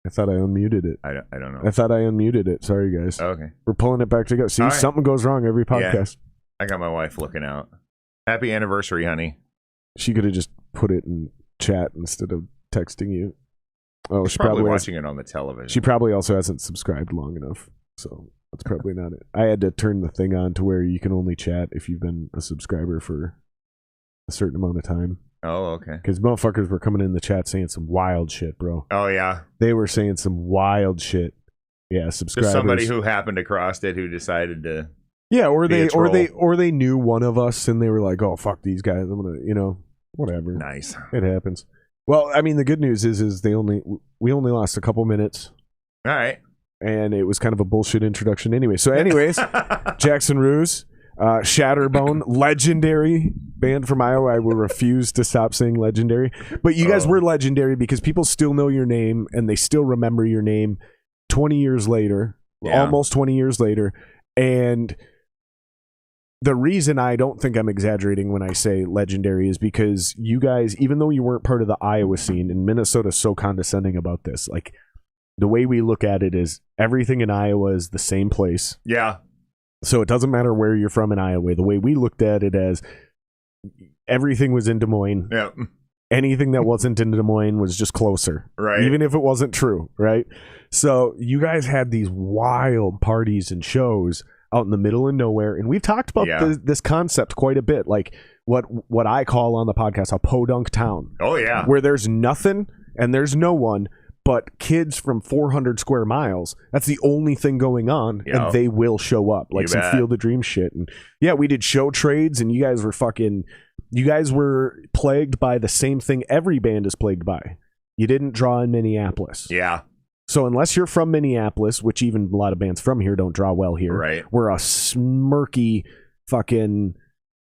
I thought I unmuted it. I don't know. I thought I unmuted it. Sorry, guys. Okay. We're pulling it back together. See, All right. something goes wrong every podcast. I got my wife looking out. Happy anniversary, honey. She could have just put it in chat instead of texting you. Oh, She's she probably probably watching it on the television. She probably also hasn't subscribed long enough, so that's probably not it. I had to turn the thing on to where you can only chat if you've been a subscriber for a certain amount of time. Oh, okay. Because motherfuckers were coming in the chat saying some wild shit, bro. Oh, yeah. They were saying some wild shit. Yeah, subscribers. Just somebody who happened across it who decided to. Yeah, or be they knew one of us and they were like, "Oh, fuck these guys. I'm gonna, whatever." Nice. It happens. Well, I mean, the good news is we only lost a couple minutes. All right. And it was kind of a bullshit introduction anyway. So anyways, Jackson Roos, Shatterbone, legendary band from Iowa. I will refuse to stop saying legendary. But you guys were legendary because people still know your name and they still remember your name 20 years later, almost 20 years later. And the reason I don't think I'm exaggerating when I say legendary is because you guys, even though you weren't part of the Iowa scene, and Minnesota's so condescending about this, like the way we look at it is everything in Iowa is the same place. Yeah. So it doesn't matter where you're from in Iowa. The way we looked at it as everything was in Des Moines. Yeah. Anything that wasn't in Des Moines was just closer. Right. Even if it wasn't true. Right. So you guys had these wild parties and shows out in the middle of nowhere, and we've talked about this concept quite a bit, like what I call on the podcast a podunk town. Oh yeah, where there's nothing and there's no one but kids from 400 square miles. That's the only thing going on, and they will show up, like some Field of Dreams shit. And yeah, we did show trades, and you guys were plagued by the same thing every band is plagued by. You didn't draw in Minneapolis. Yeah. So unless you're from Minneapolis, which even a lot of bands from here don't draw well here, right. We're a smirky, fucking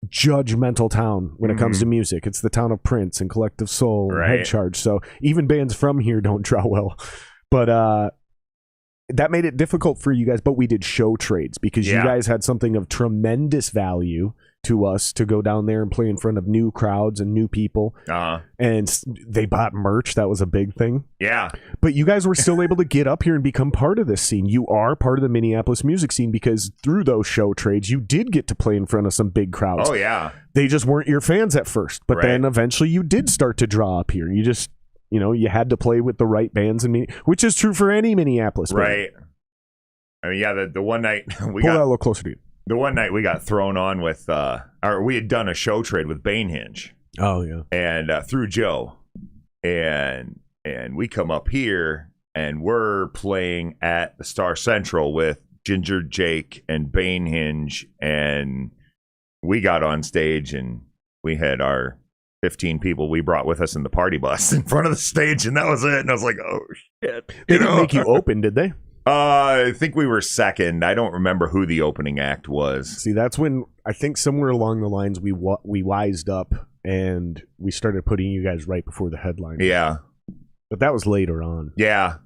judgmental town when it comes to music. It's the town of Prince and Collective Soul and Head Charge. So even bands from here don't draw well. But that made it difficult for you guys. But we did show trades because you guys had something of tremendous value to us to go down there and play in front of new crowds and new people. And they bought merch. That was a big thing. Yeah. But you guys were still able to get up here and become part of this scene. You are part of the Minneapolis music scene because through those show trades, you did get to play in front of some big crowds. Oh, yeah. They just weren't your fans at first. But then eventually you did start to draw up here. You just, you had to play with the right bands, which is true for any Minneapolis band. Right. I mean, the one night Pull that a little closer to you. The one night we got thrown on with, we had done a show trade with Banehinge. Oh, yeah. And through Joe. And we come up here and we're playing at the Star Central with Ginger Jake and Banehinge. And we got on stage and we had our 15 people we brought with us in the party bus in front of the stage. And that was it. And I was like, oh, shit. They didn't make you open, did they? I think we were second. I don't remember who the opening act was. See, that's when I think somewhere along the lines we wised up and we started putting you guys right before the headline. Yeah. But that was later on. Yeah.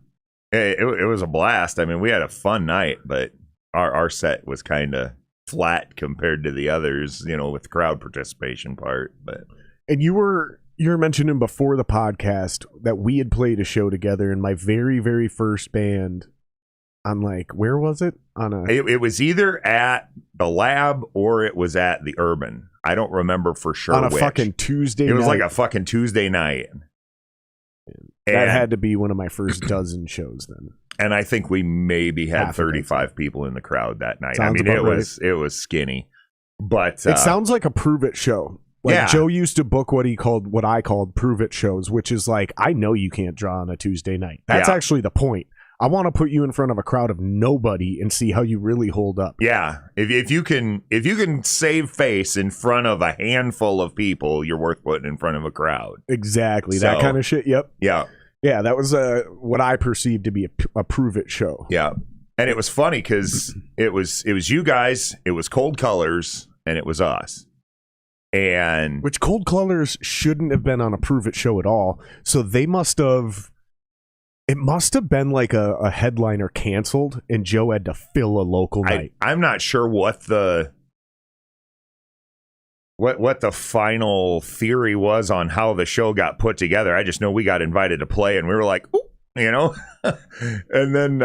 It was a blast. I mean, we had a fun night, but our set was kind of flat compared to the others, with the crowd participation part. But and you were mentioning before the podcast that we had played a show together in my very, very first band. I'm like, where was it? It was either at the Lab or it was at the Urban. I don't remember for sure. On a which. fucking Tuesday night. It was like a fucking Tuesday night. That had to be one of my first dozen shows then. And I think we maybe had 35 people in the crowd that night. I mean, it was skinny. But it sounds like a Prove It show. Like Joe used to book what I called Prove It shows, which is like, I know you can't draw on a Tuesday night. That's actually the point. I want to put you in front of a crowd of nobody and see how you really hold up. Yeah, if you can save face in front of a handful of people, you're worth putting in front of a crowd. Exactly, that kind of shit. Yep. Yeah. Yeah, that was what I perceived to be a Prove It show. Yeah, and it was funny because it was you guys, it was Cold Colors, and it was us. And which Cold Colors shouldn't have been on a Prove It show at all. So they must have. It must have been like a headliner canceled, and Joe had to fill a local night. I'm not sure what the final theory was on how the show got put together. I just know we got invited to play, and we were like, "Ooh, you know? And then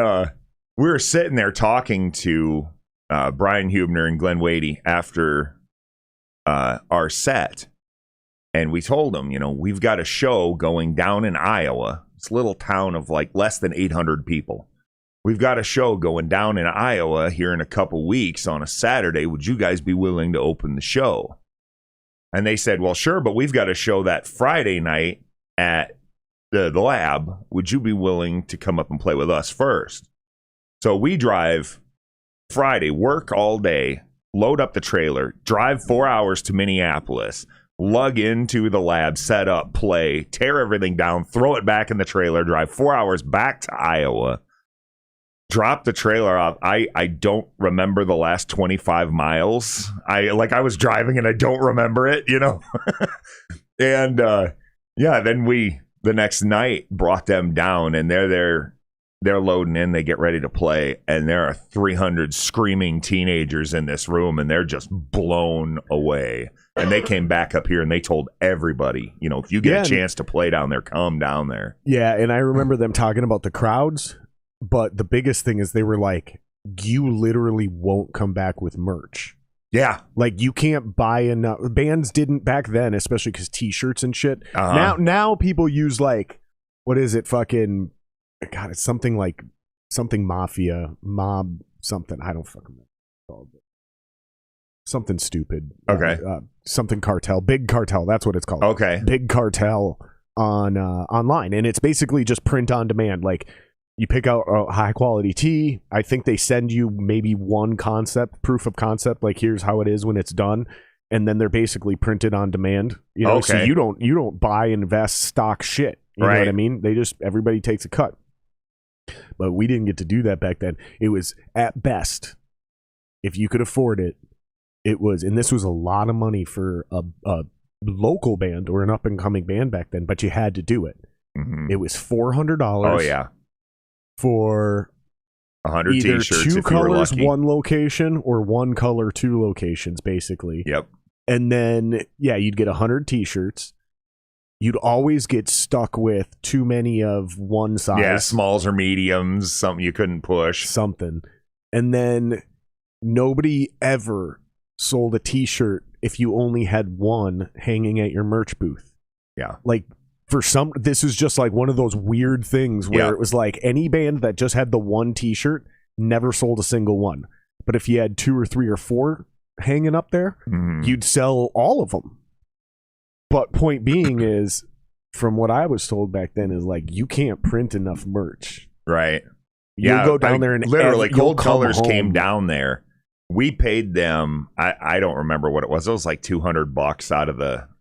we were sitting there talking to Brian Hubner and Glenn Wadey after our set. And we told them, you know, we've got a show going down in Iowa. It's a little town of like less than 800 people. We've got a show going down in Iowa here in a couple weeks on a Saturday. Would you guys be willing to open the show? And they said, well, sure, but we've got a show that Friday night at the lab. Would you be willing to come up and play with us first? So we drive Friday, work all day, load up the trailer, drive 4 hours to Minneapolis, lug into the lab, set up, play, tear everything down, throw it back in the trailer, drive 4 hours back to Iowa, drop the trailer off. I don't remember the last 25 miles. I was driving and I don't remember it, you know? And then we the next night brought them down, and they're loading in, they get ready to play, and there are 300 screaming teenagers in this room, and they're just blown away. And they came back up here and they told everybody, you know, if you get a chance to play down there, come down there. Yeah, and I remember them talking about the crowds. But the biggest thing is they were like, you literally won't come back with merch. Yeah. Like, you can't buy enough. Bands didn't back then, especially because T-shirts and shit. Now people use, like, what is it? Fucking, God, it's something like, something mafia, mob, something. I don't fucking know. Something stupid. Okay. Something cartel. Big cartel. That's what it's called. Okay. Big cartel on online. And it's basically just print on demand. Like, you pick out a high quality tee. I think they send you maybe one proof of concept, like here's how it is when it's done, and then they're basically printed on demand. You know, so you don't buy, invest, stock shit. You know what I mean? Everybody takes a cut. But we didn't get to do that back then. It was at best, if you could afford it, it was, and this was a lot of money for a local band or an up and coming band back then, but you had to do it. Mm-hmm. It was $400. Oh yeah. For 100 either t-shirts, two colors, one location, or one color, two locations, basically. Yep. And then, you'd get 100 t-shirts. You'd always get stuck with too many of one size. Yeah, smalls or mediums, something you couldn't push. Something. And then nobody ever sold a t-shirt if you only had one hanging at your merch booth. Yeah. Like, this is just like one of those weird things where it was like any band that just had the one t-shirt never sold a single one. But if you had 2 or 3 or 4 hanging up there, you'd sell all of them. But point being is, from what I was told back then, is like, you can't print enough merch. Right. You'll go down there and literally Cold Colors came down there. We paid them, I don't remember what it was. It was like $200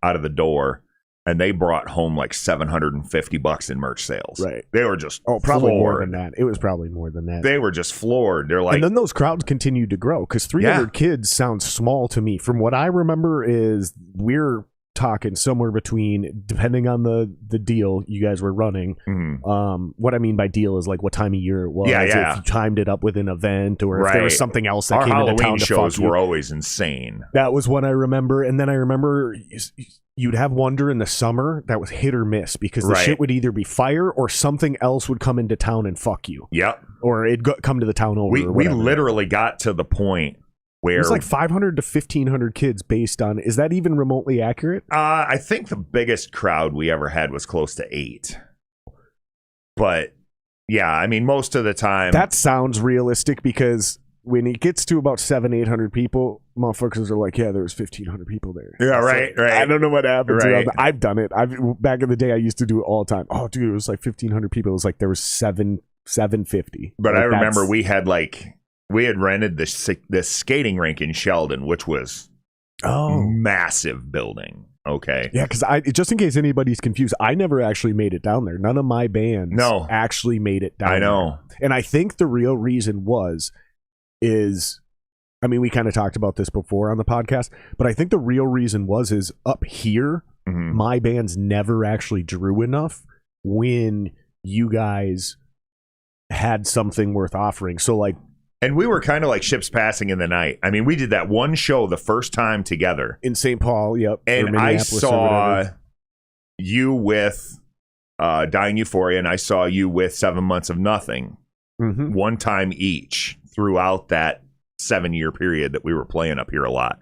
out of the door. And they brought home like $750 in merch sales. Right. They were just probably floored. more than that. It was probably more than that. They were just floored. They're like, and then those crowds continued to grow because 300 kids sounds small to me. From what I remember is we're talking somewhere between, depending on the deal you guys were running. What I mean by deal is like what time of year it was. If you timed it up with an event, or if there was something else that came into town to fuck you. Our Halloween shows were always insane. That was what I remember. And then I remember you'd have one during the summer that was hit or miss because the shit would either be fire or something else would come into town and fuck you. Yep. Or it'd come to the town over. We literally got to the point where it was like 500 to 1,500 kids based on. Is that even remotely accurate? I think the biggest crowd we ever had was close to 8. But yeah, I mean, most of the time that sounds realistic because when it gets to about 700-800 people, motherfuckers are like, yeah, there was 1,500 people there. Yeah, right. I don't know what happens. Right. I've done it. Back in the day, I used to do it all the time. Oh, dude, it was like 1,500 people. It was like there was 750. But like, I remember we had rented this skating rink in Sheldon, which was massive building. Okay. Yeah, because just in case anybody's confused, I never actually made it down there. None of my bands actually made it down there. I know. And I think the real reason is, I mean, we kind of talked about this before on the podcast, but I think the real reason is up here, my bands never actually drew enough when you guys had something worth offering. So like, and we were kind of like ships passing in the night. I mean, we did that one show the first time together in St. Paul. Yep. And I saw you with Dying Euphoria, and I saw you with 7 Months of Nothing. Mm-hmm. One time each throughout that 7-year period that we were playing up here a lot.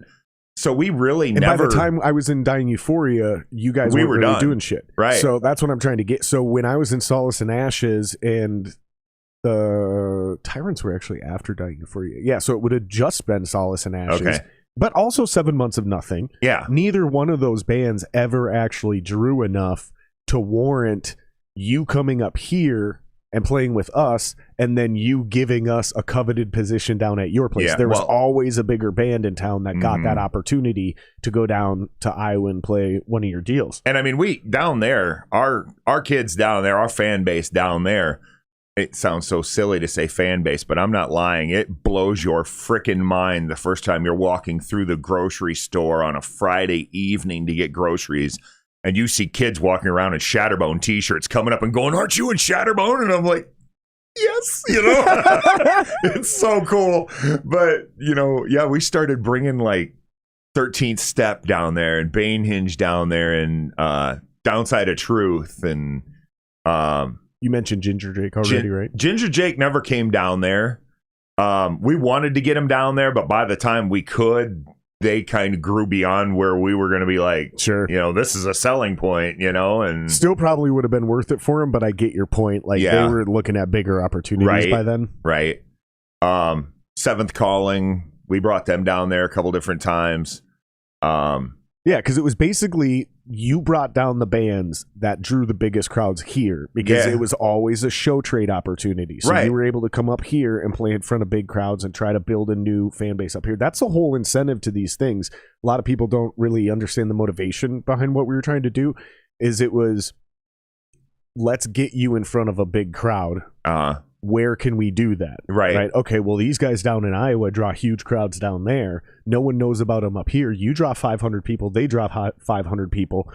So we really and never. By the time I was in Dying Euphoria, you guys weren't really done. doing shit. Right. So that's what I'm trying to get. So when I was in Solace and Ashes and the Tyrants were actually after Dying Euphoria. Yeah, so it would have just been Solace and Ashes. Okay. But also 7 Months of Nothing. Yeah. Neither one of those bands ever actually drew enough to warrant you coming up here and playing with us, and then you giving us a coveted position down at your place. Yeah, there was always a bigger band in town that got that opportunity to go down to Iowa and play one of your deals. And I mean, we down there, our kids down there, our fan base down there, it sounds so silly to say fan base, but I'm not lying. It blows your freaking mind the first time you're walking through the grocery store on a Friday evening to get groceries, and you see kids walking around in Shatterbone t-shirts coming up and going, "Aren't you in Shatterbone?" And I'm like, yes, it's so cool. But, yeah, we started bringing like 13th Step down there and Banehinge down there and Downside of Truth. And you mentioned Ginger Jake already, right? Ginger Jake never came down there. We wanted to get him down there, but by the time we could, they kind of grew beyond where we were going to be like, sure, this is a selling point, and still probably would have been worth it for him, but I get your point. Like, they were looking at bigger opportunities by then. Right. Seventh Calling, we brought them down there a couple different times. Yeah, because it was basically you brought down the bands that drew the biggest crowds here because it was always a show trade opportunity. So you were able to come up here and play in front of big crowds and try to build a new fan base up here. That's the whole incentive to these things. A lot of people don't really understand the motivation behind what we were trying to do. It was, let's get you in front of a big crowd. Where can we do that? Right. Okay, well, these guys down in Iowa draw huge crowds down there. No one knows about them up here. You draw 500 people. They draw 500 people.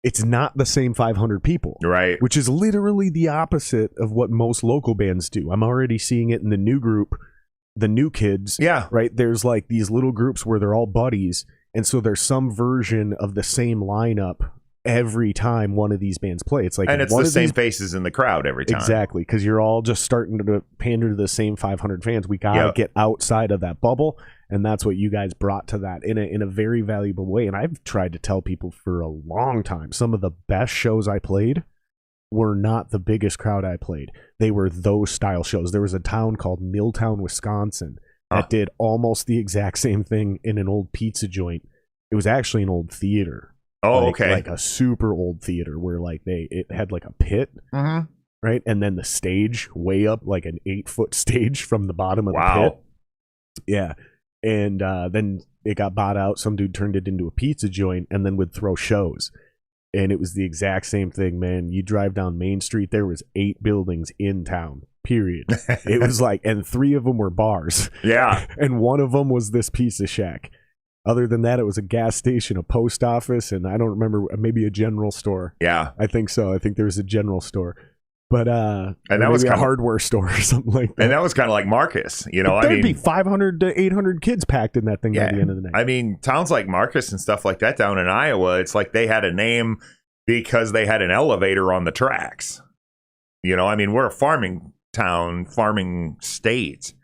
It's not the same 500 people. Right. Which is literally the opposite of what most local bands do. I'm already seeing it in the new group, the new kids. Yeah. Right. There's like these little groups where they're all buddies. And so there's some version of the same lineup every time one of these bands play. It's like, and it's the same faces in the crowd every time. Exactly, because you're all just starting to pander to the same 500 fans. We gotta get outside of that bubble, and that's what you guys brought to that in a very valuable way. And I've tried to tell people for a long time, some of the best shows I played were not the biggest crowd I played. They were those style shows. There was a town called Milltown, Wisconsin that did almost the exact same thing in an old pizza joint. It was actually an old theater. Oh, okay. Like a super old theater where like it had like a pit, right? And then the stage way up, like an 8-foot stage from the bottom of the pit. Yeah. And then it got bought out. Some dude turned it into a pizza joint and then would throw shows. And it was the exact same thing, man. You drive down Main Street, there was 8 buildings in town, period. It was like, and 3 of them were bars. Yeah. And one of them was this pizza shack. Other than that, it was a gas station, a post office, and I don't remember, maybe a general store. Yeah. I think so. I think there was a general store. But and that was a hardware store or something like that. And that was kind of like Marcus, There'd be 500 to 800 kids packed in that thing by the end of the night. I mean, towns like Marcus and stuff like that down in Iowa, it's like they had a name because they had an elevator on the tracks. I mean, we're a farming town, farming state.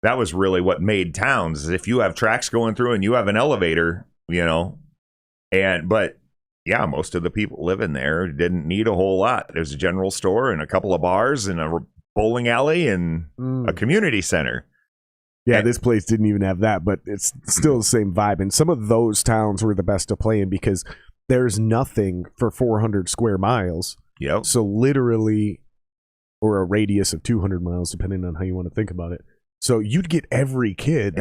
That was really what made towns, is if you have tracks going through and you have an elevator, but yeah, most of the people living there didn't need a whole lot. There's a general store and a couple of bars and a bowling alley and a community center. Yeah, this place didn't even have that, but it's still the same vibe. And some of those towns were the best to play in because there's nothing for 400 square miles. Yep. So literally, or a radius of 200 miles, depending on how you want to think about it. So you'd get every kid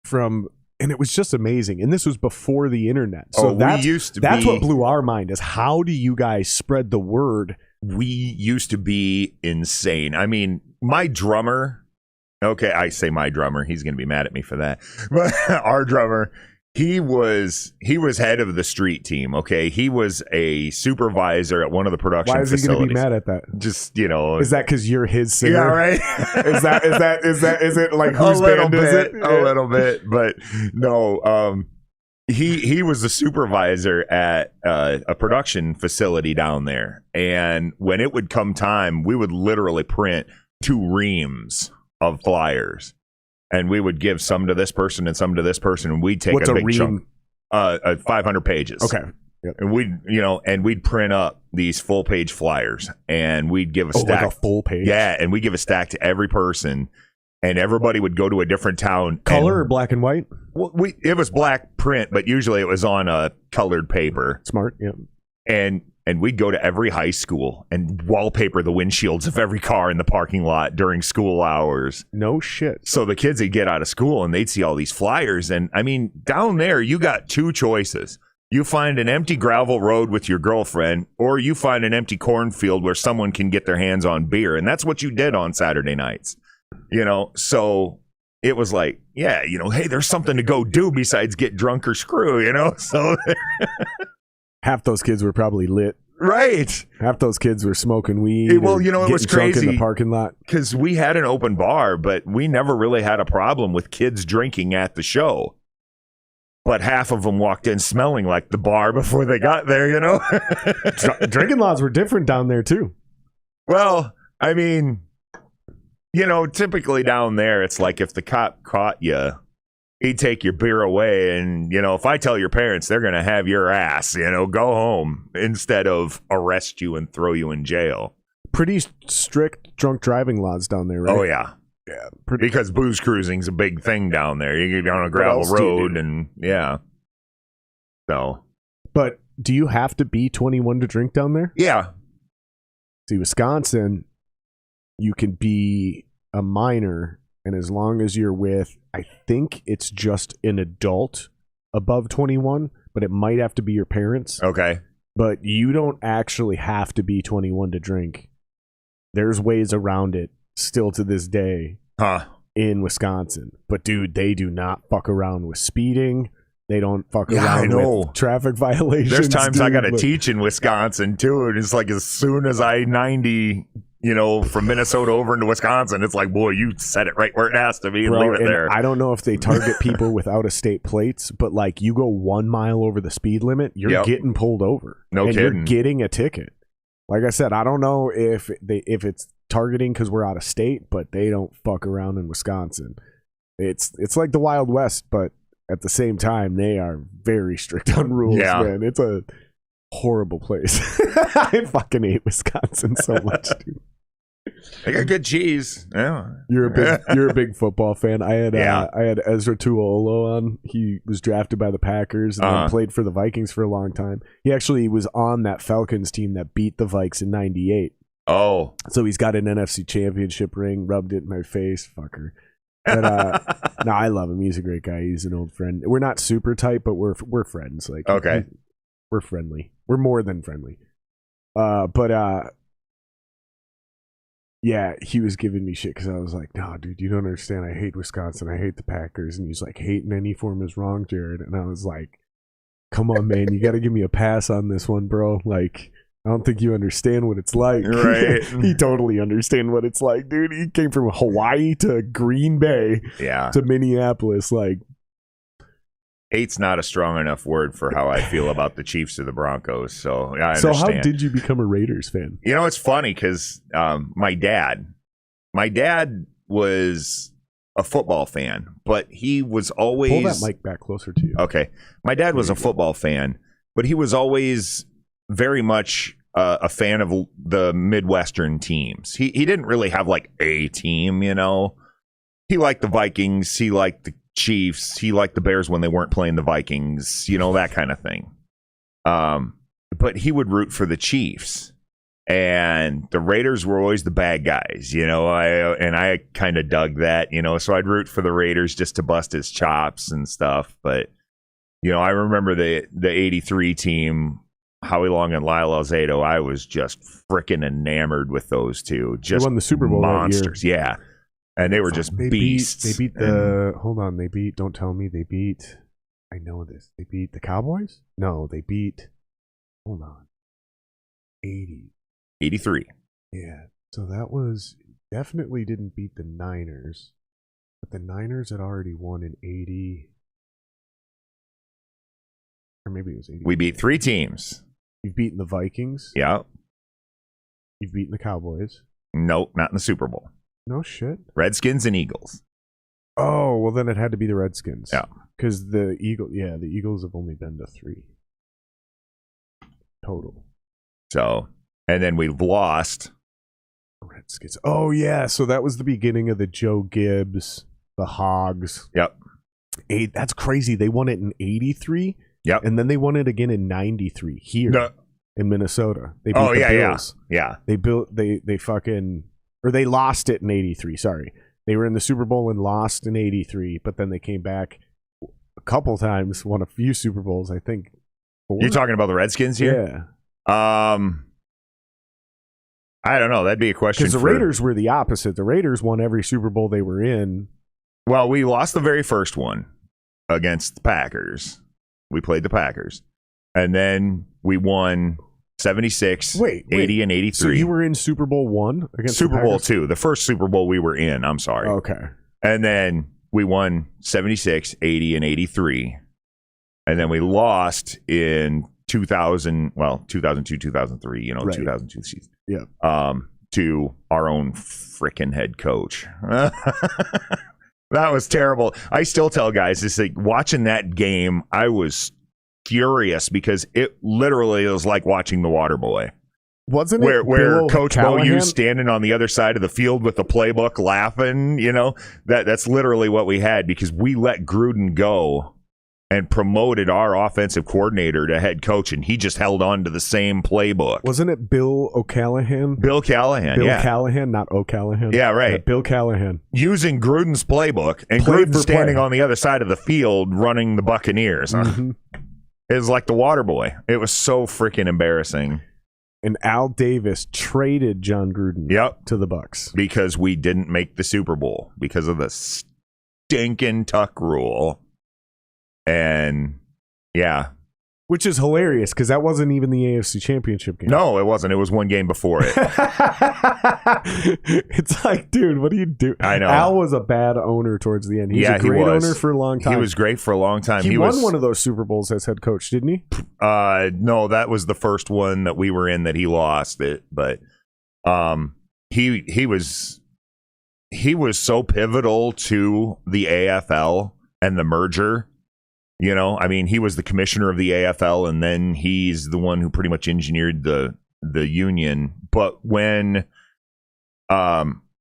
from, and it was just amazing. And this was before the internet. So that's what blew our mind, is how do you guys spread the word? We used to be insane. I mean, my drummer, okay, I say my drummer, he's going to be mad at me for that. But our drummer, he was head of the street team. Okay, he was a supervisor at one of the production facilities. Why is he going to be mad at that? Just is that because you're his singer? Yeah, right. is it like whose band is it? A little bit, but no. he was the supervisor at a production facility down there, and when it would come time, we would literally print 2 reams of flyers, and we would give some to this person and some to this person, and we'd take What's a a big ream? chunk, 500 pages. Okay. Yep. And we'd print up these full page flyers, and we'd give a stack, like a full page. yeah, and we give a stack to every person, and everybody would go to a different town. Color or black and white? Well, it was black print, but usually it was on a colored paper. Smart. Yeah. And we'd go to every high school and wallpaper the windshields of every car in the parking lot during school hours. No shit. So the kids would get out of school and they'd see all these flyers. And I mean, down there, you got 2 choices. You find an empty gravel road with your girlfriend, or you find an empty cornfield where someone can get their hands on beer. And that's what you did on Saturday nights. So it was like, yeah, hey, there's something to go do besides get drunk or screw, So half those kids were probably lit. Right. Half those kids were smoking weed. Well, it was crazy in the parking lot because we had an open bar, but we never really had a problem with kids drinking at the show. But half of them walked in smelling like the bar before they got there, Drinking laws were different down there too. Well, I mean, typically down there, it's like if the cop caught you, he'd take your beer away. And, if I tell your parents, they're going to have your ass, go home instead of arrest you and throw you in jail. Pretty strict drunk driving laws down there, right? Oh, yeah. Yeah. Because booze cruising's a big thing down there. You get on a gravel road and, yeah. So. But do you have to be 21 to drink down there? Yeah. See, Wisconsin, you can be a minor, and as long as you're with, I think it's just an adult above 21, but it might have to be your parents. Okay. But you don't actually have to be 21 to drink. There's ways around it still to this day in Wisconsin. But, dude, they do not fuck around with speeding. They don't fuck around with traffic violations. There's times I got to teach in Wisconsin, too. And it's like as soon as I-90, from Minnesota over into Wisconsin, it's like, boy, you set it right where it has to be and leave it there. I don't know if they target people with out-of-state plates, but, like, you go 1 mile over the speed limit, you're getting pulled over. No kidding. You're getting a ticket. Like I said, I don't know if it's targeting because we're out of state, but they don't fuck around in Wisconsin. It's like the Wild West, but at the same time, they are very strict on rules, man. It's a horrible place. I fucking hate Wisconsin so much, dude. They got good cheese. Yeah. You're a big football fan. I had Ezra Tuaolo on. He was drafted by the Packers and then played for the Vikings for a long time. He actually was on that Falcons team that beat the Vikes in '98. Oh. So he's got an NFC championship ring, rubbed it in my face, fucker. But no, I love him. He's a great guy. He's an old friend. We're not super tight, but we're friends. Like, okay. We're friendly. We're more than friendly. Yeah, he was giving me shit because I was like, no, dude, you don't understand. I hate Wisconsin. I hate the Packers. And he's like, hate in any form is wrong, Jared. And I was like, come on, man. You got to give me a pass on this one, bro. Like, I don't think you understand what it's like. Right. He totally understands what it's like, dude. He came from Hawaii to Green Bay to Minneapolis. Like, hate's not a strong enough word for how I feel about the Chiefs or the Broncos. So I understand. So how did you become a Raiders fan? It's funny because my dad was a football fan, but he was always... Pull that mic back closer to you. Okay. My dad was a football fan, but he was always very much a fan of the Midwestern teams. He didn't really have like a team, He liked the Vikings. He liked the Chiefs. He liked the Bears when they weren't playing the Vikings, that kind of thing. But he would root for the Chiefs, and the Raiders were always the bad guys, I kind of dug that, so I'd root for the Raiders just to bust his chops and stuff. But, I remember the 83 team, Howie Long and Lyle Alzado. I was just freaking enamored with those two. Just they won the Super Bowl monsters. that year. Yeah. And they were just beasts. They beat don't tell me they beat, I know this. They beat the Cowboys? No, they beat, hold on, 83. Yeah, so that was, definitely didn't beat the Niners, but the Niners had already won in 80. Or maybe it was 80. We beat 3 teams. You've beaten the Vikings. Yeah. You've beaten the Cowboys. Nope, not in the Super Bowl. No shit. Redskins and Eagles. Oh, well then it had to be the Redskins. Yeah. Because the Eagles have only been to 3 total. So, and then we've lost. Redskins. Oh yeah, so that was the beginning of the Joe Gibbs, the Hogs. Yep. That's crazy. They won it in 83. Yep. And then they won it again in 93 here in Minnesota. They beat the Bills. Yeah. They lost it in 83, sorry. They were in the Super Bowl and lost in 83, but then they came back a couple times, won a few Super Bowls, I think. 4? You're talking about the Redskins here? Yeah. I don't know. That'd be a question. Because the Raiders were the opposite. The Raiders won every Super Bowl they were in. Well, we lost the very first one against the Packers. We played the Packers. And then we won 76, 80, and 83. So you were in Super Bowl 1 against Super Bowl 2. The first Super Bowl we were in, I'm sorry. Okay. And then we won 76, 80, and 83. And then we lost in 2002, 2003, right. 2002 season. Yeah. To our own frickin' head coach. That was terrible. I still tell guys, it's like watching that game, I was furious because it literally was like watching The Waterboy. Wasn't it where Coach Callahan? Beau's standing on the other side of the field with the playbook laughing, that's literally what we had because we let Gruden go and promoted our offensive coordinator to head coach, and he just held on to the same playbook. Wasn't it Bill O'Callahan? Bill Callahan, Bill Callahan, not O'Callahan. Yeah, right. Bill Callahan. Using Gruden's playbook, and Gruden standing on the other side of the field running the Buccaneers. Mm-hmm. It was like the Waterboy. It was so freaking embarrassing. And Al Davis traded John Gruden to the Bucs. Because we didn't make the Super Bowl because of the stinking Tuck rule. And yeah. Which is hilarious because that wasn't even the AFC Championship game. No, it wasn't. It was one game before it. It's like, dude, what do you do? I know. Al was a bad owner towards the end. He was a great owner for a long time. He was great for a long time. He won one of those Super Bowls as head coach, didn't he? No, that was the first one that we were in that he lost it. But he was so pivotal to the AFL and the merger. He was the commissioner of the AFL, and then he's the one who pretty much engineered the union. But when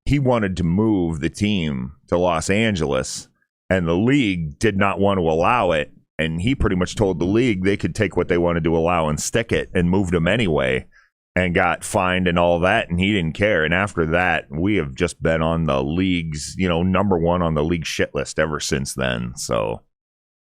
he wanted to move the team to Los Angeles, and the league did not want to allow it, and he pretty much told the league they could take what they wanted to allow and stick it, and moved them anyway, and got fined and all that, and he didn't care. And after that, we have just been on the league's, number 1 on the league shit list ever since then. So.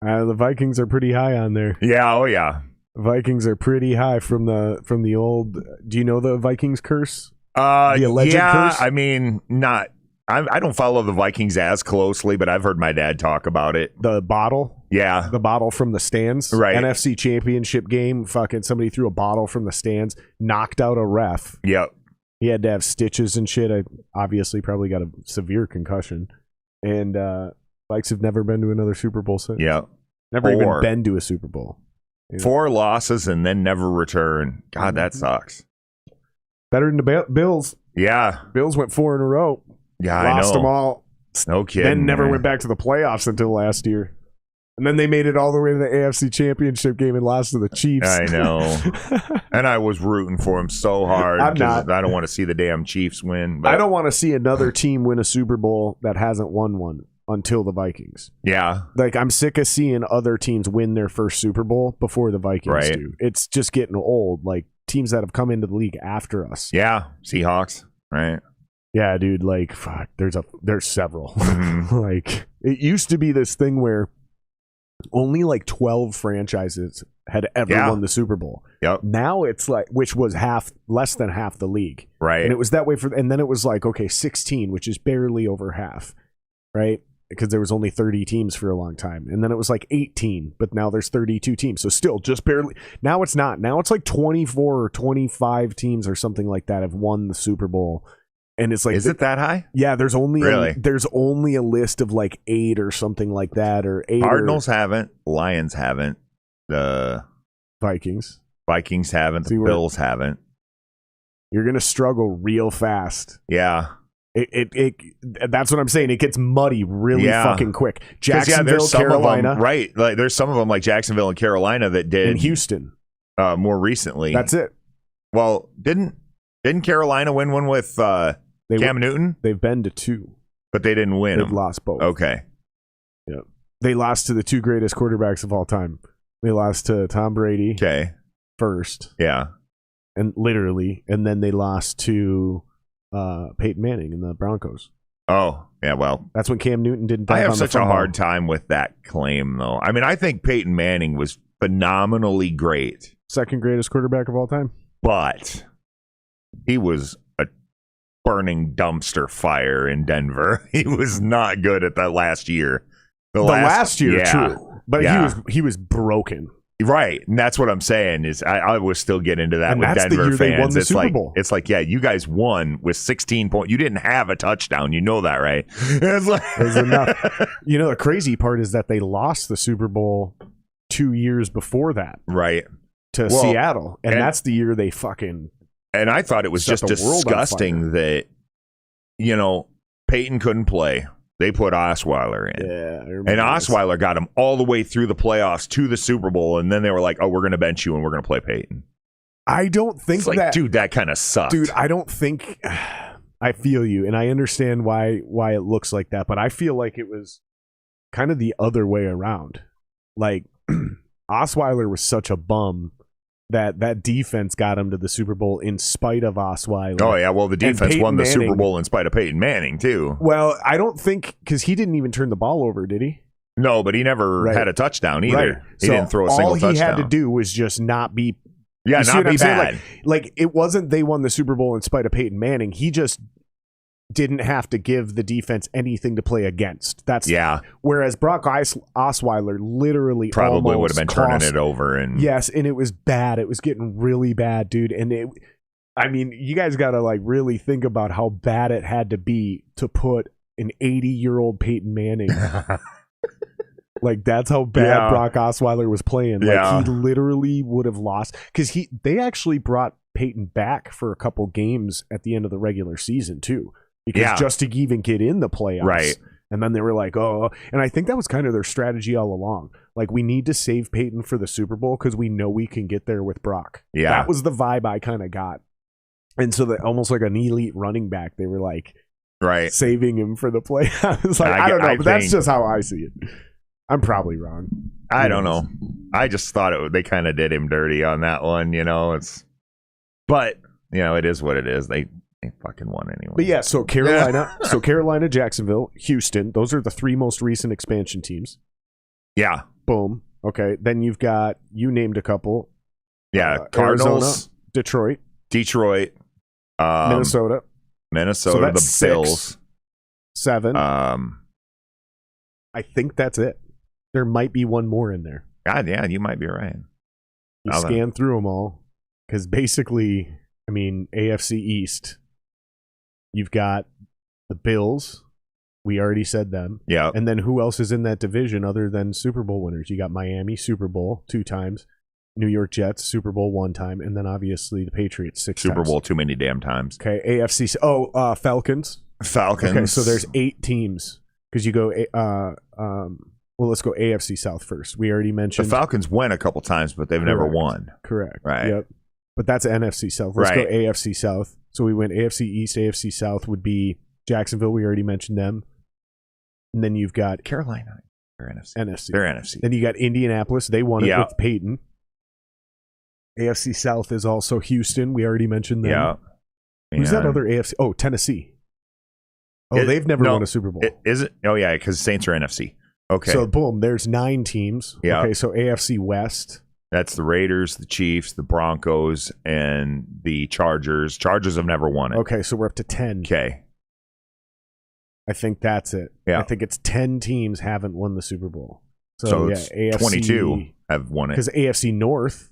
The Vikings are pretty high on there. Yeah, oh yeah. Vikings are pretty high from the old. Do you know the Vikings curse? The alleged curse? I mean, not. I don't follow the Vikings as closely, but I've heard my dad talk about it. The bottle? Yeah. The bottle from the stands? Right. NFC Championship game, fucking somebody threw a bottle from the stands, knocked out a ref. Yep. He had to have stitches and shit. I obviously probably got a severe concussion. And Vikes have never been to another Super Bowl since. Yeah. Never even been to a Super Bowl. 4 losses and then never return. God, that sucks. Better than the Bills. Yeah. Bills went 4 in a row. Yeah, Lost them all. No kidding. Then never went back to the playoffs until last year. And then they made it all the way to the AFC Championship game and lost to the Chiefs. I know. And I was rooting for them so hard. I'm not. I don't want to see the damn Chiefs win. But I don't want to see another team win a Super Bowl that hasn't won one until the Vikings. Yeah. Like, I'm sick of seeing other teams win their first Super Bowl before the Vikings do. It's just getting old. Like, teams that have come into the league after us. Yeah. Seahawks. Right. Yeah, dude. Like, fuck. There's several. Like, it used to be this thing where only like 12 franchises had ever won the Super Bowl. Yep. Now it's like, which was less than half the league. Right. And it was that way and then it was like, okay, 16, which is barely over half. Right. Because there was only 30 teams for a long time. And then it was like 18, but now there's 32 teams. So still just barely. Now it's not. Now it's like 24 or 25 teams or something like that have won the Super Bowl. And it's like, is it that high? Yeah, there's only really? only a list of like 8 or something like that, or 8. Cardinals haven't, Lions haven't, The Vikings. Vikings haven't. The Bills haven't. You're going to struggle real fast. Yeah. That's what I'm saying. It gets muddy really fucking quick. Jacksonville, Carolina. Right. Like, there's some of them like Jacksonville and Carolina that did. And Houston. More recently. That's it. Well, didn't Carolina win one with Cam Newton? They've been to 2. But they didn't win. They've lost both. Okay. Yeah. They lost to the 2 greatest quarterbacks of all time. They lost to Tom Brady first. Yeah. And then they lost to Peyton Manning and the Broncos. Oh, yeah, well. That's when Cam Newton didn't I have such a hard time with that claim, though. I mean, I think Peyton Manning was phenomenally great. Second greatest quarterback of all time. But he was a burning dumpster fire in Denver. He was not good at that last year. The last year, true. But he was broken. Right, and that's what I'm saying is I was still getting into that and with that's Denver the year fans. They won the Super Bowl. It's like, yeah, you guys won with 16 points. You didn't have a touchdown. You know that, right? It's like it was enough. You know, the crazy part is that they lost the Super Bowl 2 years before that, right, to Seattle, and that's the year they fucking. And I thought it was just disgusting that Peyton couldn't play. They put Osweiler in. Yeah, and Osweiler got him all the way through the playoffs to the Super Bowl, and then they were like, oh, we're going to bench you and we're going to play Peyton. I don't think it's like, that... Dude, that kind of sucked. Dude, I don't think... I feel you, and I understand why it looks like that, but I feel like it was kind of the other way around. Like, Osweiler was such a bum that defense got him to the Super Bowl in spite of Osweiler. Oh, yeah. Well, the defense won the Super Bowl in spite of Peyton Manning, too. Well, I don't think... Because he didn't even turn the ball over, did he? No, but he never had a touchdown either. Right. He didn't throw a single touchdown. All he had to do was just not be... Yeah, not be bad. Like, it wasn't they won the Super Bowl in spite of Peyton Manning. He just didn't have to give the defense anything to play against. Whereas Brock Osweiler literally probably would have been turning it over. And yes, and it was bad. It was getting really bad, dude. And you guys got to like really think about how bad it had to be to put an 80-year-old Peyton Manning. Like, that's how bad Brock Osweiler was playing. Like, he literally would have lost because they actually brought Peyton back for a couple games at the end of the regular season too. Because just to even get in the playoffs. Right. And then they were like, oh, and I think that was kind of their strategy all along. Like, we need to save Peyton for the Super Bowl because we know we can get there with Brock. Yeah. That was the vibe I kind of got. And so that almost like an elite running back, they were like saving him for the playoffs. Like, I don't know, but that's just how I see it. I'm probably wrong. I don't know. I just thought they kind of did him dirty on that one, But, it is what it is. They fucking won anyway. But yeah, so Carolina, Jacksonville, Houston, those are the 3 most recent expansion teams. Yeah. Boom. Okay. Then you've got, you named a couple. Yeah. Cardinals. Arizona, Detroit. Minnesota. So that's the 6, Bills. 7. I think that's it. There might be one more in there. God, yeah, you might be right. You scan through them all. Because basically, AFC East, you've got the Bills. We already said them. Yeah. And then who else is in that division other than Super Bowl winners? You got Miami, Super Bowl 2 times. New York Jets, Super Bowl 1 time. And then obviously the Patriots 6 times. Super Bowl too many damn times. Okay, AFC. Falcons. Okay, so there's 8 teams. Because you go, let's go AFC South first. We already mentioned. The Falcons went a couple times, but they've never won. Correct. Right. Yep. But that's NFC South. Let's go AFC South. So we went AFC East, AFC South would be Jacksonville. We already mentioned them. And then you've got Carolina. They're NFC. They're NFC. Then you got Indianapolis. They won it with Peyton. AFC South is also Houston. We already mentioned them. Yeah. Who's that other AFC? Oh, Tennessee. They've never won a Super Bowl. Is it? Oh, yeah, because Saints are NFC. Okay. So, boom, there's 9 teams. Yeah. Okay, so AFC West. That's the Raiders, the Chiefs, the Broncos, and the Chargers. Chargers have never won it. Okay, so we're up to 10. Okay. I think that's it. Yeah. I think it's 10 teams haven't won the Super Bowl. So it's AFC, 22 have won it. Because AFC North,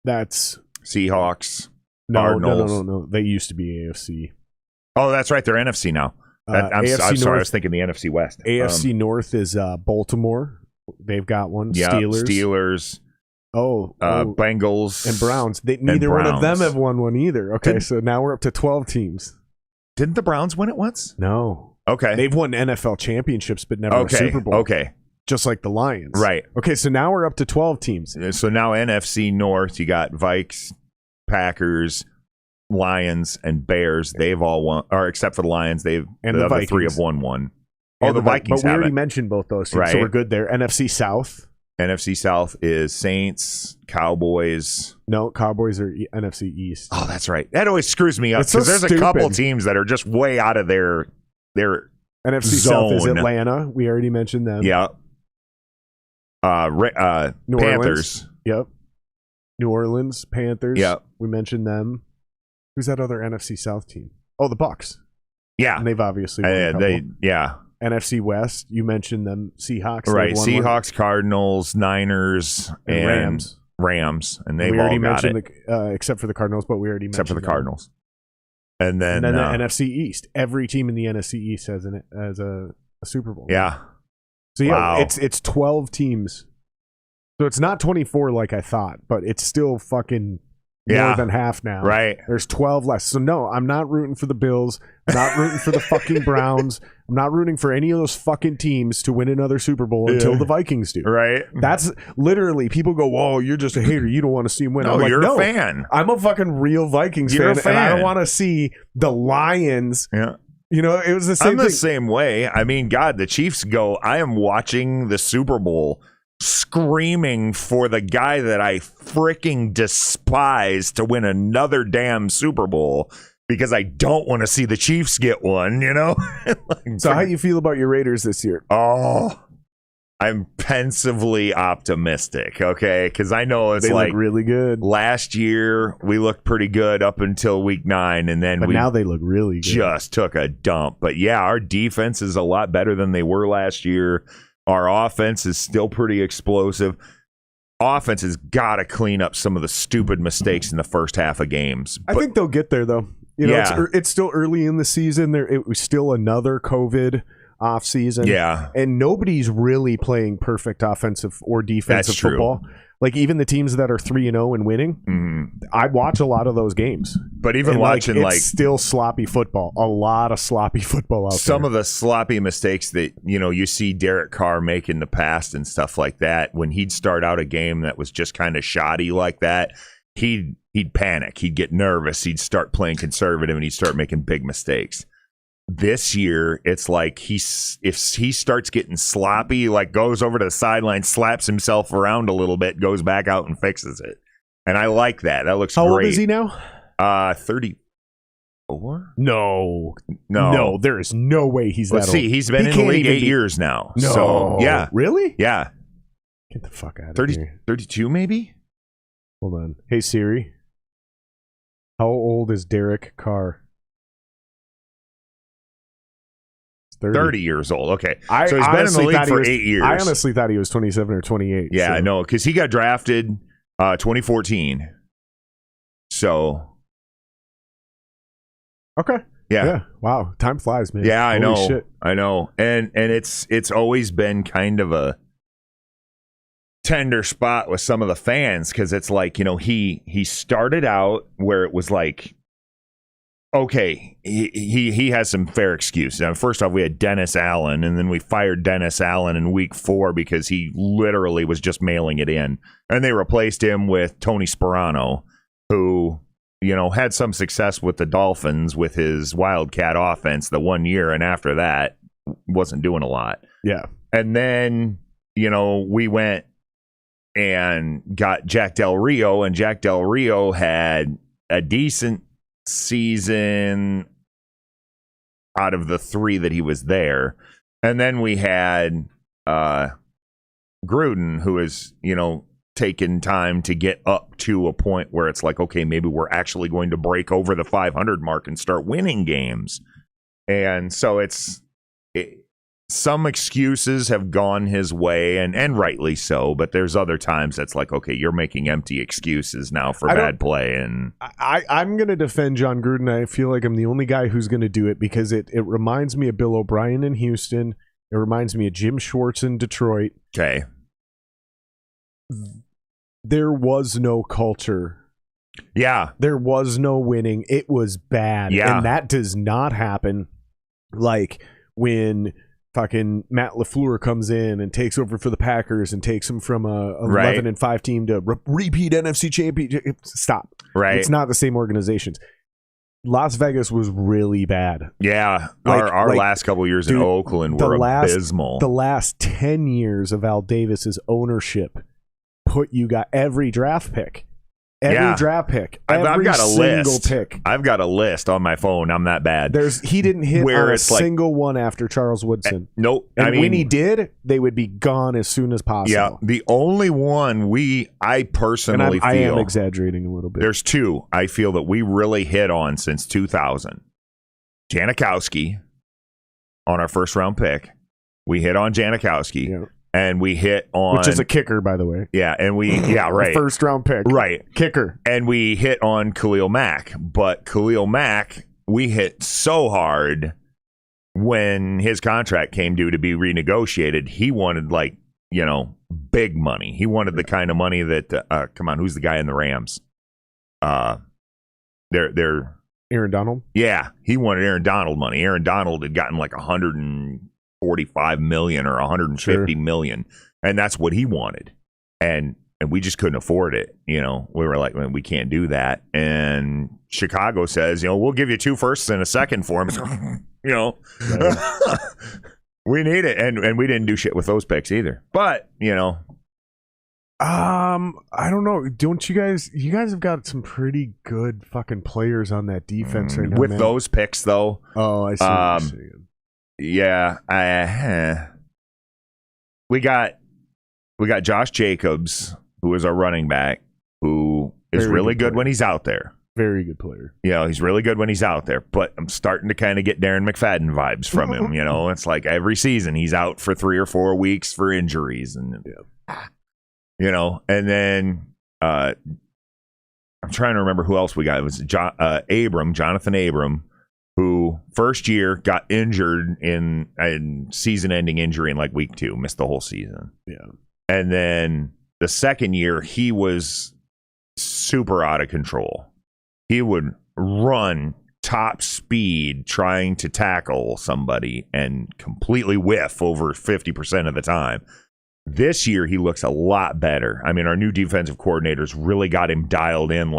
that's... Seahawks, Cardinals. No. They used to be AFC. Oh, that's right. They're NFC now. I'm sorry. I was thinking the NFC West. AFC North is Baltimore, they've got one. Yep, Steelers. Bengals and Browns. Neither one of them have won one either. Okay, so now we're up to 12 teams. Didn't the Browns win it once? No. Okay. They've won NFL championships, but never a Super Bowl. Okay. Just like the Lions. Right. Okay, so now we're up to 12 teams. So now NFC North, you got Vikes, Packers, Lions, and Bears. They've all won, or except for the Lions, the other three have won one. Oh, the Vikings. But we already mentioned both those teams, right. So we're good there. NFC South. NFC South is Saints, Cowboys. No, Cowboys are NFC East. Oh, that's right. That always screws me up because there's a couple teams that are just way out of their NFC zone. South is Atlanta. We already mentioned them. Yeah. New Panthers. Orleans. Yep. New Orleans Panthers. Yep. We mentioned them. Who's that other NFC South team? Oh, the Bucks. Yeah. And they've obviously won a couple. Yeah. NFC West, you mentioned them. Seahawks. Right. Seahawks, Cardinals, Niners, and Rams. And they've all got it. Except for the Cardinals, but we already mentioned except for the Cardinals. And then the NFC East. Every team in the NFC East has a Super Bowl. Yeah. So yeah, it's 12 teams. So it's not 24 like I thought, but it's still fucking more than half now. Right. There's 12 less. So no, I'm not rooting for the Bills. I'm not rooting for the fucking Browns. I'm not rooting for any of those fucking teams to win another Super Bowl until the Vikings do. Right. That's literally, people go, whoa, you're just a hater. You don't want to see them win. No, you're a fan. I'm a fucking real Vikings fan, and I don't want to see the Lions. Yeah. You know, it was the same thing. I'm the same way. I mean, God, the Chiefs go, I am watching the Super Bowl screaming for the guy that I freaking despise to win another damn Super Bowl because I don't want to see the Chiefs get one, you know? So how you feel about your Raiders this year? Oh, I'm pensively optimistic, okay? Because I know they look really good. Last year, we looked pretty good up until week 9, and then now they look really good. Just took a dump. But yeah, our defense is a lot better than they were last year. Our offense is still pretty explosive. Offense has got to clean up some of the stupid mistakes in the first half of games. I think they'll get there, though. You know, it's still early in the season. It was still another COVID off season. Yeah. And nobody's really playing perfect offensive or defensive football. Like even the teams that are 3-0 and winning, I watch a lot of those games. But even watching it's still sloppy football. A lot of sloppy football out there. Some of the sloppy mistakes that, you know, you see Derek Carr make in the past and stuff like that, when he'd start out a game that was just kind of shoddy like that, he'd panic. He'd get nervous. He'd start playing conservative and he'd start making big mistakes. This year, it's like if he starts getting sloppy, like goes over to the sideline, slaps himself around a little bit, goes back out and fixes it. And I like that. That looks great. How old is he now? 34? No, there is no way he's that old. See, he's been in the league 8 years now. No. So, yeah. Really? Yeah. Get the fuck out of here. 32 maybe? Hold on. Hey, Siri. How old is Derek Carr? 30 years old. Okay. So he's been in the league for 8 years. I honestly thought he was 27 or 28. Yeah, I know, because he got drafted 2014. So. Okay. Yeah. Wow. Time flies, man. Yeah, I know. Holy shit. I know. And it's always been kind of a tender spot with some of the fans because it's like, you know, he started out where it was like, okay, he has some fair excuse. Now, first off, we had Dennis Allen, and then we fired Dennis Allen in week 4 because he literally was just mailing it in. And they replaced him with Tony Sperano, who, you know, had some success with the Dolphins with his Wildcat offense the 1 year, and after that, wasn't doing a lot. Yeah. And then, you know, we went and got Jack Del Rio, and Jack Del Rio had a decent season out of the 3 that he was there. And then we had Gruden, who is, you know, taken time to get up to a point where it's like, okay, maybe we're actually going to break over the 500 mark and start winning games. And so some excuses have gone his way, and rightly so, but there's other times that's like, okay, you're making empty excuses now for bad play. And I'm going to defend John Gruden. I feel like I'm the only guy who's going to do it because it reminds me of Bill O'Brien in Houston. It reminds me of Jim Schwartz in Detroit. Okay. there was no culture. Yeah. There was no winning. It was bad. Yeah. And that does not happen like when fucking Matt LaFleur comes in and takes over for the Packers and takes them from a 11-5 team to repeat NFC championship. Stop. Right. It's not the same organizations. Las Vegas was really bad. Yeah. Our last couple of years in Oakland were abysmal. The last 10 years of Al Davis's ownership got every draft pick. Every draft pick. I've got a list. Pick. I've got a list on my phone. I'm that bad. He didn't hit on a single one after Charles Woodson. Nope. And when he did, they would be gone as soon as possible. Yeah. The only one I personally feel. I am exaggerating a little bit. There's two I feel that we really hit on since 2000. Janikowski on our first round pick. We hit on Janikowski. Yeah. And we hit on... Which is a kicker, by the way. Yeah, and right. First round pick. Right. Kicker. And we hit on Khalil Mack. But Khalil Mack, we hit so hard when his contract came due to be renegotiated. He wanted, big money. He wanted the kind of money that... come on, who's the guy in the Rams? They're Aaron Donald? Yeah, he wanted Aaron Donald money. Aaron Donald had gotten like $145 million or $150 million, and that's what he wanted, and we just couldn't afford it. We were like, we can't do that. And Chicago says, we'll give you 2 firsts and a second for him. We need it, and we didn't do shit with those picks either. But I don't know. Don't you guys have got some pretty good fucking players on that defense right now. With those picks, though. Oh, I see what you're saying. Yeah. We got Josh Jacobs, who is our running back, who is really good when he's out there. Very good player. He's really good when he's out there. But I'm starting to kind of get Darren McFadden vibes from him. It's like every season he's out for 3 or 4 weeks for injuries. And and then I'm trying to remember who else we got. It was Jonathan Abram, who first year got injured in a season-ending injury in like week 2, missed the whole season. Yeah. And then the second year, he was super out of control. He would run top speed trying to tackle somebody and completely whiff over 50% of the time. This year, he looks a lot better. I mean, our new defensive coordinators really got him dialed in,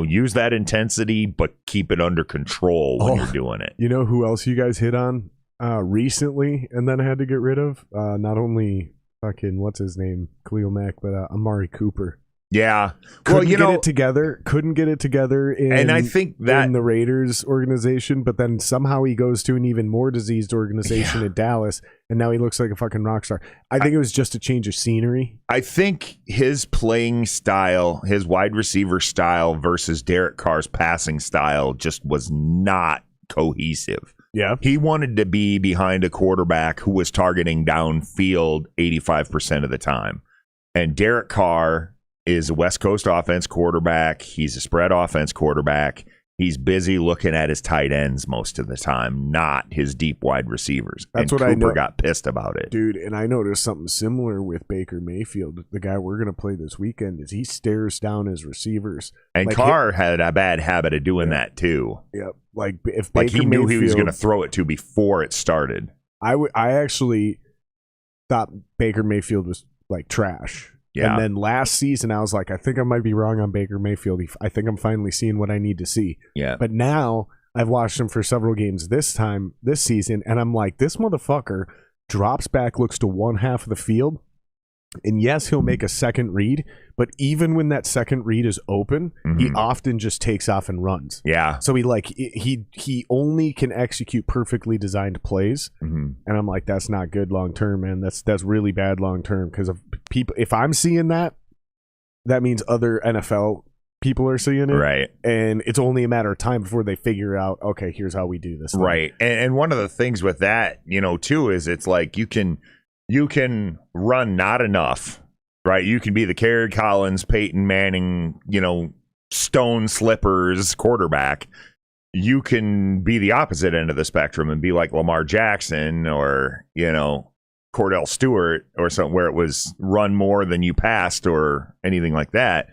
use that intensity, but keep it under control when you're doing it. You know who else you guys hit on recently and then had to get rid of? Not only fucking, what's his name? Khalil Mack, but Amari Cooper. Yeah. Couldn't get it together in, I think that in the Raiders organization, but then somehow he goes to an even more diseased organization in Dallas, and now he looks like a fucking rock star. I think it was just a change of scenery. I think his playing style, his wide receiver style versus Derek Carr's passing style just was not cohesive. Yeah. He wanted to be behind a quarterback who was targeting downfield 85% of the time. And Derek Carr is a West Coast offense quarterback. He's a spread offense quarterback. He's busy looking at his tight ends most of the time, not his deep wide receivers. That's and what Cooper I got pissed about it. Dude, and I noticed something similar with Baker Mayfield. The guy we're going to play this weekend is he stares down his receivers. And Carr had a bad habit of doing that too. Yep. If Baker he knew Mayfield, he was going to throw it to before it started. I actually thought Baker Mayfield was trash. Yeah. And then last season, I was like, I think I might be wrong on Baker Mayfield. I think I'm finally seeing what I need to see. Yeah. But now I've watched him for several games this season, and I'm like, this motherfucker drops back, looks to one half of the field, and yes, he'll make a second read, but even when that second read is open, he often just takes off and runs. Yeah. So he only can execute perfectly designed plays, and I'm like, that's not good long term, man. That's really bad long term, because of people. If I'm seeing that, that means other NFL people are seeing it, right? And it's only a matter of time before they figure out, okay, here's how we do this thing. Right. And one of the things with that, too, is it's like you can run not enough, right? You can be the Kerry Collins, Peyton Manning, stone slippers quarterback. You can be the opposite end of the spectrum and be like Lamar Jackson or, Cordell Stewart or something where it was run more than you passed or anything like that.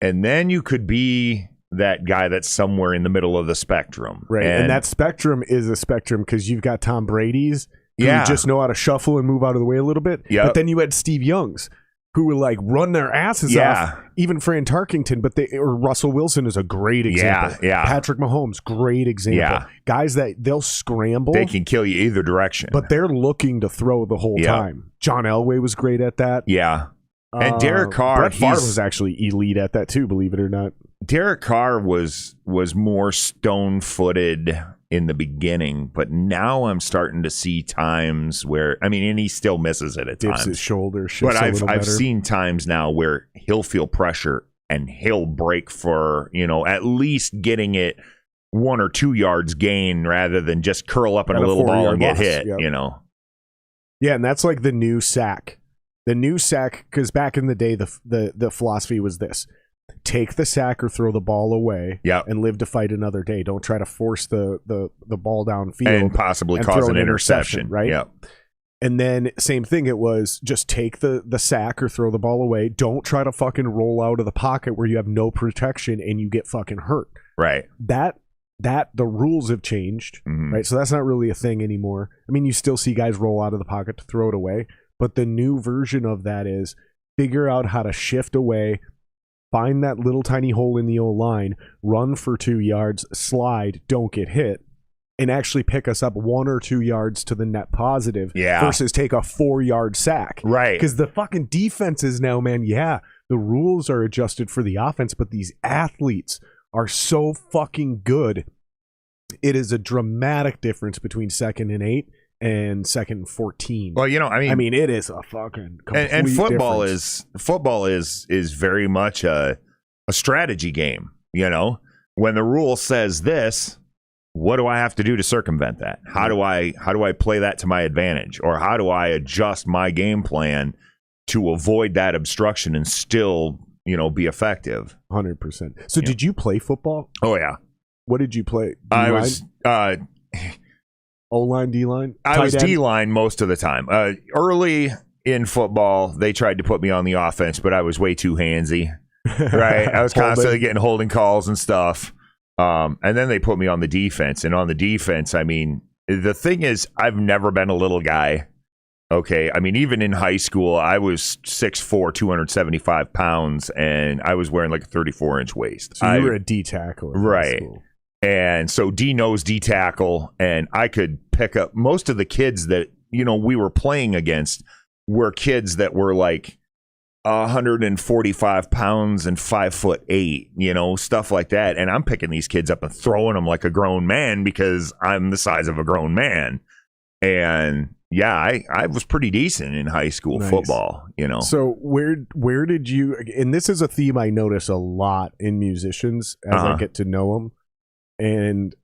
And then you could be that guy that's somewhere in the middle of the spectrum. Right. And that spectrum is a spectrum because you've got Tom Brady's who just know how to shuffle and move out of the way a little bit. Yep. But then you had Steve Young's who would like run their asses off. Even Fran Tarkington, or Russell Wilson is a great example. Yeah. Patrick Mahomes, great example. Yeah. Guys that they'll scramble. They can kill you either direction. But they're looking to throw the whole time. John Elway was great at that. Yeah. And Derek Carr, Brett Favre was actually elite at that too, believe it or not. Derek Carr was more stone-footed in the beginning, but now I'm starting to see times where, I mean, and he still misses it at Dips times. His shoulder, but I've seen times now where he'll feel pressure and he'll break for, at least getting it 1 or 2 yards gain rather than just curl up in a little ball and get hit, Yeah, and that's like the new sack. The new sack, because back in the day, the philosophy was this. Take the sack or throw the ball away and live to fight another day. Don't try to force the ball downfield. And possibly cause an interception. Right? Yep. And then same thing, it was just take the sack or throw the ball away. Don't try to fucking roll out of the pocket where you have no protection and you get fucking hurt. Right. That the rules have changed, right? So that's not really a thing anymore. I mean, you still see guys roll out of the pocket to throw it away, but the new version of that is figure out how to shift away, find that little tiny hole in the O-line, run for 2 yards, slide, don't get hit, and actually pick us up 1 or 2 yards to the net positive versus take a 4-yard sack. Right. Because the fucking defenses now, man, the rules are adjusted for the offense, but these athletes are so fucking good. It is a dramatic difference between 2nd and 8 and 2nd and 14. Well, I mean, it is a fucking complete and football difference. is very much a strategy game. When the rule says this, what do I have to do to circumvent that? How do I play that to my advantage, or how do I adjust my game plan to avoid that obstruction and still be effective? 100%. So, did you play football? Oh yeah. What did you play? I was. O-line, D-line? I was D-line most of the time. Early in football, they tried to put me on the offense, but I was way too handsy. Right? I was constantly getting holding calls and stuff. And then they put me on the defense. And on the defense, I mean, the thing is, I've never been a little guy. Okay? I mean, even in high school, I was 6'4", 275 pounds, and I was wearing like a 34-inch waist. So you were a D tackle. Right. And so D-nose, D-tackle, and I could pick up most of the kids that, we were playing against were kids that were like 145 pounds and 5'8", stuff like that. And I'm picking these kids up and throwing them like a grown man because I'm the size of a grown man. And yeah, I was pretty decent in high school football, So where did you, and this is a theme I notice a lot in musicians as I get to know them. And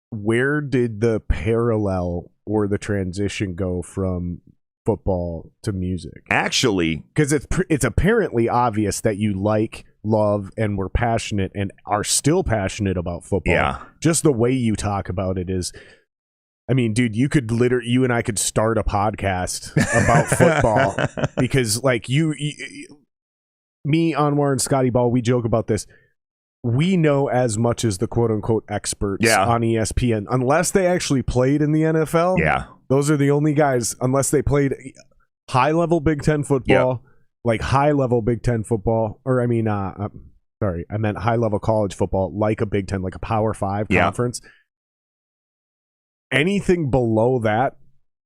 where did the parallel or the transition go from football to music? Actually, because it's apparently obvious that you love, and were passionate and are still passionate about football. Yeah. Just the way you talk about it is, I mean, dude, you and I could start a podcast about football because like me, Anwar, and Scotty Ball, we joke about this. We know as much as the quote-unquote experts on ESPN. Unless they actually played in the NFL, those are the only guys, unless they played high-level Big Ten football, like high-level Big Ten football, or I mean, sorry, I meant high-level college football, like a Big Ten, like a Power 5 conference. Anything below that,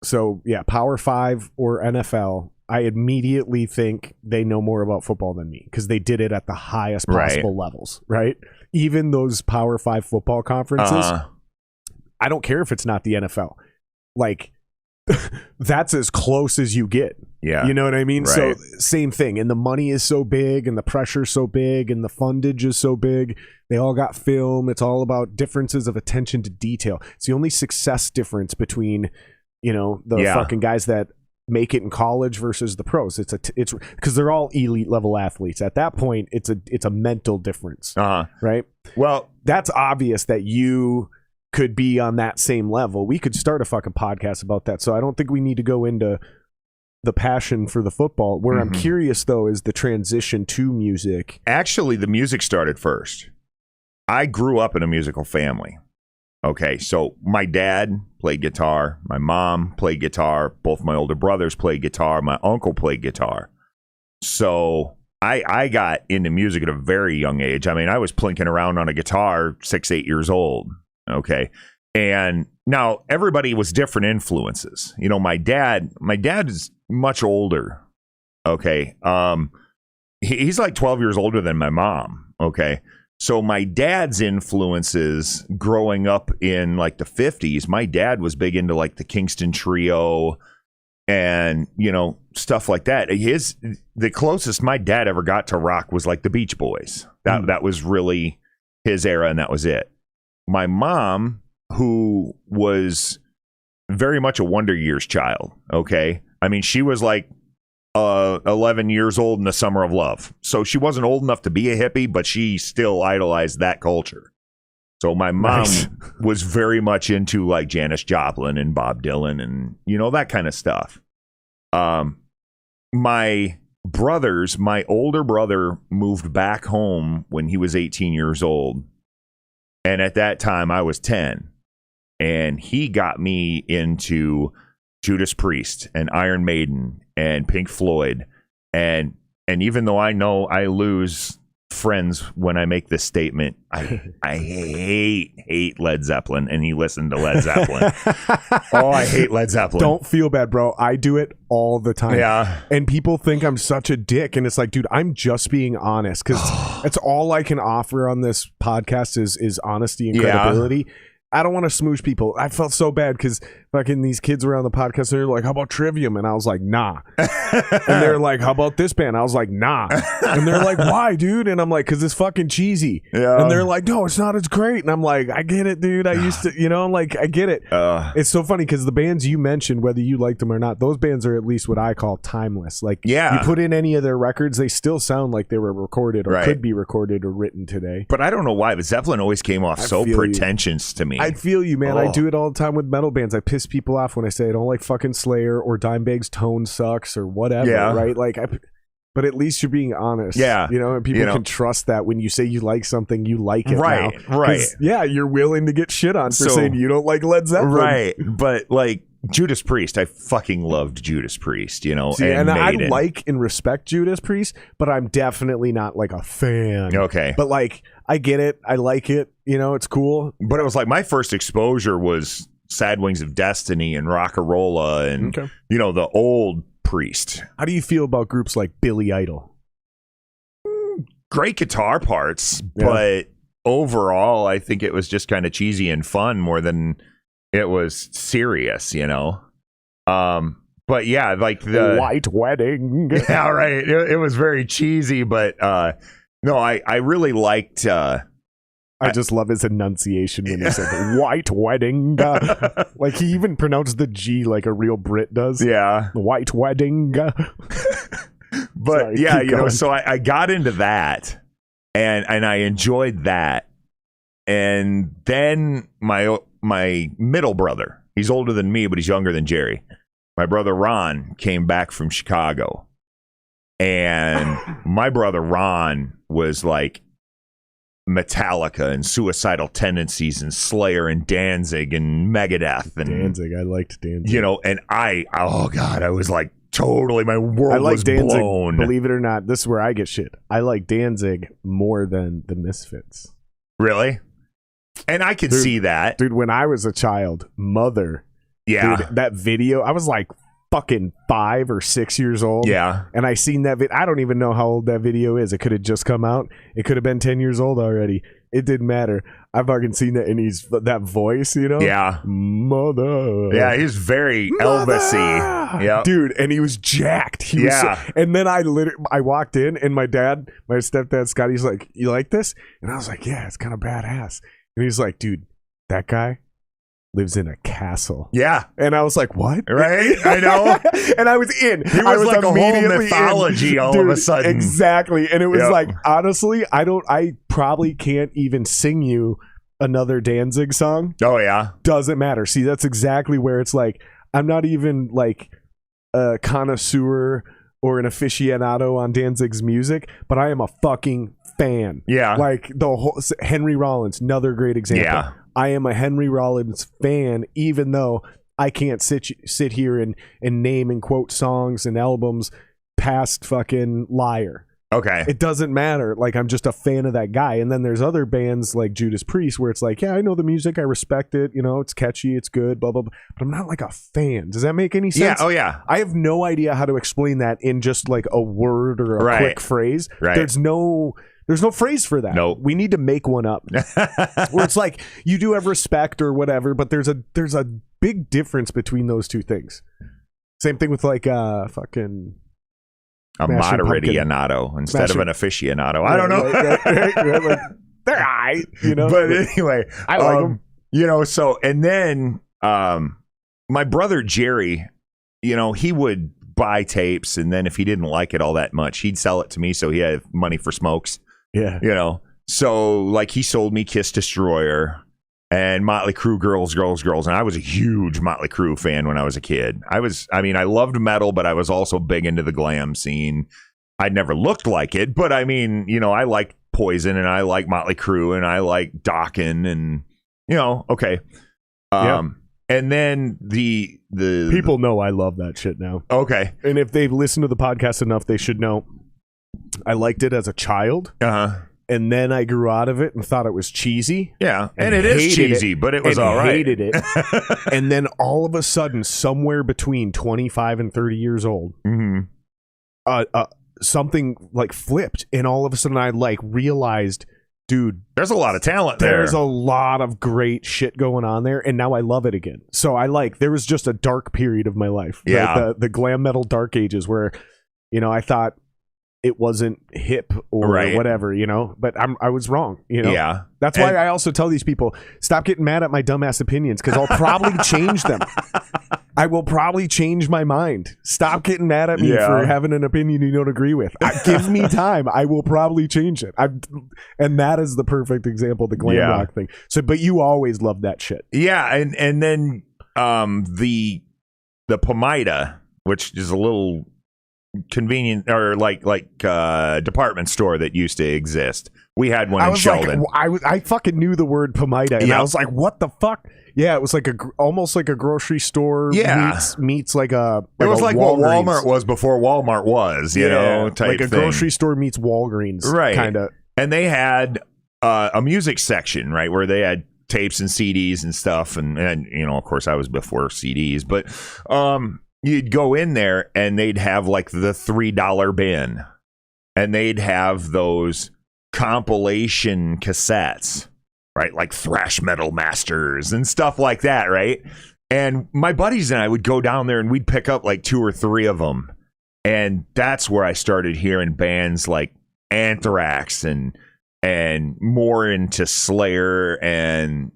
so Power 5 or NFL, I immediately think they know more about football than me because they did it at the highest possible levels, right? Even those Power 5 football conferences, I don't care if it's not the NFL. Like, that's as close as you get. Yeah. You know what I mean? Right. So, same thing. And the money is so big, and the pressure's so big, and the fundage is so big. They all got film. It's all about differences of attention to detail. It's the only success difference between, the fucking guys that make it in college versus the pros. It's because they're all elite level athletes. At that point, it's a mental difference, right? Well, that's obvious that you could be on that same level. We could start a fucking podcast about that. So I don't think we need to go into the passion for the football. Where I'm Mhm. curious though is the transition to music. Actually, the music started first. I grew up in a musical family. Okay, so my dad played guitar. My mom played guitar. Both my older brothers played guitar. My uncle played guitar. So I got into music at a very young age. I mean, I was plinking around on a guitar 6, 8 years old. Okay. And now everybody was different influences. You know, my dad is much older. Okay. He's like 12 years older than my mom. Okay. So my dad's influences growing up in like the 50s, my dad was big into like the Kingston Trio and, you know, stuff like that. The closest my dad ever got to rock was like the Beach Boys. That was really his era, and that was it. My mom, who was very much a Wonder Years child, okay? I mean, she was like 11 years old in the Summer of Love. So she wasn't old enough to be a hippie, but she still idolized that culture. So my mom was very much into like Janis Joplin and Bob Dylan and, you know, that kind of stuff. My older brother moved back home when he was 18 years old. And at that time I was 10. And he got me into Judas Priest and Iron Maiden and Pink Floyd. And even though I know I lose friends when I make this statement, I hate Led Zeppelin, and he listened to Led Zeppelin. Oh, I hate Led Zeppelin. Don't feel bad, bro. I do it all the time. Yeah. And people think I'm such a dick, and it's like, dude, I'm just being honest, because that's all I can offer on this podcast is honesty and credibility. I don't want to smoosh people. I felt so bad because fucking these kids around the podcast, they're like, how about Trivium? And I was like, nah. And they're like, how about this band? I was like, nah. And they're like, why, dude? And I'm like, because it's fucking cheesy. Yeah. And they're like, no, it's not as great. And I'm like, I get it, dude. I used to, you know, I'm like, I get it. It's so funny because the bands you mentioned, whether you liked them or not, those bands are at least what I call timeless. Like, you put in any of their records, they still sound like they were recorded or could be recorded or written today. But I don't know why, but Zeppelin always came off so pretentious to me. I feel you, man. I do it all the time with metal bands. I piss people off when I say I don't like fucking Slayer or Dimebag's tone sucks or whatever, right? Like, but at least you're being honest. Yeah. You know, and people can trust that when you say you like something, you like it right, now. Right. Yeah, you're willing to get shit on for saying you don't like Led Zeppelin. Right. But like Judas Priest, I fucking loved Judas Priest, you know. See, and I like and respect Judas Priest, but I'm definitely not like a fan. Okay. But like, I get it. I like it. You know, it's cool. But it was like my first exposure was Sad Wings of Destiny and Rockarola and, you know, the old Priest. How do you feel about groups like Billy Idol? Great guitar parts, but overall, I think it was just kind of cheesy and fun more than it was serious, you know? But yeah, like the White Wedding. Yeah, right. It was very cheesy, but no, I really liked I just love his enunciation when he said White Wedding. Like he even pronounced the G like a real Brit does. Yeah. White Wedding. But Sorry, yeah, you know, going. so I got into that and I enjoyed that. And then my middle brother, he's older than me, but he's younger than Jerry. My brother Ron came back from Chicago. And my brother Ron was like Metallica and Suicidal Tendencies and Slayer and Danzig and Megadeth and Danzig. I liked Danzig. You know, and I was like totally, my world was Danzig, blown. Believe it or not, this is where I get shit. I like Danzig more than the Misfits. Really? And I could see that. Dude, when I was a child, Mother. Yeah. Dude, that video, I was like fucking 5 or 6 years old. Yeah. And I seen that I don't even know how old that video is. It could have just come out. It could have been 10 years old already. It didn't matter. I fucking seen that, and he's that voice, you know? Yeah. Mother. Yeah, he's very Elvis-y. Yeah. Dude, and he was jacked. He was and then I walked in, and my stepdad, Scott, he's like, you like this? And I was like, yeah, it's kind of badass. And he's like, dude, that guy lives in a castle. Yeah. And I was like, what? Right? I know. And I was in. He was like a whole mythology all of a sudden. Exactly. And it was like, honestly, I probably can't even sing you another Danzig song. Oh, yeah. Doesn't matter. See, that's exactly where it's like, I'm not even like a connoisseur or an aficionado on Danzig's music, but I am a fucking fan. Yeah. Like the whole Henry Rollins, another great example. Yeah. I am a Henry Rollins fan, even though I can't sit here and name and quote songs and albums past fucking Liar. Okay. It doesn't matter. Like, I'm just a fan of that guy. And then there's other bands like Judas Priest where it's like, yeah, I know the music, I respect it, you know, it's catchy, it's good, blah, blah, blah. But I'm not like a fan. Does that make any sense? Yeah. Oh, yeah. I have no idea how to explain that in just like a word or a quick phrase. Right. There's no phrase for that. Nope. We need to make one up. Where it's like you do have respect or whatever, but there's a big difference between those two things. Same thing with like fucking a moderationado instead of an aficionado. I don't know. Like, they're all right, you know. But anyway, I like them. You know, so and then my brother Jerry, you know, he would buy tapes, and then if he didn't like it all that much, he'd sell it to me so he had money for smokes. Yeah. You know. So like he sold me Kiss Destroyer and Motley Crue, Girls, and I was a huge Motley Crue fan when I was a kid. I loved metal, but I was also big into the glam scene. I never looked like it, but I mean, you know, I like Poison and I like Motley Crue and I like Dokken and, you know, okay. And then the people know I love that shit now. Okay. And if they've listened to the podcast enough, they should know I liked it as a child. Uh-huh. And then I grew out of it and thought it was cheesy. Yeah, and it is cheesy, but it was all right. Hated it. And then all of a sudden, somewhere between 25 and 30 years old, something like flipped, and all of a sudden I like realized, dude, there's a lot of talent there. There's a lot of great shit going on there, and now I love it again. So there was just a dark period of my life. Yeah, the glam metal dark ages where, you know, I thought it wasn't hip or whatever, you know, but I was wrong, you know. Yeah. That's why I also tell these people, stop getting mad at my dumbass opinions, because I'll probably change them. I will probably change my mind. Stop getting mad at me for having an opinion you don't agree with. Give me time. I will probably change it. And that is the perfect example, the glam rock thing. So, but you always loved that shit. Yeah, and then the Pomida, which is a little convenient or like department store that used to exist. We had one in Sheldon. I fucking knew the word Pomida, and I was like, what the fuck? Yeah, it was like almost like a grocery store. Meets like a. It was like what Walmart was before Walmart was, you know, type like a thing. Grocery store meets Walgreens, right? Kind of. And they had a music section, right, where they had tapes and CDs and stuff, and you know, of course, I was before CDs, but you'd go in there and they'd have like the $3 bin, and they'd have those compilation cassettes, right? Like Thrash Metal Masters and stuff like that, right? And my buddies and I would go down there and we'd pick up like 2 or 3 of them. And that's where I started hearing bands like Anthrax and more into Slayer and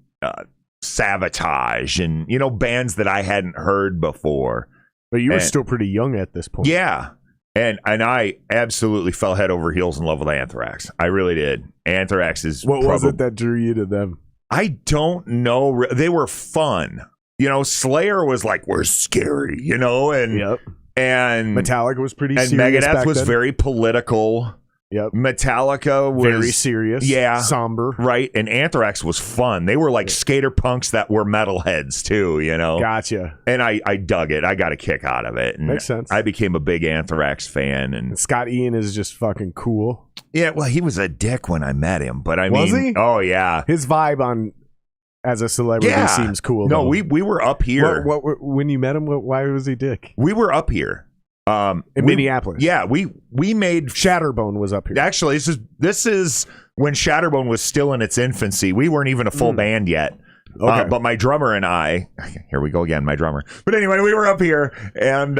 Sabotage and, you know, bands that I hadn't heard before. But you were still pretty young at this point. Yeah. And I absolutely fell head over heels in love with Anthrax. I really did. Anthrax is what was it that drew you to them? I don't know. They were fun. You know, Slayer was like, we're scary, you know, and Metallica was pretty serious. And Megadeth was then. Very political. Yep. Metallica was very serious. Yeah. Somber. Right. And Anthrax was fun. They were like skater punks that were metalheads too, you know. Gotcha. And I dug it. I got a kick out of it. And makes sense. I became a big Anthrax fan. And Scott Ian is just fucking cool. Yeah, well, he was a dick when I met him, but I mean, was he? Oh yeah. His vibe on as a celebrity seems cool. No, though. we were up here. What when you met him, why was he dick? We were up here. In Minneapolis. Yeah, we made Shatterbone was up here. Actually, this is when Shatterbone was still in its infancy. We weren't even a full band yet. Okay. But my drummer and I, here we go again, my drummer. But anyway, we were up here and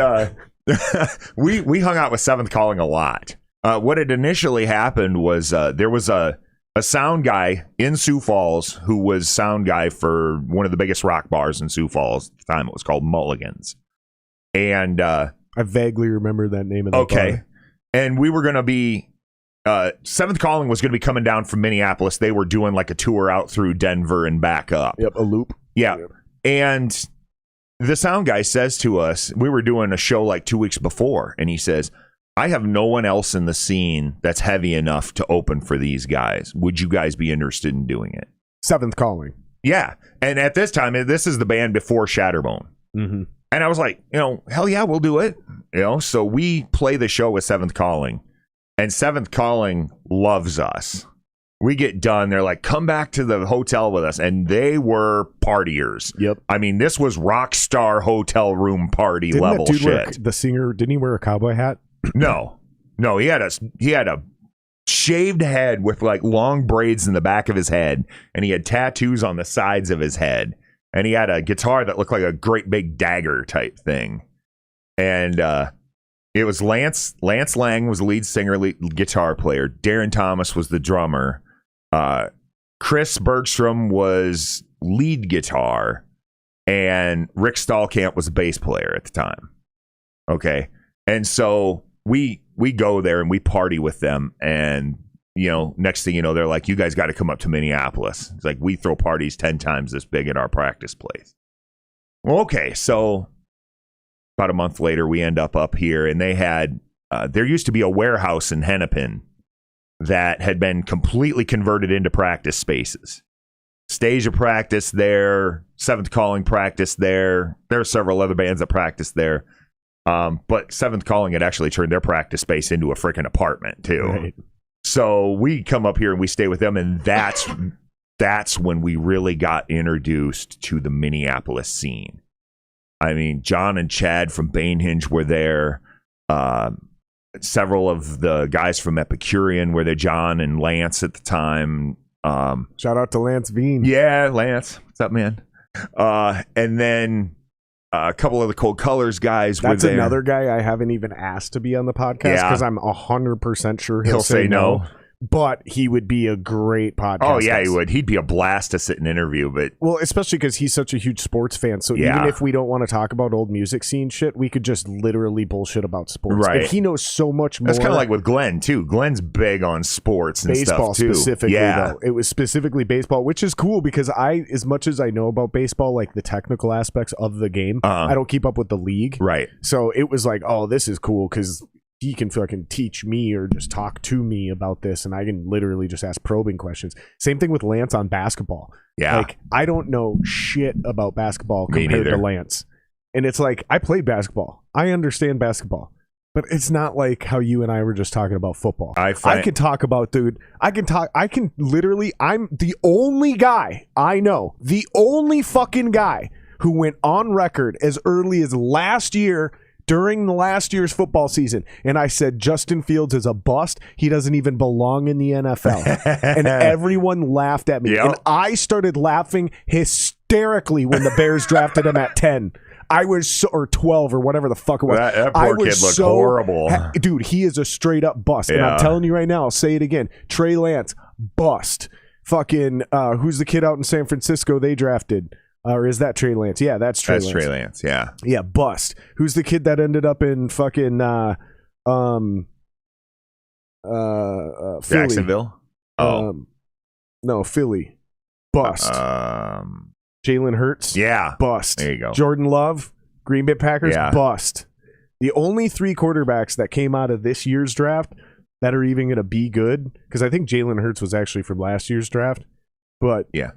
we hung out with Seventh Calling a lot. What had initially happened was there was a sound guy in Sioux Falls who was sound guy for one of the biggest rock bars in Sioux Falls at the time. It was called Mulligan's. And I vaguely remember that name of the bar. And we were going to be Seventh Calling was going to be coming down from Minneapolis. They were doing like a tour out through Denver and back up. Yep, a loop. Yeah. Yep. And the sound guy says to us, we were doing a show like 2 weeks before, and he says, I have no one else in the scene that's heavy enough to open for these guys. Would you guys be interested in doing it? Seventh Calling. Yeah. And at this time, this is the band before Shatterbone. Mm-hmm. And I was like, hell yeah, we'll do it. So we play the show with Seventh Calling, and Seventh Calling loves us. We get done. They're like, come back to the hotel with us. And they were partiers. Yep. I mean, this was rock star hotel room party level shit. The singer, didn't he wear a cowboy hat? No, he had a shaved head with like long braids in the back of his head, and he had tattoos on the sides of his head, and he had a guitar that looked like a great big dagger type thing. And it was Lance Lang was the lead singer, guitar player. Darren Thomas was the drummer. Chris Bergstrom was lead guitar, and Rick Stallkamp was a bass player at the time. Okay, and so we go there and we party with them, and next thing you know, they're like, you guys got to come up to Minneapolis. It's like, we throw parties 10 times this big at our practice place. Well, okay, so about a month later, we end up here, and they had there used to be a warehouse in Hennepin that had been completely converted into practice spaces. Stage of practice there, Seventh Calling practice there. There are several other bands that practice there. But Seventh Calling had actually turned their practice space into a freaking apartment too. Right. So we come up here and we stay with them, and that's when we really got introduced to the Minneapolis scene. I mean, John and Chad from Banehinge were there. Several of the guys from Epicurean were there. John and Lance at the time. Shout out to Lance Veen. Yeah, Lance. What's up, man? And then a couple of the Cold Colors guys were there. That's another guy I haven't even asked to be on the podcast because I'm 100% sure he'll say no. But he would be a great podcast. Oh, yeah, he would. He'd be a blast to sit and interview. But especially because he's such a huge sports fan. So even if we don't want to talk about old music scene shit, we could just literally bullshit about sports. Right. And he knows so much more. That's kind of like with Glenn, too. Glenn's big on sports and baseball stuff, too. Specifically, though. It was specifically baseball, which is cool because as much as I know about baseball, like the technical aspects of the game, I don't keep up with the league. Right. So it was like, oh, this is cool because he can fucking teach me or just talk to me about this, and I can literally just ask probing questions. Same thing with Lance on basketball. Yeah. Like, I don't know shit about basketball compared to Lance. And it's like, I played basketball. I understand basketball. But it's not like how you and I were just talking about football. I can talk about, I'm the only guy I know, the only fucking guy who went on record as early as last year during the last year's football season, and I said Justin Fields is a bust. He doesn't even belong in the NFL. And everyone laughed at me. Yep. And I started laughing hysterically when the Bears drafted him at 10. I was or 12 or whatever the fuck it was. That poor kid looked horrible. Dude, he is a straight up bust. And I'm telling you right now, I'll say it again. Trey Lance, bust. Fucking, who's the kid out in San Francisco they drafted? Or is that Trey Lance? Yeah, that's Trey Lance. That's Trey Lance, yeah. Yeah, bust. Who's the kid that ended up in fucking Philly? Jacksonville? No, Philly. Bust. Jalen Hurts? Yeah. Bust. There you go. Jordan Love? Green Bay Packers? Yeah. Bust. The only 3 quarterbacks that came out of this year's draft that are even going to be good, because I think Jalen Hurts was actually from last year's draft, but yeah.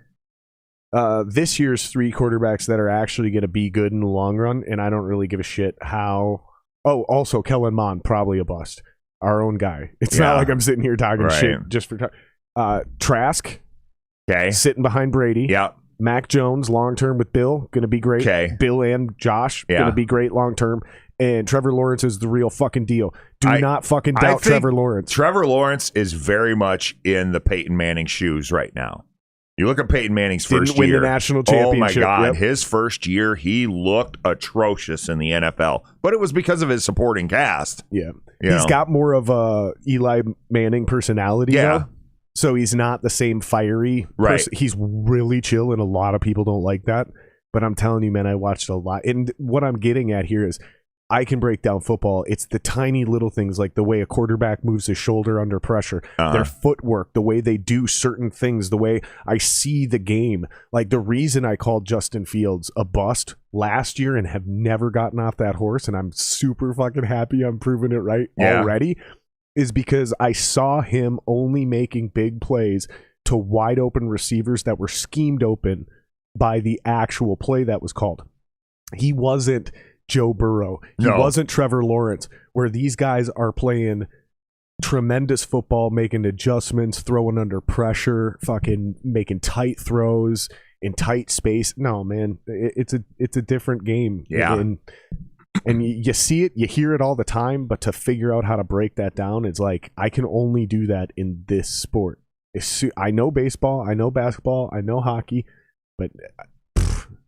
This year's 3 quarterbacks that are actually going to be good in the long run, and I don't really give a shit how. Oh, also Kellen Mond, probably a bust. Our own guy. It's not like I'm sitting here talking shit just for Trask. Okay. Sitting behind Brady. Yeah. Mac Jones, long term with Bill, going to be great. Okay. Bill and Josh, going to be great long term. And Trevor Lawrence is the real fucking deal. Do not fucking doubt Trevor Lawrence. Trevor Lawrence is very much in the Peyton Manning shoes right now. You look at Peyton Manning's first year. Didn't win the national championship. Oh, my God. Yep. His first year, he looked atrocious in the NFL. But it was because of his supporting cast. Yeah. He's got more of a Eli Manning personality now. So he's not the same fiery person. He's really chill, and a lot of people don't like that. But I'm telling you, man, I watched a lot. And what I'm getting at here is I can break down football. It's the tiny little things, like the way a quarterback moves his shoulder under pressure, their footwork, the way they do certain things, the way I see the game. Like the reason I called Justin Fields a bust last year and have never gotten off that horse, and I'm super fucking happy I'm proving it right already, is because I saw him only making big plays to wide open receivers that were schemed open by the actual play that was called. He wasn't Joe Burrow. He wasn't Trevor Lawrence, where these guys are playing tremendous football, making adjustments, throwing under pressure, fucking making tight throws in tight space. No, man, it's a different game. Yeah. And you see it, you hear it all the time, but to figure out how to break that down, it's like, I can only do that in this sport. I know baseball, I know basketball, I know hockey, but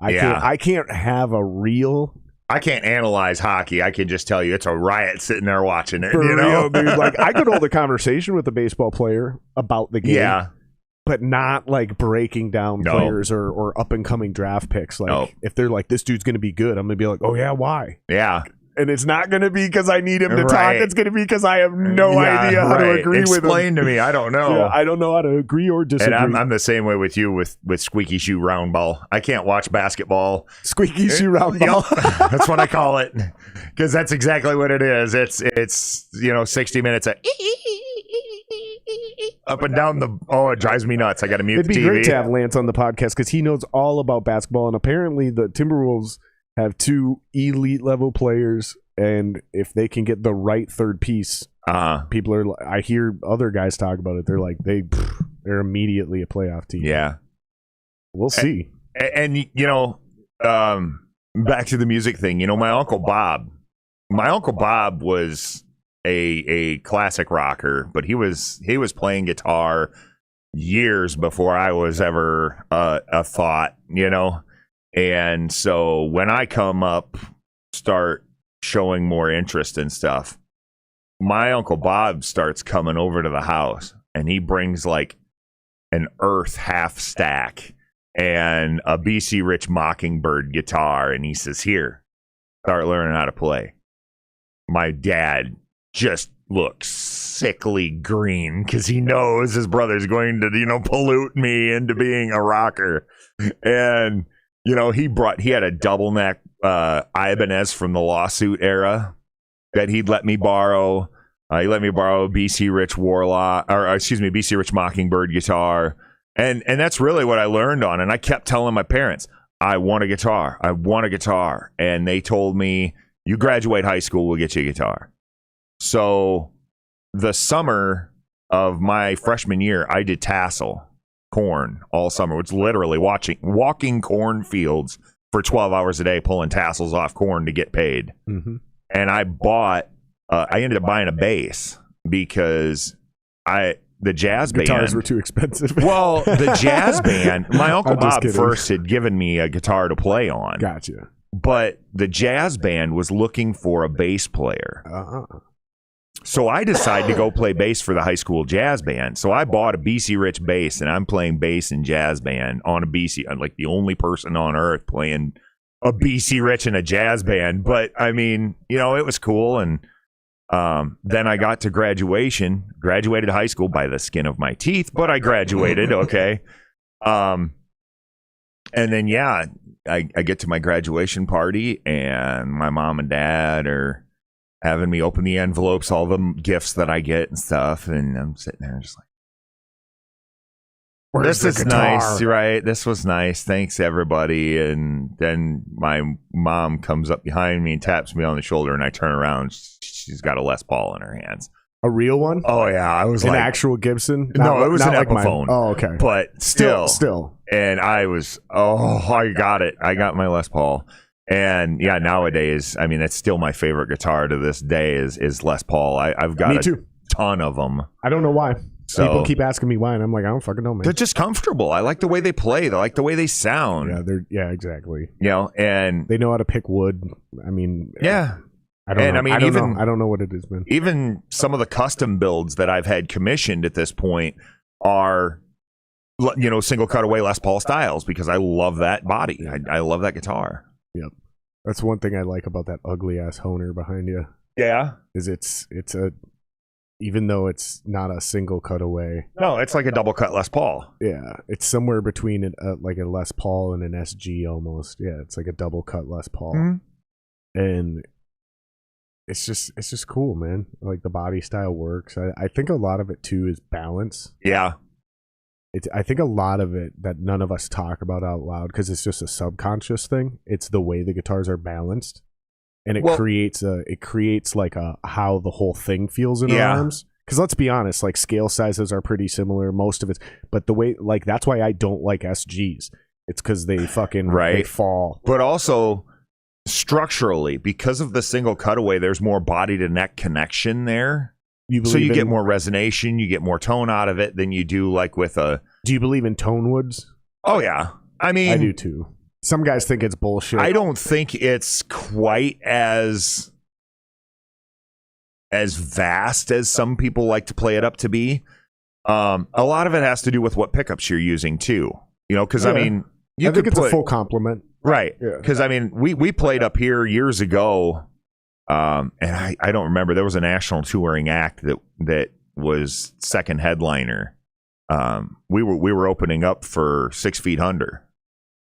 I can't have a real... I can't analyze hockey. I can just tell you it's a riot sitting there watching it. For real, dude. Like, I could hold a conversation with a baseball player about the game, but not like breaking down players or up and coming draft picks. Like, if they're like, this dude's going to be good, I'm going to be like, oh yeah, why? Yeah. And it's not going to be because I need him to talk. It's going to be because I have no idea how to agree with him. Explain to me. I don't know. Yeah, I don't know how to agree or disagree. And I'm the same way with you with squeaky shoe round ball. I can't watch basketball. Squeaky shoe round ball. That's what I call it, because that's exactly what it is. It's 60 minutes of up and down the. Oh, it drives me nuts. I got to mute the TV. It'd be great to have Lance on the podcast because he knows all about basketball, and apparently the Timberwolves have 2 elite level players, and if they can get the right third piece, people are. I hear other guys talk about it. They're like they're immediately a playoff team. Yeah, we'll see. And back to the music thing. My Uncle Bob was a classic rocker, but he was playing guitar years before I was ever a thought. And so when I come up, start showing more interest in stuff, my Uncle Bob starts coming over to the house, and he brings like an Earth half stack and a BC Rich Mockingbird guitar, and he says, here, start learning how to play. My dad just looks sickly green because he knows his brother's going to, pollute me into being a rocker. And he had a double neck Ibanez from the lawsuit era that he'd let me borrow. He let me borrow a BC Rich Mockingbird guitar. And that's really what I learned on. And I kept telling my parents, I want a guitar. I want a guitar. And they told me, you graduate high school, we'll get you a guitar. So the summer of my freshman year, I did tassel. Corn all summer. It's literally walking cornfields for 12 hours a day, pulling tassels off corn to get paid. Mm-hmm. And I ended up buying a bass because the jazz band. Guitars were too expensive. Well, the jazz band, my Uncle Bob first had given me a guitar to play on. Gotcha. But the jazz band was looking for a bass player. So I decided to go play bass for the high school jazz band. So I bought a BC Rich bass, and I'm playing bass in jazz band on a BC. I'm like the only person on earth playing a BC Rich in a jazz band. But I mean, it was cool. And then I got to graduated high school by the skin of my teeth, but I graduated. Okay. And then, I get to my graduation party, and my mom and dad are having me open the envelopes, all the gifts that I get and stuff. And I'm sitting there just like, this is nice, right? This was nice. Thanks, everybody. And then my mom comes up behind me and taps me on the shoulder, and I turn around. She's got a Les Paul in her hands. A real one? Oh, yeah. I was an actual Gibson? No, it was an Epiphone. Oh, okay. But still. And I was, I got it. I got my Les Paul. And nowadays, I mean, that's still my favorite guitar to this day is Les Paul. I've got a ton of them. I don't know why. So, people keep asking me why, and I'm like, I don't fucking know, man. They're just comfortable. I like the way they play. They like the way they sound. Yeah, exactly. And they know how to pick wood. I mean, yeah. I don't know. I don't know what it is, man. Even some of the custom builds that I've had commissioned at this point are, single cutaway Les Paul styles because I love that body. I love that guitar. Yep. That's one thing I like about that ugly ass Honer behind you. Yeah. Is it's a, even though it's not a single cutaway. No, it's like a double cut Les Paul. Yeah, it's somewhere between like a Les Paul and an SG almost. Yeah, it's like a double cut Les Paul, and it's just cool, man. Like the body style works. I think a lot of it too is balance. Yeah. I think a lot of it that none of us talk about out loud because it's just a subconscious thing. It's the way the guitars are balanced, and it creates like a how the whole thing feels in our arms. Because let's be honest, like scale sizes are pretty similar, most of it. But the way, like that's why I don't like SGs. It's because they fucking they fall. But also structurally, because of the single cutaway, there's more body to neck connection there. So you get more resonation, you get more tone out of it than you do like with a... Do you believe in tone woods? Oh, yeah. I mean... I do too. Some guys think it's bullshit. I don't think it's quite as vast as some people like to play it up to be. A lot of it has to do with what pickups you're using too. You know, because I mean... I think it's a full complement. Right. Because I mean, we played up here years ago... and I don't remember. There was a national touring act that was second headliner. We were opening up for 6 Feet Under,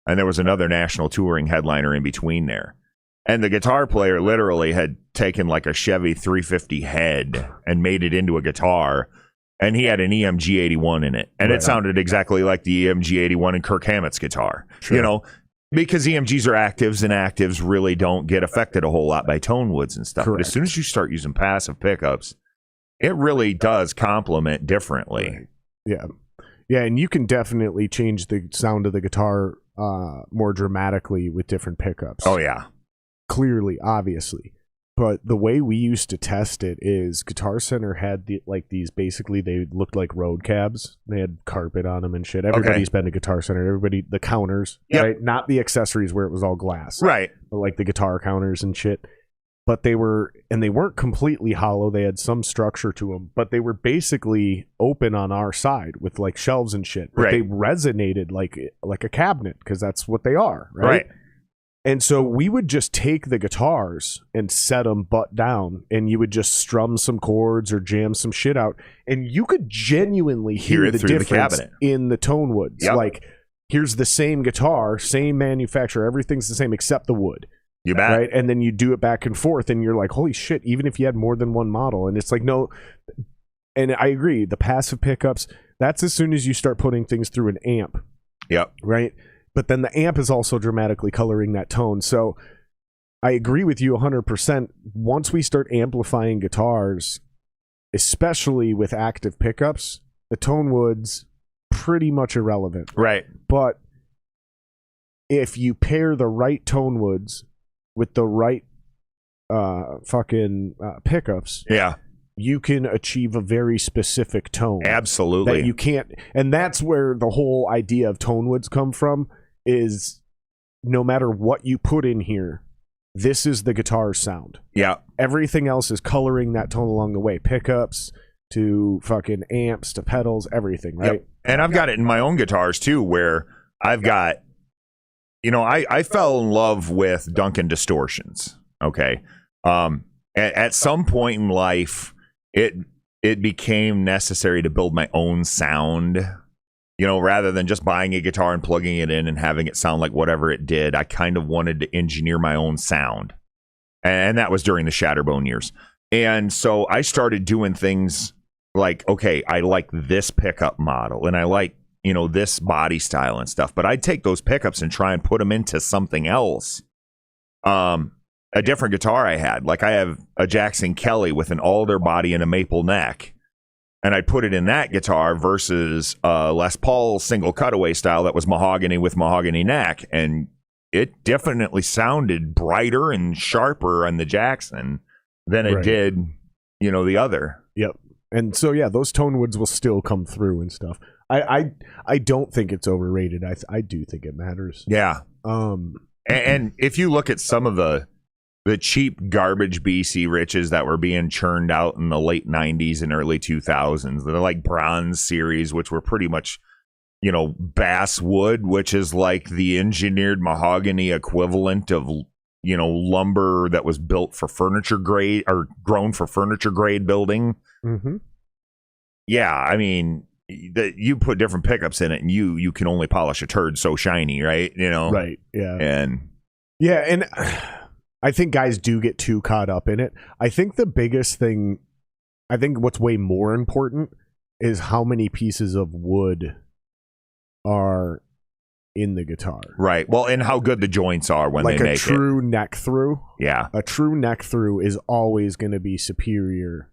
and there was another national touring headliner in between there. And the guitar player literally had taken like a Chevy 350 head and made it into a guitar, and he had an EMG 81 in it, and it sounded exactly like the EMG 81 in Kirk Hammett's guitar. Sure. You know. Because EMGs are actives, and actives really don't get affected a whole lot by tone woods and stuff. Correct. But as soon as you start using passive pickups, it really does complement differently. Right. Yeah. Yeah, and you can definitely change the sound of the guitar more dramatically with different pickups. Oh, yeah. Clearly, obviously. But the way we used to test it is Guitar Center had these, basically they looked like road cabs. They had carpet on them and shit. Everybody's been to Guitar Center. The counters, right? Not the accessories where it was all glass. Right. But like the guitar counters and shit. But they weren't completely hollow. They had some structure to them, but they were basically open on our side with like shelves and shit. But they resonated like a cabinet because that's what they are, right? And so we would just take the guitars and set them butt down, and you would just strum some chords or jam some shit out, and you could genuinely hear the difference in the tone woods. Yep. Like, here's the same guitar, same manufacturer, everything's the same except the wood. You bet. Right? And then you do it back and forth, and you're like, holy shit, even if you had more than one model. And it's like, no. And I agree, the passive pickups, that's as soon as you start putting things through an amp. Yep. Right? But then the amp is also dramatically coloring that tone. So I agree with you 100%. Once we start amplifying guitars, especially with active pickups, the tone woods pretty much irrelevant. Right. But if you pair the right tone woods with the right pickups, you can achieve a very specific tone. Absolutely. That you can't, and that's where the whole idea of tone woods come from, is no matter what you put in here, this is the guitar sound. Yeah. Everything else is coloring that tone along the way. Pickups to fucking amps to pedals, everything, right? Yep. And I've got it in my own guitars too, where I've got, you know, I fell in love with Duncan distortions. Okay. At some point in life, it became necessary to build my own sound, you know, rather than just buying a guitar and plugging it in and having it sound like whatever it did. I kind of wanted to engineer my own sound. And that was during the Shatterbone years. And so I started doing things like, okay, I like this pickup model and I like, you know, this body style and stuff, but I'd take those pickups and try and put them into something else. A different guitar I had, like I have a Jackson Kelly with an alder body and a maple neck, and I'd put it in that guitar versus Les Paul single cutaway style that was mahogany with mahogany neck, and it definitely sounded brighter and sharper on the Jackson than it did, you know, the other. Yep. And so yeah, those tone woods will still come through and stuff. I don't think it's overrated. I do think it matters. Yeah. And if you look at some of the cheap garbage BC Riches that were being churned out in the late 90s and early 2000s, they're like Bronze series, which were pretty much, you know, bass wood, which is like the engineered mahogany equivalent of lumber that was built for furniture grade or grown for furniture grade building. Mm-hmm. Yeah, I mean, you put different pickups in it, and you can only polish a turd so shiny, right? Right. Yeah. And I think guys do get too caught up in it. I think the biggest thing, I think what's way more important is how many pieces of wood are in the guitar. Right. Well, and how good the joints are when they make it. Like a true neck through. Yeah. A true neck through is always going to be superior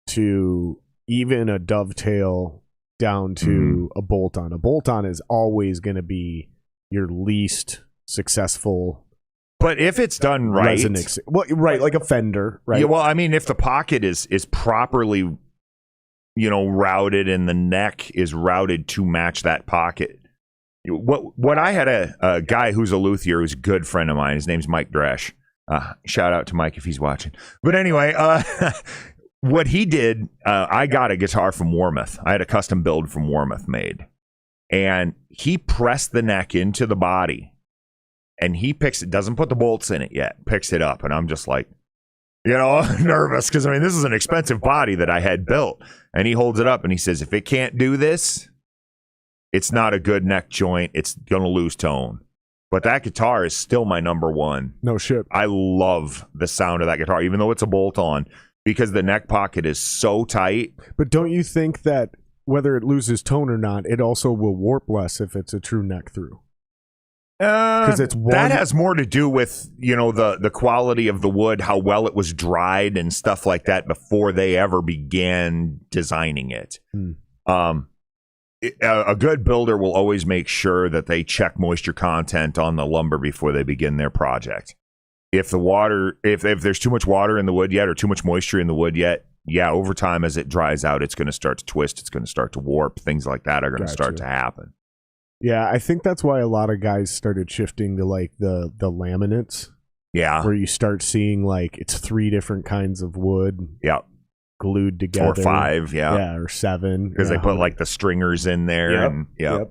to even a dovetail down to a bolt-on. A bolt-on is always going to be your least successful. But if it's done right, right, like a Fender, right? Yeah, well, I mean, if the pocket is properly, routed and the neck is routed to match that pocket. What I had a guy who's a luthier who's a good friend of mine. His name's Mike Dresch. Shout out to Mike if he's watching. But anyway, what he did, I got a guitar from Warmouth. I had a custom build from Warmouth made. And he pressed the neck into the body. And he picks it, doesn't put the bolts in it yet, picks it up. And I'm just like, nervous because, this is an expensive body that I had built. And he holds it up and he says, if it can't do this, it's not a good neck joint. It's going to lose tone. But that guitar is still my number one. No shit. I love the sound of that guitar, even though it's a bolt-on, because the neck pocket is so tight. But don't you think that whether it loses tone or not, it also will warp less if it's a true neck through? Because that has more to do with the quality of the wood, how well it was dried and stuff like that before they ever began designing it. A good builder will always make sure that they check moisture content on the lumber before they begin their project. If there's too much water in the wood yet or too much moisture in the wood yet, over time as it dries out, it's going to start to twist, it's going to start to warp, things like that are going to start to happen. Yeah, I think that's why a lot of guys started shifting to like the laminates. Yeah. Where you start seeing like it's 3 different kinds of wood. Yeah. Glued together. Or 5, yeah. Yeah, or 7. Because they put like the stringers in there.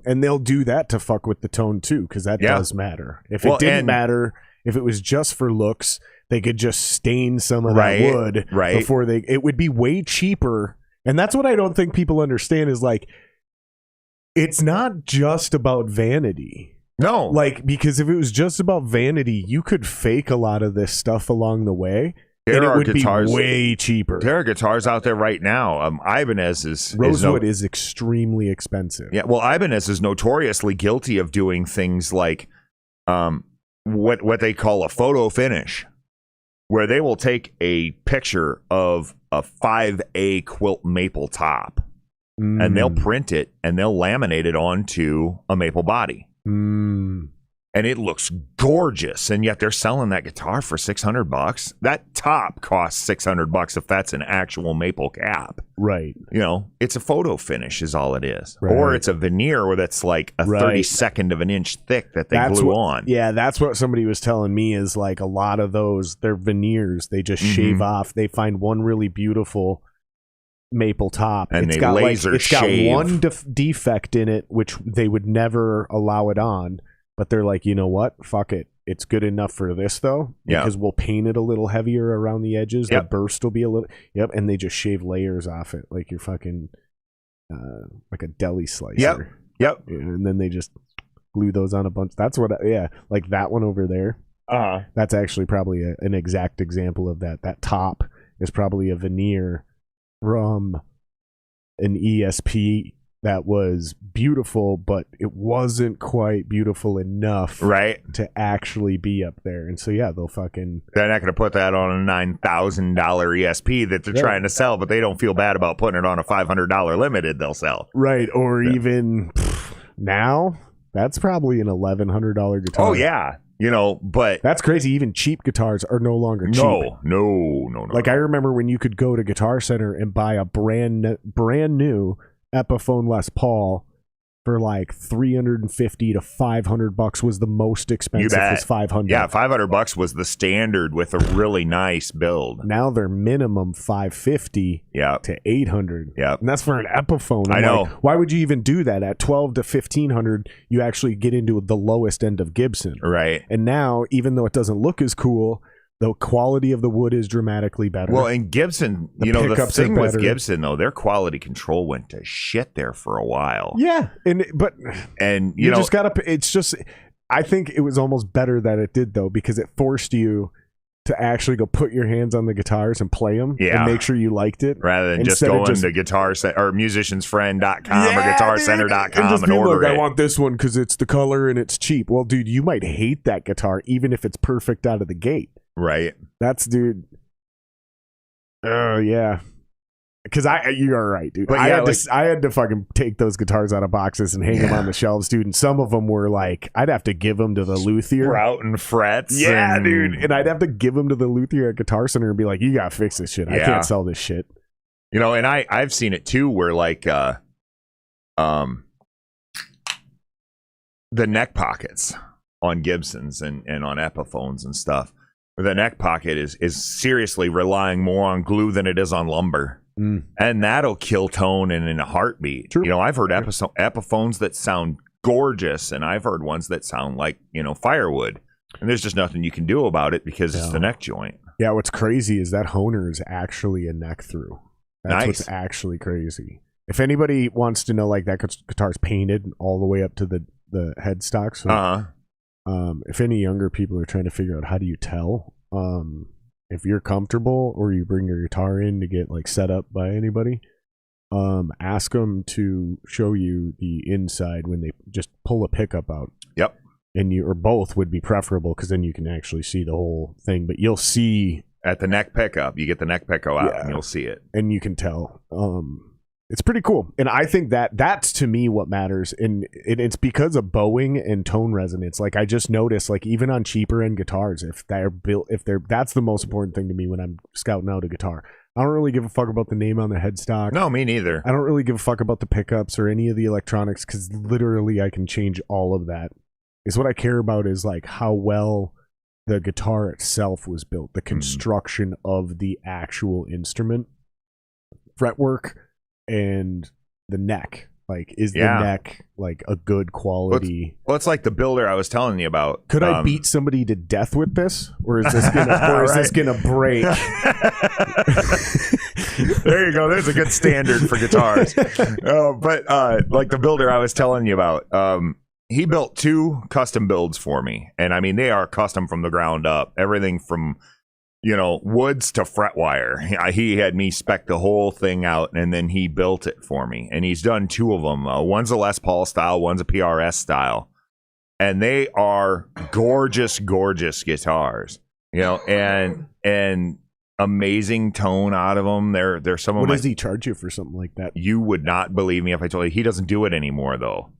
And they'll do that to fuck with the tone too, because that does matter. If it didn't matter, if it was just for looks, they could just stain some of that wood before it would be way cheaper. And that's what I don't think people understand is like, it's not just about vanity. No. Like, because if it was just about vanity, you could fake a lot of this stuff along the way. And it would be way cheaper. There are guitars out there right now. Ibanez Rosewood is extremely expensive. Yeah, well, Ibanez is notoriously guilty of doing things like what they call a photo finish, where they will take a picture of a 5A quilt maple top. And they'll print it and they'll laminate it onto a maple body. And it looks gorgeous. And yet they're selling that guitar for $600. That top costs $600 if that's an actual maple cap. Right. It's a photo finish is all it is. Right. Or it's a veneer where that's like a 32nd of an inch thick that they glue on. Yeah, that's what somebody was telling me is like a lot of those, they're veneers. They just shave off. They find one really beautiful maple top and it's got one defect in it which they would never allow it on, but they're like, you know what, fuck it, it's good enough for this though, because we'll paint it a little heavier around the edges. The burst will be a little and they just shave layers off it like you're fucking like a deli slicer. And then they just glue those on a bunch. That's what like that one over there, that's actually probably an exact example of that top is probably a veneer from an ESP that was beautiful, but it wasn't quite beautiful enough to actually be up there. And so they're not going to put that on a $9,000 ESP that they're trying to sell, but they don't feel bad about putting it on a $500 limited they'll sell. Right. Or even now that's probably an $1,100 guitar. Oh yeah. But that's crazy. Even cheap guitars are no longer cheap. No. Like I remember when you could go to Guitar Center and buy a brand new Epiphone Les Paul for like $350 to $500 was the most expensive. Was $500. Yeah, $500 was the standard with a really nice build. Now they're minimum $550 to $800. Yeah, and that's for an Epiphone. I know. Why would you even do that? At $1,200 to $1,500, you actually get into the lowest end of Gibson. Right. And now, even though it doesn't look as cool, the quality of the wood is dramatically better. Well, and Gibson, the thing with Gibson, though, their quality control went to shit there for a while. Yeah, and you just gotta. It's just, I think it was almost better that it did, though, because it forced you to actually go put your hands on the guitars and play them and make sure you liked it, rather than just going to or musiciansfriend.com or guitarcenter.com and order it. I want this one because it's the color and it's cheap. Well, dude, you might hate that guitar even if it's perfect out of the gate. Right. Dude. Oh, yeah. Because you are right, dude. But I had to fucking take those guitars out of boxes and hang them on the shelves, dude. And some of them were like, I'd have to give them to the luthier. Sprouting frets. Yeah, dude. And I'd have to give them to the luthier at Guitar Center and be like, you got to fix this shit. I can't sell this shit. And I've seen it too where like the neck pockets on Gibsons and on Epiphones and stuff. The neck pocket is seriously relying more on glue than it is on lumber. And that'll kill tone in a heartbeat. True. I've heard Epiphones that sound gorgeous, and I've heard ones that sound like, firewood. And there's just nothing you can do about it because it's the neck joint. Yeah, what's crazy is that Honer is actually a neck through. That's what's actually crazy. If anybody wants to know, like, that guitar's painted all the way up to the headstock. So if any younger people are trying to figure out how do you tell, if you're comfortable or you bring your guitar in to get like set up by anybody, ask them to show you the inside when they just pull a pickup out. Yep. And you or both would be preferable because then you can actually see the whole thing. But you'll see at the neck pickup, you get the neck pickup out and you'll see it, and you can tell. It's pretty cool. And I think that's to me what matters. And it's because of bowing and tone resonance. Like I just noticed, like even on cheaper end guitars, that's the most important thing to me when I'm scouting out a guitar. I don't really give a fuck about the name on the headstock. No, me neither. I don't really give a fuck about the pickups or any of the electronics because literally I can change all of that. Is what I care about is like how well the guitar itself was built, the construction of the actual instrument, fretwork, and the neck. Like, is the neck like a good quality? Well, it's like the builder I was telling you about. Could I beat somebody to death with this, or is this gonna break? There you go. There's a good standard for guitars. But like the builder I was telling you about, he built 2 custom builds for me, and I mean they are custom from the ground up. Everything from woods to fret wire. He had me spec the whole thing out, and then he built it for me. And he's done 2 of them. One's a Les Paul style, one's a PRS style, and they are gorgeous, gorgeous guitars. And amazing tone out of them. They're some of What does he charge you for something like that? You would not believe me if I told you. He doesn't do it anymore though.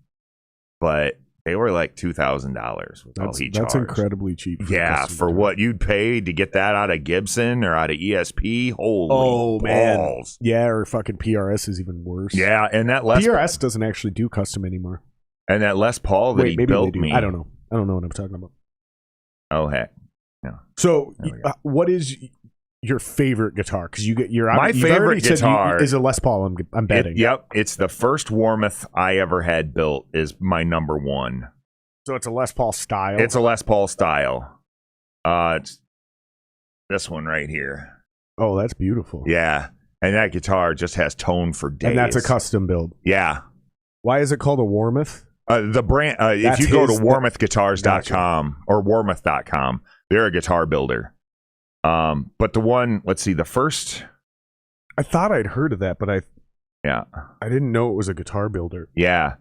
But they were like $2,000. That's incredibly cheap. Yeah, for what you'd pay to get that out of Gibson or out of ESP. Holy balls. Man. Yeah, or fucking PRS is even worse. Yeah, and that PRS doesn't actually do custom anymore. And that Les Paul that he built me. I don't know what I'm talking about. Oh heck, no. So, what is your favorite guitar? Because my favorite guitar is a Les Paul. I'm betting. It's the first Warmoth I ever had built. Is my number 1. So it's a Les Paul style. It's a Les Paul style. It's this one right here. Oh, that's beautiful. Yeah, and that guitar just has tone for days. And that's a custom build. Yeah. Why is it called a Warmoth? The brand. If you go to warmothguitars.com or warmoth.com, they're a guitar builder. But the one, let's see, the first. I thought I'd heard of that, but I didn't know it was a guitar builder. Yeah.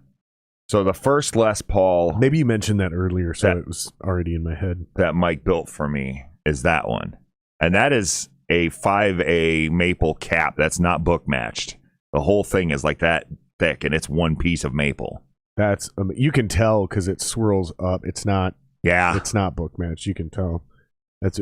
So the first Les Paul. Maybe you mentioned that earlier, so it was already in my head. That Mike built for me is that one. And that is a 5A maple cap that's not book matched. The whole thing is like that thick, and it's one piece of maple. That's you can tell because it swirls up. It's not. Yeah. It's not book matched. You can tell. That's.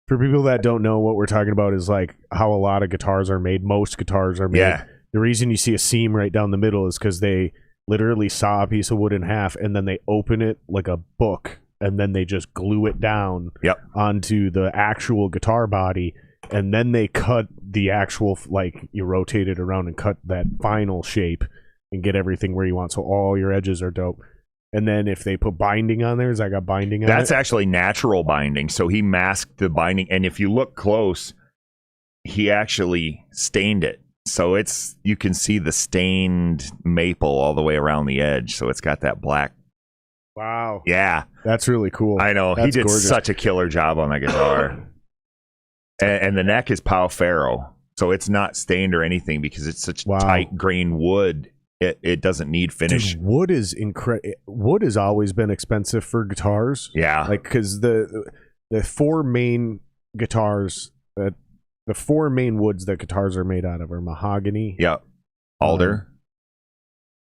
For people that don't know, what we're talking about is like how a lot of guitars are made. Most guitars are made. Yeah. The reason you see a seam right down the middle is because they literally saw a piece of wood in half, and then they open it like a book, and then they just glue it down onto the actual guitar body, and then they cut the actual, like, you rotate it around and cut that final shape and get everything where you want, so all your edges are dope. And then if they put binding on there, is I got binding on That's it? actually natural binding. So he masked the binding. And if you look close, he actually stained it. So you can see the stained maple all the way around the edge. So it's got that black. Wow. Yeah. That's really cool. I know. That's he did gorgeous. such a killer job on that guitar. and the neck is Pau Ferro. So it's not stained or anything because it's such tight grain wood. It doesn't need finish. Dude, wood is incredible. Wood has always been expensive for guitars. Yeah, like because the four main guitars that the four main woods that guitars are made out of are mahogany. Yep. Alder.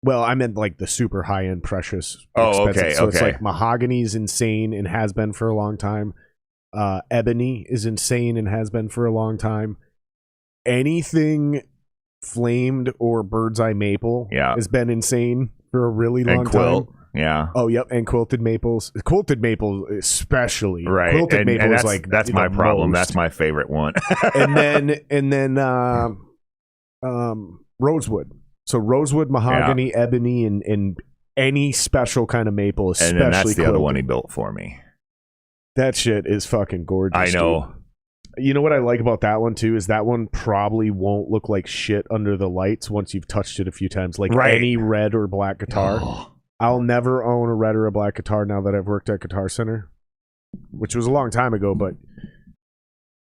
Well, I meant like the super high end precious. Oh, expensive. okay. So it's like mahogany's insane and has been for a long time. Ebony is insane and has been for a long time. Anything flamed or bird's eye maple has been insane for a really long time. Yeah. Oh, yep. And quilted maples. Quilted maple especially. Right. Quilted maple and is like that's my problem. most. That's my favorite one. and then rosewood. So rosewood, mahogany, ebony, and any special kind of maple, especially and then that's the quilted. other one he built for me. That shit is fucking gorgeous. I know. Dude. You know what I like about that one too is that one probably won't look like shit under the lights once you've touched it a few times. Like any red or black guitar. I'll never own a red or a black guitar now that I've worked at Guitar Center, which was a long time ago, but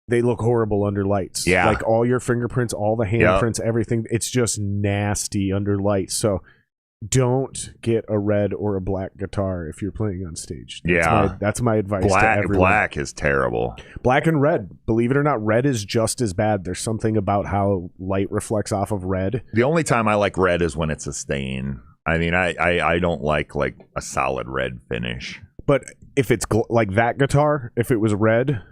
they look horrible under lights. Yeah. Like all your fingerprints, all the handprints, everything. It's just nasty under lights. So don't get a red or a black guitar if you're playing on stage. That's my advice to everyone. Black is terrible. Black and red, believe it or not, red is just as bad. There's something about how light reflects off of red. The only time I like red is when it's a stain. I mean, I don't like a solid red finish. But if it's like that guitar, if it was red,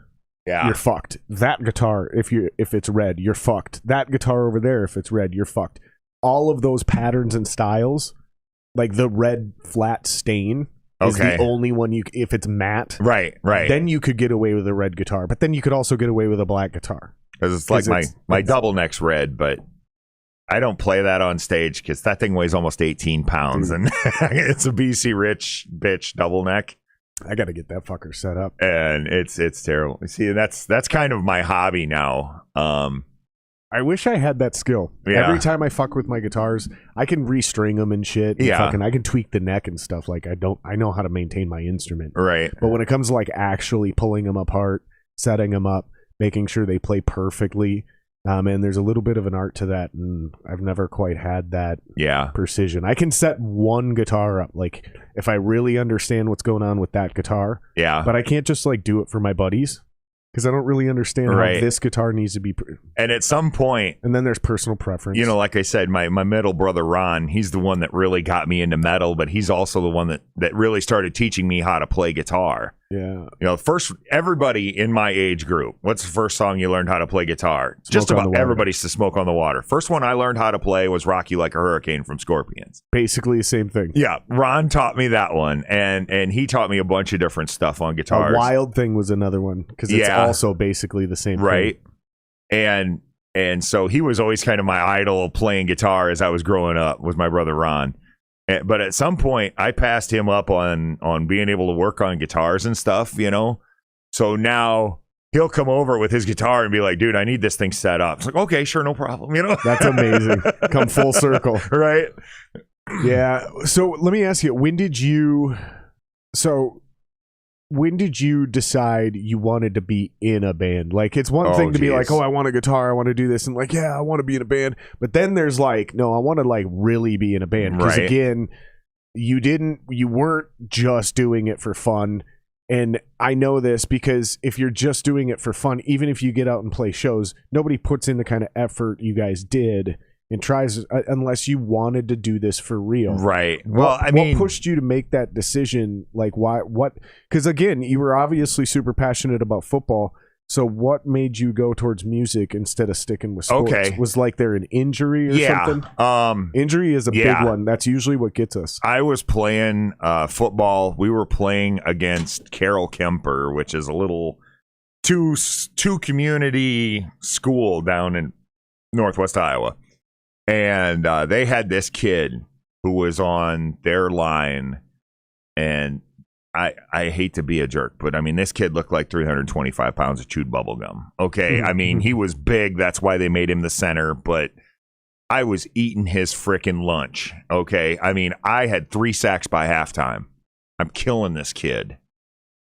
you're fucked. That guitar, if it's red, you're fucked. That guitar over there, if it's red, you're fucked. All of those patterns and styles, like the red flat stain is the only one if it's matte. Right. Then you could get away with a red guitar, but then you could also get away with a black guitar. Because it's like my double neck's red, but I don't play that on stage because that thing weighs almost 18 pounds and it's a BC Rich bitch double neck. I got to get that fucker set up. And it's terrible. See, that's kind of my hobby now. I wish I had that skill. Yeah. Every time I fuck with my guitars, I can restring them and shit. And I can tweak the neck and stuff. Like I know how to maintain my instrument. Right. But when it comes to like actually pulling them apart, setting them up, making sure they play perfectly, and there's a little bit of an art to that, and I've never quite had that precision. I can set one guitar up, like if I really understand what's going on with that guitar. Yeah. But I can't just like do it for my buddies. Because I don't really understand how this guitar needs to be. And at some point... And then there's personal preference. You know, like I said, my middle brother, Ron, he's the one that really got me into metal, but he's also the one that really started teaching me how to play guitar. Yeah. You know, first, everybody in my age group, what's the first song you learned how to play guitar? Just about everybody's To Smoke on the Water. First one I learned how to play was Rock You Like a Hurricane from Scorpions. Basically the same thing. Yeah. Ron taught me that one, and he taught me a bunch of different stuff on guitars. A Wild Thing was another one, because it's also basically the same thing. Right. And so he was always kind of my idol playing guitar as I was growing up, was my brother Ron. But at some point, I passed him up on being able to work on guitars and stuff, you know? So now he'll come over with his guitar and be like, dude, I need this thing set up. It's like, okay, sure, no problem, you know? That's amazing. Come full circle. Right? Yeah. So let me ask you, when did you decide you wanted to be in a band? Like, it's one thing to be like, oh, I want a guitar, I want to do this, and like, yeah, I want to be in a band. But then there's like, no, I want to like really be in a band. Because again, you weren't just doing it for fun. And I know this because if you're just doing it for fun, even if you get out and play shows, nobody puts in the kind of effort you guys did and tries unless you wanted to do this for real. Right. What pushed you to make that decision? Like, why? What? Because again, you were obviously super passionate about football, So what made you go towards music instead of sticking with sports? Okay. Was like there an injury or something? Injury is a big one. That's usually what gets us. I was playing football. We were playing against Carroll Kemper, which is a little two community school down in Northwest Iowa. And they had this kid who was on their line, and I hate to be a jerk, but I mean, this kid looked like 325 pounds of chewed bubble gum. Okay. I mean, he was big. That's why they made him the center, but I was eating his frickin' lunch. Okay. I mean, I had 3 sacks by halftime. I'm killing this kid,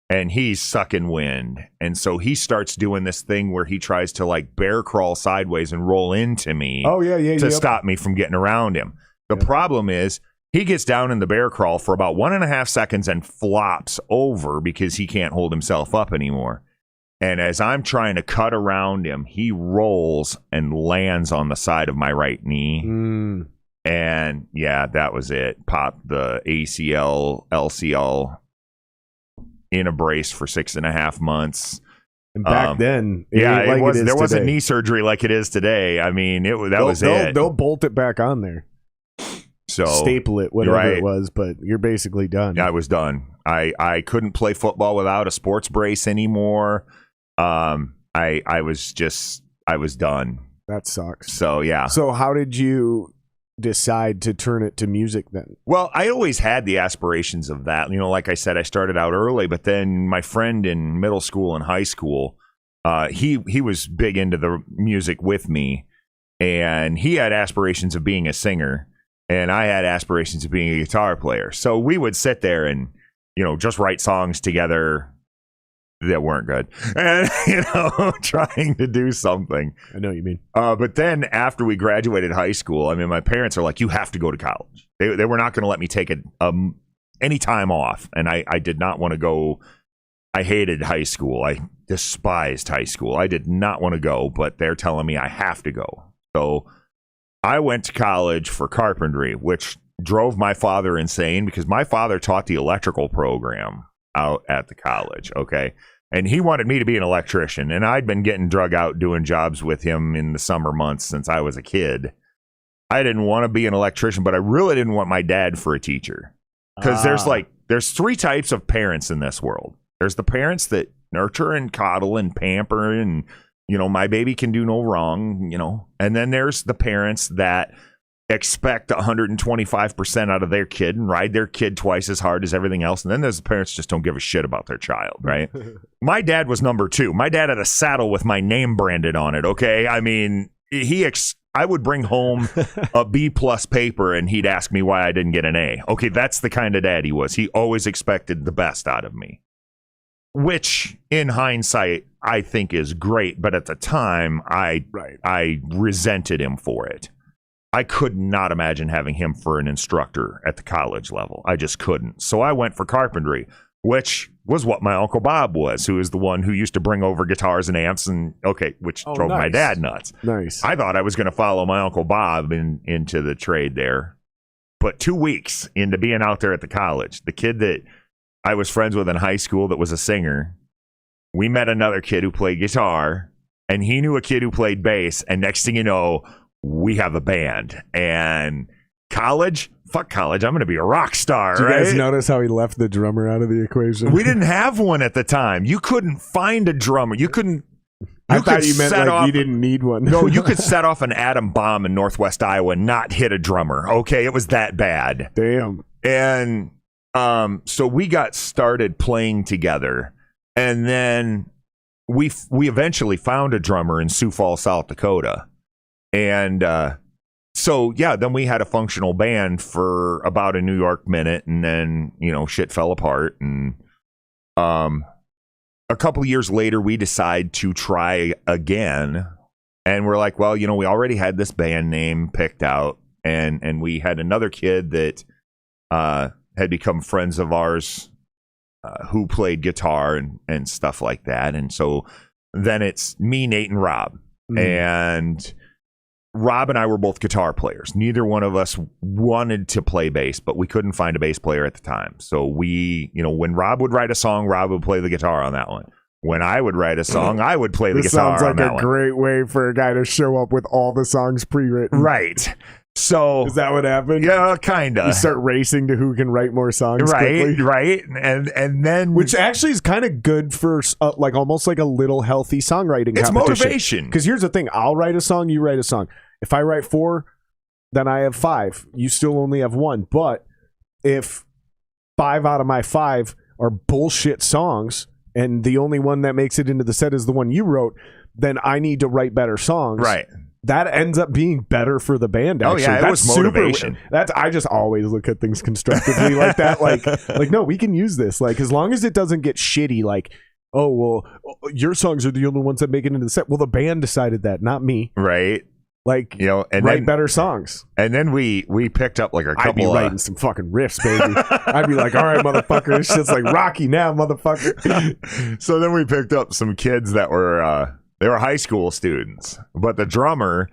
and he's sucking wind. And so he starts doing this thing where he tries to like bear crawl sideways and roll into me. Oh, yeah. To stop me from getting around him. The problem is, he gets down in the bear crawl for about 1.5 seconds and flops over because he can't hold himself up anymore. And as I'm trying to cut around him, he rolls and lands on the side of my right knee. And yeah, that was it. Popped the ACL, LCL in a brace for 6.5 months. And back then, there wasn't knee surgery like it is today. I mean, that was it. They'll bolt it back on there. So staple it, whatever it was, but you're basically done. Yeah, I was done. I couldn't play football without a sports brace anymore. I was done. That sucks. So yeah. So how did you decide to turn it to music then? Well, I always had the aspirations of that. You know, like I said, I started out early, but then my friend in middle school and high school, he was big into the music with me, and he had aspirations of being a singer. And I had aspirations of being a guitar player. So we would sit there and, you know, just write songs together that weren't good. And, you know, trying to do something. I know what you mean. But then after we graduated high school, I mean, my parents are like, you have to go to college. They were not going to let me take any time off. And I did not want to go. I hated high school. I despised high school. I did not want to go, but they're telling me I have to go. So I went to college for carpentry, which drove my father insane because my father taught the electrical program out at the college, okay? And he wanted me to be an electrician, and I'd been getting drug out doing jobs with him in the summer months since I was a kid. I didn't want to be an electrician, but I really didn't want my dad for a teacher because there's 3 types of parents in this world. There's the parents that nurture and coddle and pamper and, you know, my baby can do no wrong, you know. And then there's the parents that expect 125% out of their kid and ride their kid twice as hard as everything else. And then there's the parents just don't give a shit about their child, right? My dad was number 2. My dad had a saddle with my name branded on it, okay? I mean, I would bring home a B+ paper and he'd ask me why I didn't get an A. Okay, that's the kind of dad he was. He always expected the best out of me, which in hindsight I think is great, but at the time I resented him for it. I could not imagine having him for an instructor at the college level. I just couldn't. So I went for carpentry, which was what my Uncle Bob was, who is the one who used to bring over guitars and amps, which drove my dad nuts. Nice. I thought I was going to follow my Uncle Bob into the trade there. But 2 weeks into being out there at the college, the kid that I was friends with in high school that was a singer, we met another kid who played guitar, and he knew a kid who played bass, and next thing you know, we have a band. And college, fuck college, I'm going to be a rock star. Did you right? guys notice how he left the drummer out of the equation? We didn't have one at the time. You couldn't find a drummer. You couldn't. I thought you meant like you didn't need one. No, you could set off an atom bomb in Northwest Iowa and not hit a drummer. Okay, it was that bad. Damn. And so we got started playing together, and then we eventually found a drummer in Sioux Falls, South Dakota. And so, yeah, then we had a functional band for about a New York minute, and then, you know, shit fell apart. And a couple years later, we decide to try again. And we're like, well, you know, we already had this band name picked out, and we had another kid that had become friends of ours who played guitar and stuff like that. And so then it's me, Nate, and Rob. And Rob and I were both guitar players. Neither one of us wanted to play bass, but we couldn't find a bass player at the time. So we, you know, when Rob would write a song, Rob would play the guitar on that one. when I would write a song, I would play the This guitar sounds on like that a one. great way for a guy to show up with all the songs pre-written. Right. So Is that what happened? yeah, kind You of. start racing to who can write more songs quickly. Right. And then Which actually is kind of good for like almost like a little healthy songwriting it's competition. motivation. Because here's the thing. I'll write a song, you write a song. If I write 4, then I have 5. You still only have 1. But if 5 out of my 5 are bullshit songs and the only one that makes it into the set is the one you wrote, then I need to write better songs. Right. That ends up being better for the band. Actually. Oh, yeah, it was motivation. I just always look at things constructively like that. Like, no, we can use this. Like, as long as it doesn't get shitty. Like, oh well, your songs are the only ones that make it into the set. Well, the band decided that, not me. Right. Like, And write then, better songs. And then we picked up like a couple I'd be writing some fucking riffs, baby. I'd be like, all right, motherfucker, this shit's like Rocky now, motherfucker. So then we picked up some kids that were they were high school students, but the drummer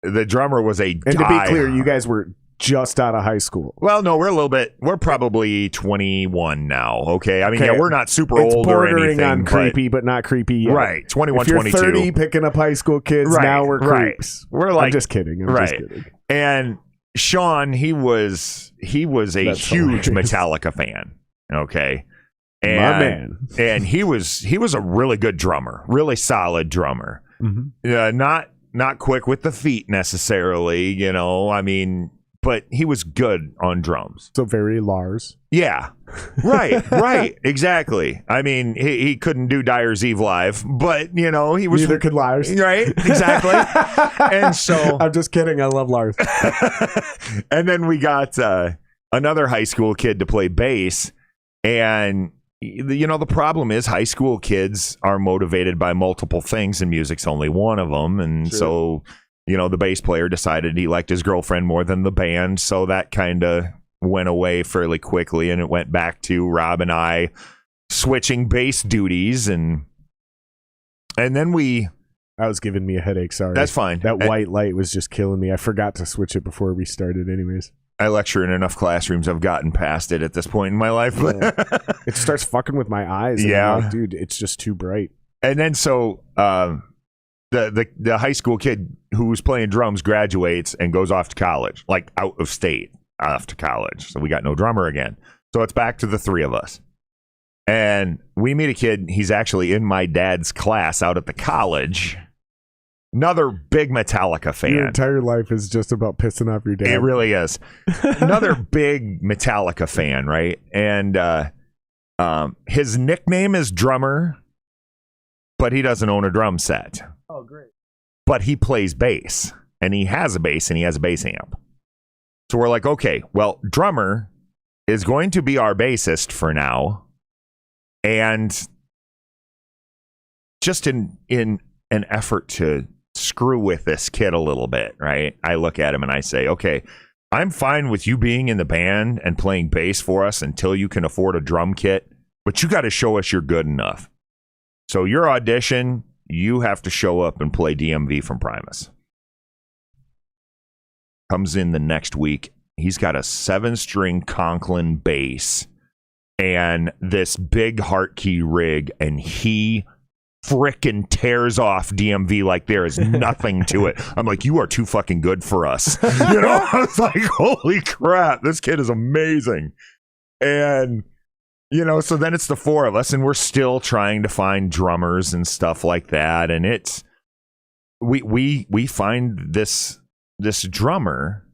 was a And to be clear, you guys were just out of high school. Well, no, we're probably 21 now. Okay. I mean, Okay. yeah, we're not super It's old or bordering anything. on creepy, but not creepy yet. Right. 21, If you're 22. 30 picking up high school kids, Right, now we're right. creeps. We're like, I'm just kidding. I'm just kidding. And Sean, he was a That's huge hilarious. Metallica fan. Okay. My And, man. and he was a really good drummer, really solid drummer. Mm-hmm. Not quick with the feet necessarily, I mean, but he was good on drums. So very Lars. Yeah. Right, exactly. I mean, he couldn't do Dyer's Eve live, but he was Neither could Lars. right, exactly. And so I'm just kidding. I love Lars. and then we got another high school kid to play bass, and the problem is high school kids are motivated by multiple things, and music's only one of them. And Sure. so, the bass player decided he liked his girlfriend more than the band, so that kind of went away fairly quickly, and it went back to Rob and I switching bass duties, and then That was giving me a headache. Sorry. that's fine. That white light was just killing me. I forgot to switch it before we started anyways. I lecture in enough classrooms. I've gotten past it at this point in my life. It starts fucking with my eyes. And Yeah. I'm like, dude, it's just too bright. And then so the high school kid who was playing drums graduates and goes off to college, like out of state, off to college. So we got no drummer again. So it's back to the 3 of us. And we meet a kid. He's actually in my dad's class out at the college. Another big Metallica fan. Your entire life is just about pissing off your dad. It really is. Another big Metallica fan, right? And his nickname is Drummer, but he doesn't own a drum set. Oh, great. But he plays bass, and he has a bass, and he has a bass amp. So we're like, okay, well, Drummer is going to be our bassist for now, and just in an effort to screw with this kid a little bit, right? I look at him and I say, okay, I'm fine with you being in the band and playing bass for us until you can afford a drum kit, but you got to show us you're good enough. So your audition, you have to show up and play DMV from Primus. Comes in the next week. He's got a 7-string Conklin bass and this big Hartkey rig, and he frickin' tears off DMV like there is nothing to it. I'm like, you are too fucking good for us. I was like, holy crap, this kid is amazing. And so then it's the 4 of us, and we're still trying to find drummers and stuff like that. And it's we find this drummer,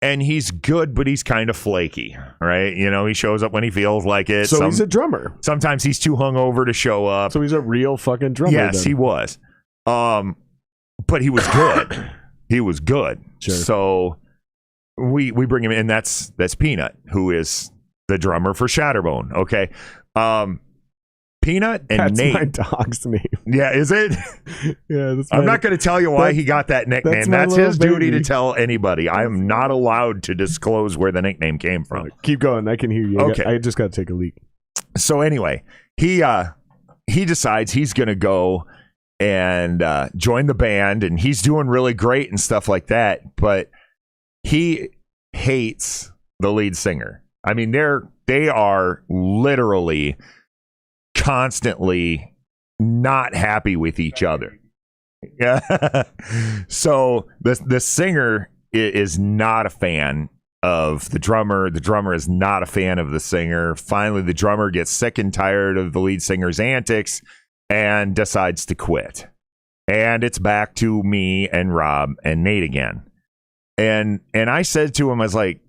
and he's good, but he's kind of flaky, right? He shows up when he feels like it. So he's a drummer. Sometimes he's too hungover to show up. So he's a real fucking drummer. Yes, then. he was. But he was good. He was good. Sure. So we bring him in. That's Peanut, who is the drummer for Shatterbone. Okay. Peanut and That's Nate. my dog's name. Yeah, is it? Yeah, I'm not going to tell you why he got that nickname. my That's little his duty to baby. tell anybody. I am not allowed to disclose where the nickname came from. Keep going. I can hear you. Okay. I just got to take a leak. So anyway, he decides he's going to go and join the band, and he's doing really great and stuff like that, but he hates the lead singer. I mean, they are literally constantly not happy with each other. Yeah. So the singer is not a fan of the drummer. The drummer is not a fan of the singer. Finally, the drummer gets sick and tired of the lead singer's antics and decides to quit. And it's back to me and Rob and Nate again. And I said to him, I was like,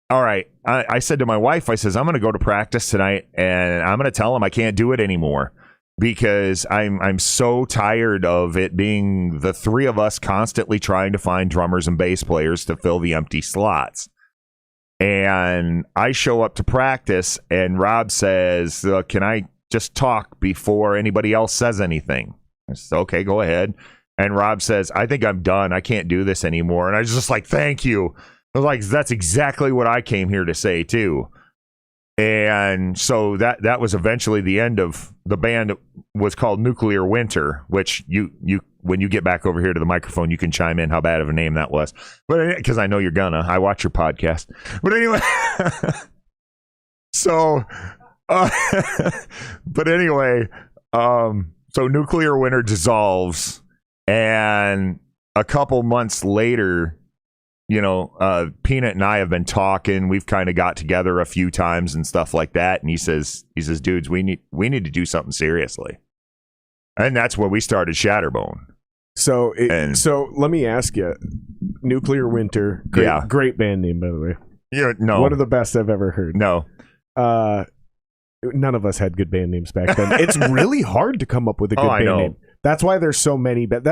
all right. I said to my wife, I says, I'm going to go to practice tonight and I'm going to tell him I can't do it anymore because I'm so tired of it being the three of us constantly trying to find drummers and bass players to fill the empty slots. And I show up to practice and Rob says, can I just talk before anybody else says anything? I said, okay, go ahead. And Rob says, I think I'm done. I can't do this anymore. And I was just like, thank you. I was like, that's exactly what I came here to say, too. And so that was eventually the end of the band. Was called Nuclear Winter, which you when you get back over here to the microphone, you can chime in how bad of a name that was. But because I know you're gonna. I watch your podcast. But anyway, so, but anyway, so Nuclear Winter dissolves, and a couple months later, Peanut and I have been talking. We've kind of got together a few times and stuff like that. And he says, dudes, we need to do something seriously. And that's where we started Shatterbone. So let me ask you, Nuclear Winter, great band name, by the way. Yeah, no, one of the best I've ever heard. No, none of us had good band names back then. It's really hard to come up with a good band name. That's why there's so many. But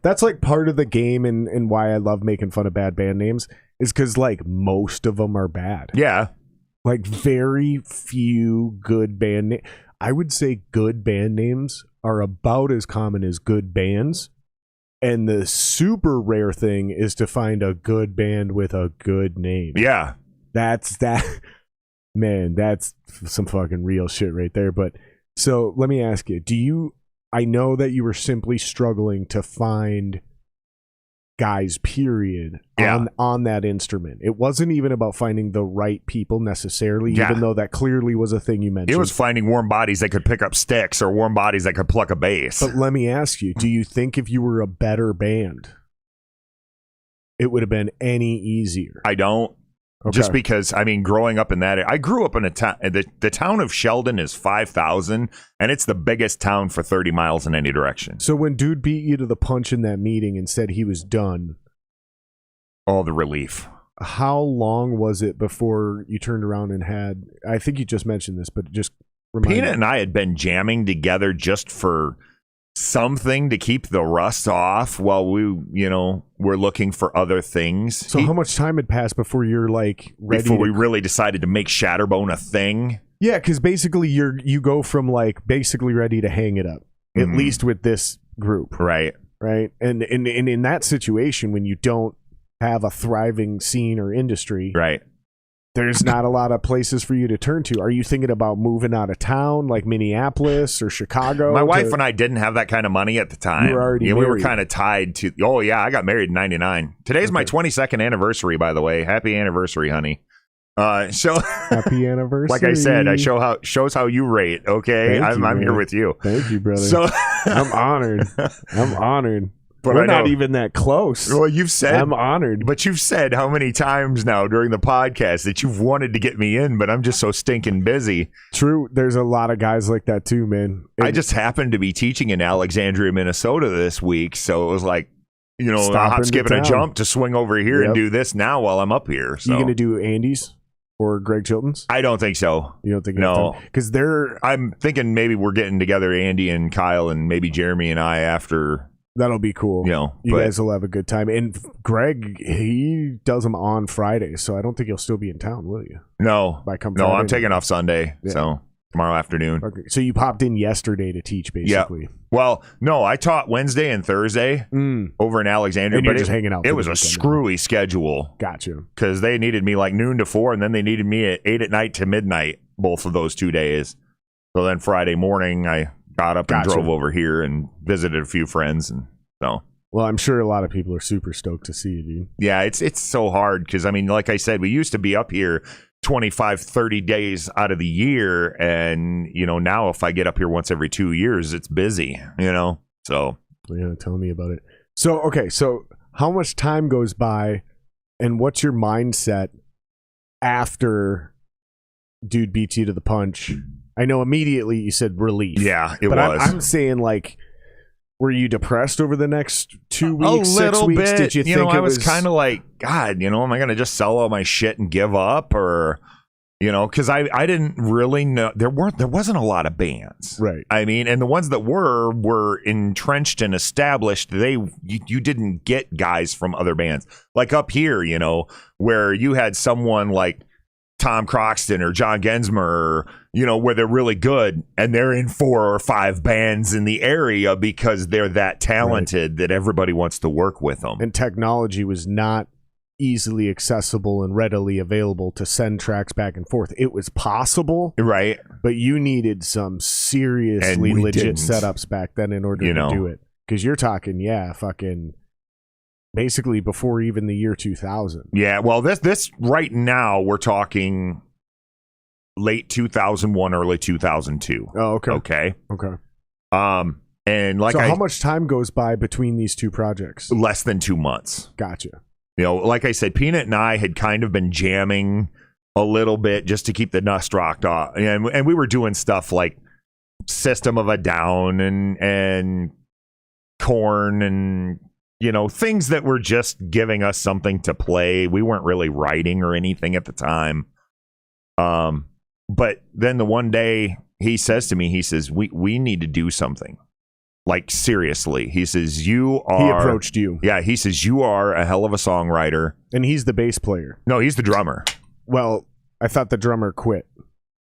that's like part of the game and why I love making fun of bad band names is because like most of them are bad. Yeah. Like very few good band names. I would say good band names are about as common as good bands. And the super rare thing is to find a good band with a good name. Yeah. That's some fucking real shit right there. But so let me ask you, I know that you were simply struggling to find guys, period, on that instrument. It wasn't even about finding the right people necessarily, even though that clearly was a thing you mentioned. It was finding warm bodies that could pick up sticks or warm bodies that could pluck a bass. But let me ask you, do you think if you were a better band, it would have been any easier? I don't. Okay. Just because, I mean, growing up in that, I grew up in a town. The town of Sheldon is 5,000, and it's the biggest town for 30 miles in any direction. So when dude beat you to the punch in that meeting and said he was done, all the relief. How long was it before you turned around and had? I think you just mentioned this, but just remind Peanut me. and I had been jamming together just for something to keep the rust off while we're looking for other things. So how much time had passed before you're like ready? Before we really decided to make Shatterbone a thing? Yeah, because basically you go from like basically ready to hang it up, at least with this group, right? And in that situation, when you don't have a thriving scene or industry, right? There's not a lot of places for you to turn to. Are you thinking about moving out of town, like Minneapolis or Chicago? My wife and I didn't have that kind of money at the time. You were already married. We were kind of tied to. Oh yeah, I got married in '99. Today's my 22nd anniversary, by the way. Happy anniversary, honey. So happy anniversary. Like I said, shows how you rate. Okay, I'm here with you. Thank you, brother. So I'm honored. But we're not even that close. Well, you've said I'm honored. But you've said how many times now during the podcast that you've wanted to get me in, but I'm just so stinking busy. True. There's a lot of guys like that too, man. I just happened to be teaching in Alexandria, Minnesota this week, so it was like, a hop, skip, and a jump to swing over here and do this now while I'm up here. So. You going to do Andy's or Greg Chilton's? I don't think so. You don't think? No. Because I'm thinking maybe we're getting together, Andy and Kyle and maybe Jeremy and I after... That'll be cool. You guys will have a good time. And Greg, he does them on Fridays, so I don't think you'll still be in town, will you? No. I'm taking off Sunday, so tomorrow afternoon. Okay. So you popped in yesterday to teach, basically. Yeah. Well, no, I taught Wednesday and Thursday over in Alexandria. And you're just hanging out. It was a screwy schedule. Gotcha. Because they needed me like noon to 4, and then they needed me at 8 at night to midnight, both of those 2 days. So then Friday morning, I got up and drove over here and visited a few friends, and so. Well, I'm sure a lot of people are super stoked to see you, dude. Yeah, it's so hard because, I mean, like I said, we used to be up here 25, 30 days out of the year. And, now if I get up here once every 2 years, it's busy, so. Yeah, tell me about it. So, okay, so how much time goes by and what's your mindset after dude beats you to the punch? I know immediately you said relief. Yeah, it but was. I'm saying, like, were you depressed over the next 2 weeks, a little 6 weeks? bit. Did you think I was kind of like, God, am I going to just sell all my shit and give up? Or, because I didn't really know. There wasn't a lot of bands. Right. I mean, and the ones that were entrenched and established, you didn't get guys from other bands. Like up here, where you had someone like Tom Croxton or John Gensmer, where they're really good and they're in 4 or 5 bands in the area because they're that talented that everybody wants to work with them. And technology was not easily accessible and readily available to send tracks back and forth. It was possible, right? But you needed some seriously legit setups back then in order to do it. Because you're talking, fucking basically before even the year 2000. Yeah, well, this right now we're talking late 2001, early 2002. Oh, okay. Okay. And like, so how much time goes by between these two projects? Less than 2 months. Gotcha. Like I said, Peanut and I had kind of been jamming a little bit just to keep the dust rocked off, and we were doing stuff like System of a Down and Korn and things that were just giving us something to play. We weren't really writing or anything at the time. But then the one day he says to me, he says, we need to do something. Like, seriously. He says, he approached you. Yeah, he says, you are a hell of a songwriter. And he's the bass player. No, he's the drummer. Well, I thought the drummer quit.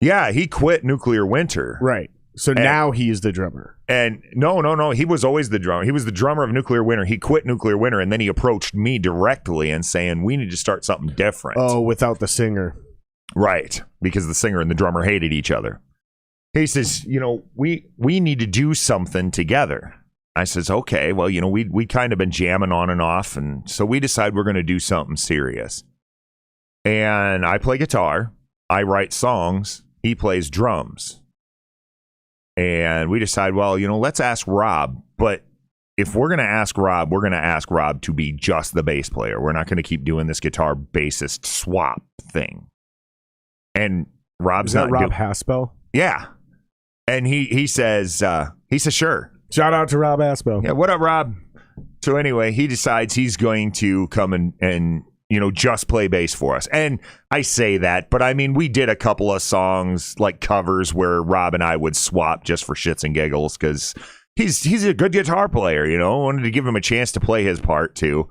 Yeah, he quit Nuclear Winter. Right. So now he is the drummer. And no. He was always the drummer. He was the drummer of Nuclear Winter. He quit Nuclear Winter, and then he approached me directly and saying, we need to start something different. Oh, without the singer. Right. Because the singer and the drummer hated each other. He says, we need to do something together. I says, okay, well, we kind of been jamming on and off, and so we decide we're going to do something serious. And I play guitar, I write songs, he plays drums. And we decide, well, let's ask Rob, but if we're going to ask Rob, we're going to ask Rob to be just the bass player. We're not going to keep doing this guitar bassist swap thing. And Rob's Is that not Rob Haspel? Yeah. And he says, sure. Shout out to Rob Haspel. Yeah, what up, Rob? So anyway, he decides he's going to come and just play bass for us. And I say that, but I mean, we did a couple of songs, like covers, where Rob and I would swap just for shits and giggles, because he's a good guitar player, wanted to give him a chance to play his part too.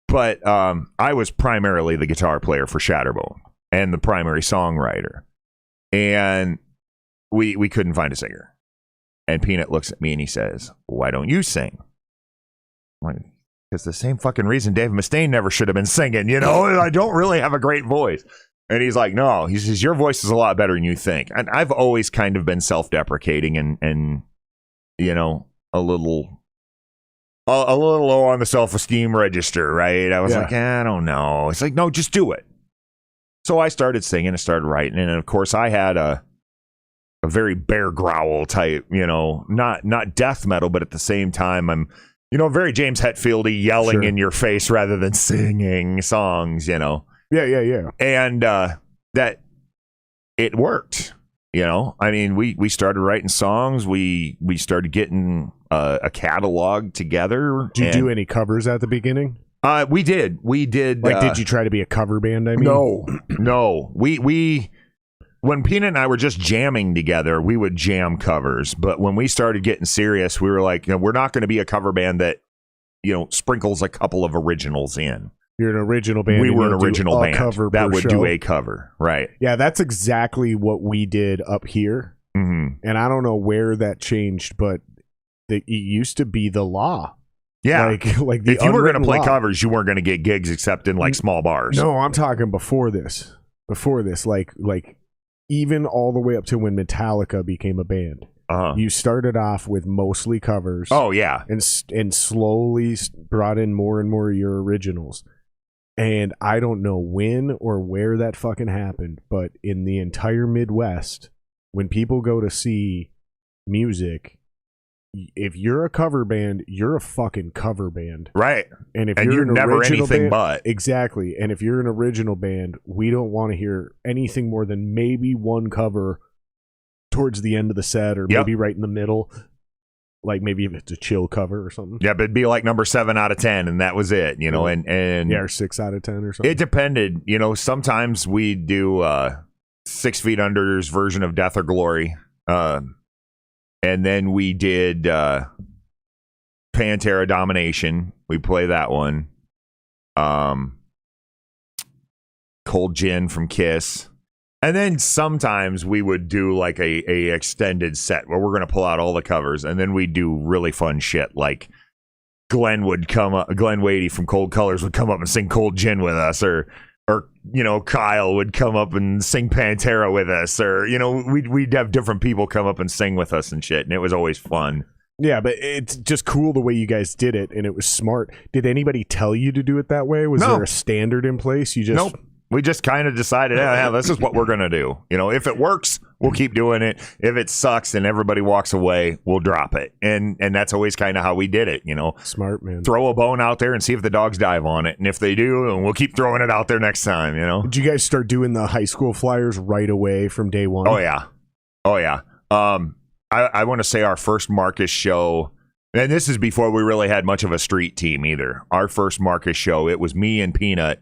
But I was primarily the guitar player for Shatterbone and the primary songwriter. And we couldn't find a singer. And Peanut looks at me and he says, why don't you sing? It's the same fucking reason Dave Mustaine never should have been singing, I don't really have a great voice. And he's like, no, he says, your voice is a lot better than you think. And I've always kind of been self-deprecating and a little low on the self-esteem register, right? I was like, I don't know. It's like, no, just do it. So I started singing and started writing. And of course, I had a very Bear Growl type, not death metal, but at the same time, I'm, very James Hetfieldy, yelling in your face rather than singing songs, Yeah. And that it worked, I mean, we started writing songs. We started getting a catalog together. Did you do any covers at the beginning? We did. Like, did you try to be a cover band? I mean, no. We when Peanut and I were just jamming together, we would jam covers. But when we started getting serious, we were like, we're not going to be a cover band that, sprinkles a couple of originals in. You're an original band. We were an original band that would do a a cover, right? Yeah, that's exactly what we did up here. Mm-hmm. And I don't know where that changed, but it used to be the law. Yeah, like if you were going to play law. covers, you weren't going to get gigs except in like small bars. No, I'm talking before this, like even all the way up to when Metallica became a band. You started off with mostly covers. Oh yeah, and slowly brought in more and more of your originals. And I don't know when or where that fucking happened, but in the entire Midwest, when people go to see music, if you're a cover band, you're a fucking cover band. Right. And if you're an never original anything band, but. Exactly. And if you're an original band, we don't want to hear anything more than maybe one cover towards the end of the set, or maybe right in the middle. Like maybe if it's a chill cover or something. Yeah, but it'd be like number 7 out of 10, and that was it, you know. And or 6 out of 10 or something. It depended, you know. Sometimes we do 6 Feet Under's version of Death or Glory, and then we did Pantera Domination. We play that one. Cold Gin from Kiss. And then sometimes we would do like a extended set where we're going to pull out all the covers, and then we do really fun shit like Glenn Wadey from Cold Colors would come up and sing Cold Gin with us, or you know, Kyle would come up and sing Pantera with us, or you know, we'd have different people come up and sing with us and shit, and it was always fun. Yeah, but it's just cool the way you guys did it, and it was smart. Did anybody tell you to do it that way? Was there a standard in place? You just Nope. We just kind of decided, yeah, this is what we're going to do. You know, if it works, we'll keep doing it. If it sucks and everybody walks away, we'll drop it. And that's always kind of how we did it, you know. Smart, man. Throw a bone out there and see if the dogs dive on it. And if they do, then we'll keep throwing it out there next time, you know. Did you guys start doing the high school flyers right away from day one? Oh, yeah. I want to say our first Marcus show, and this is before we really had much of a street team either. Our first Marcus show, it was me and Peanut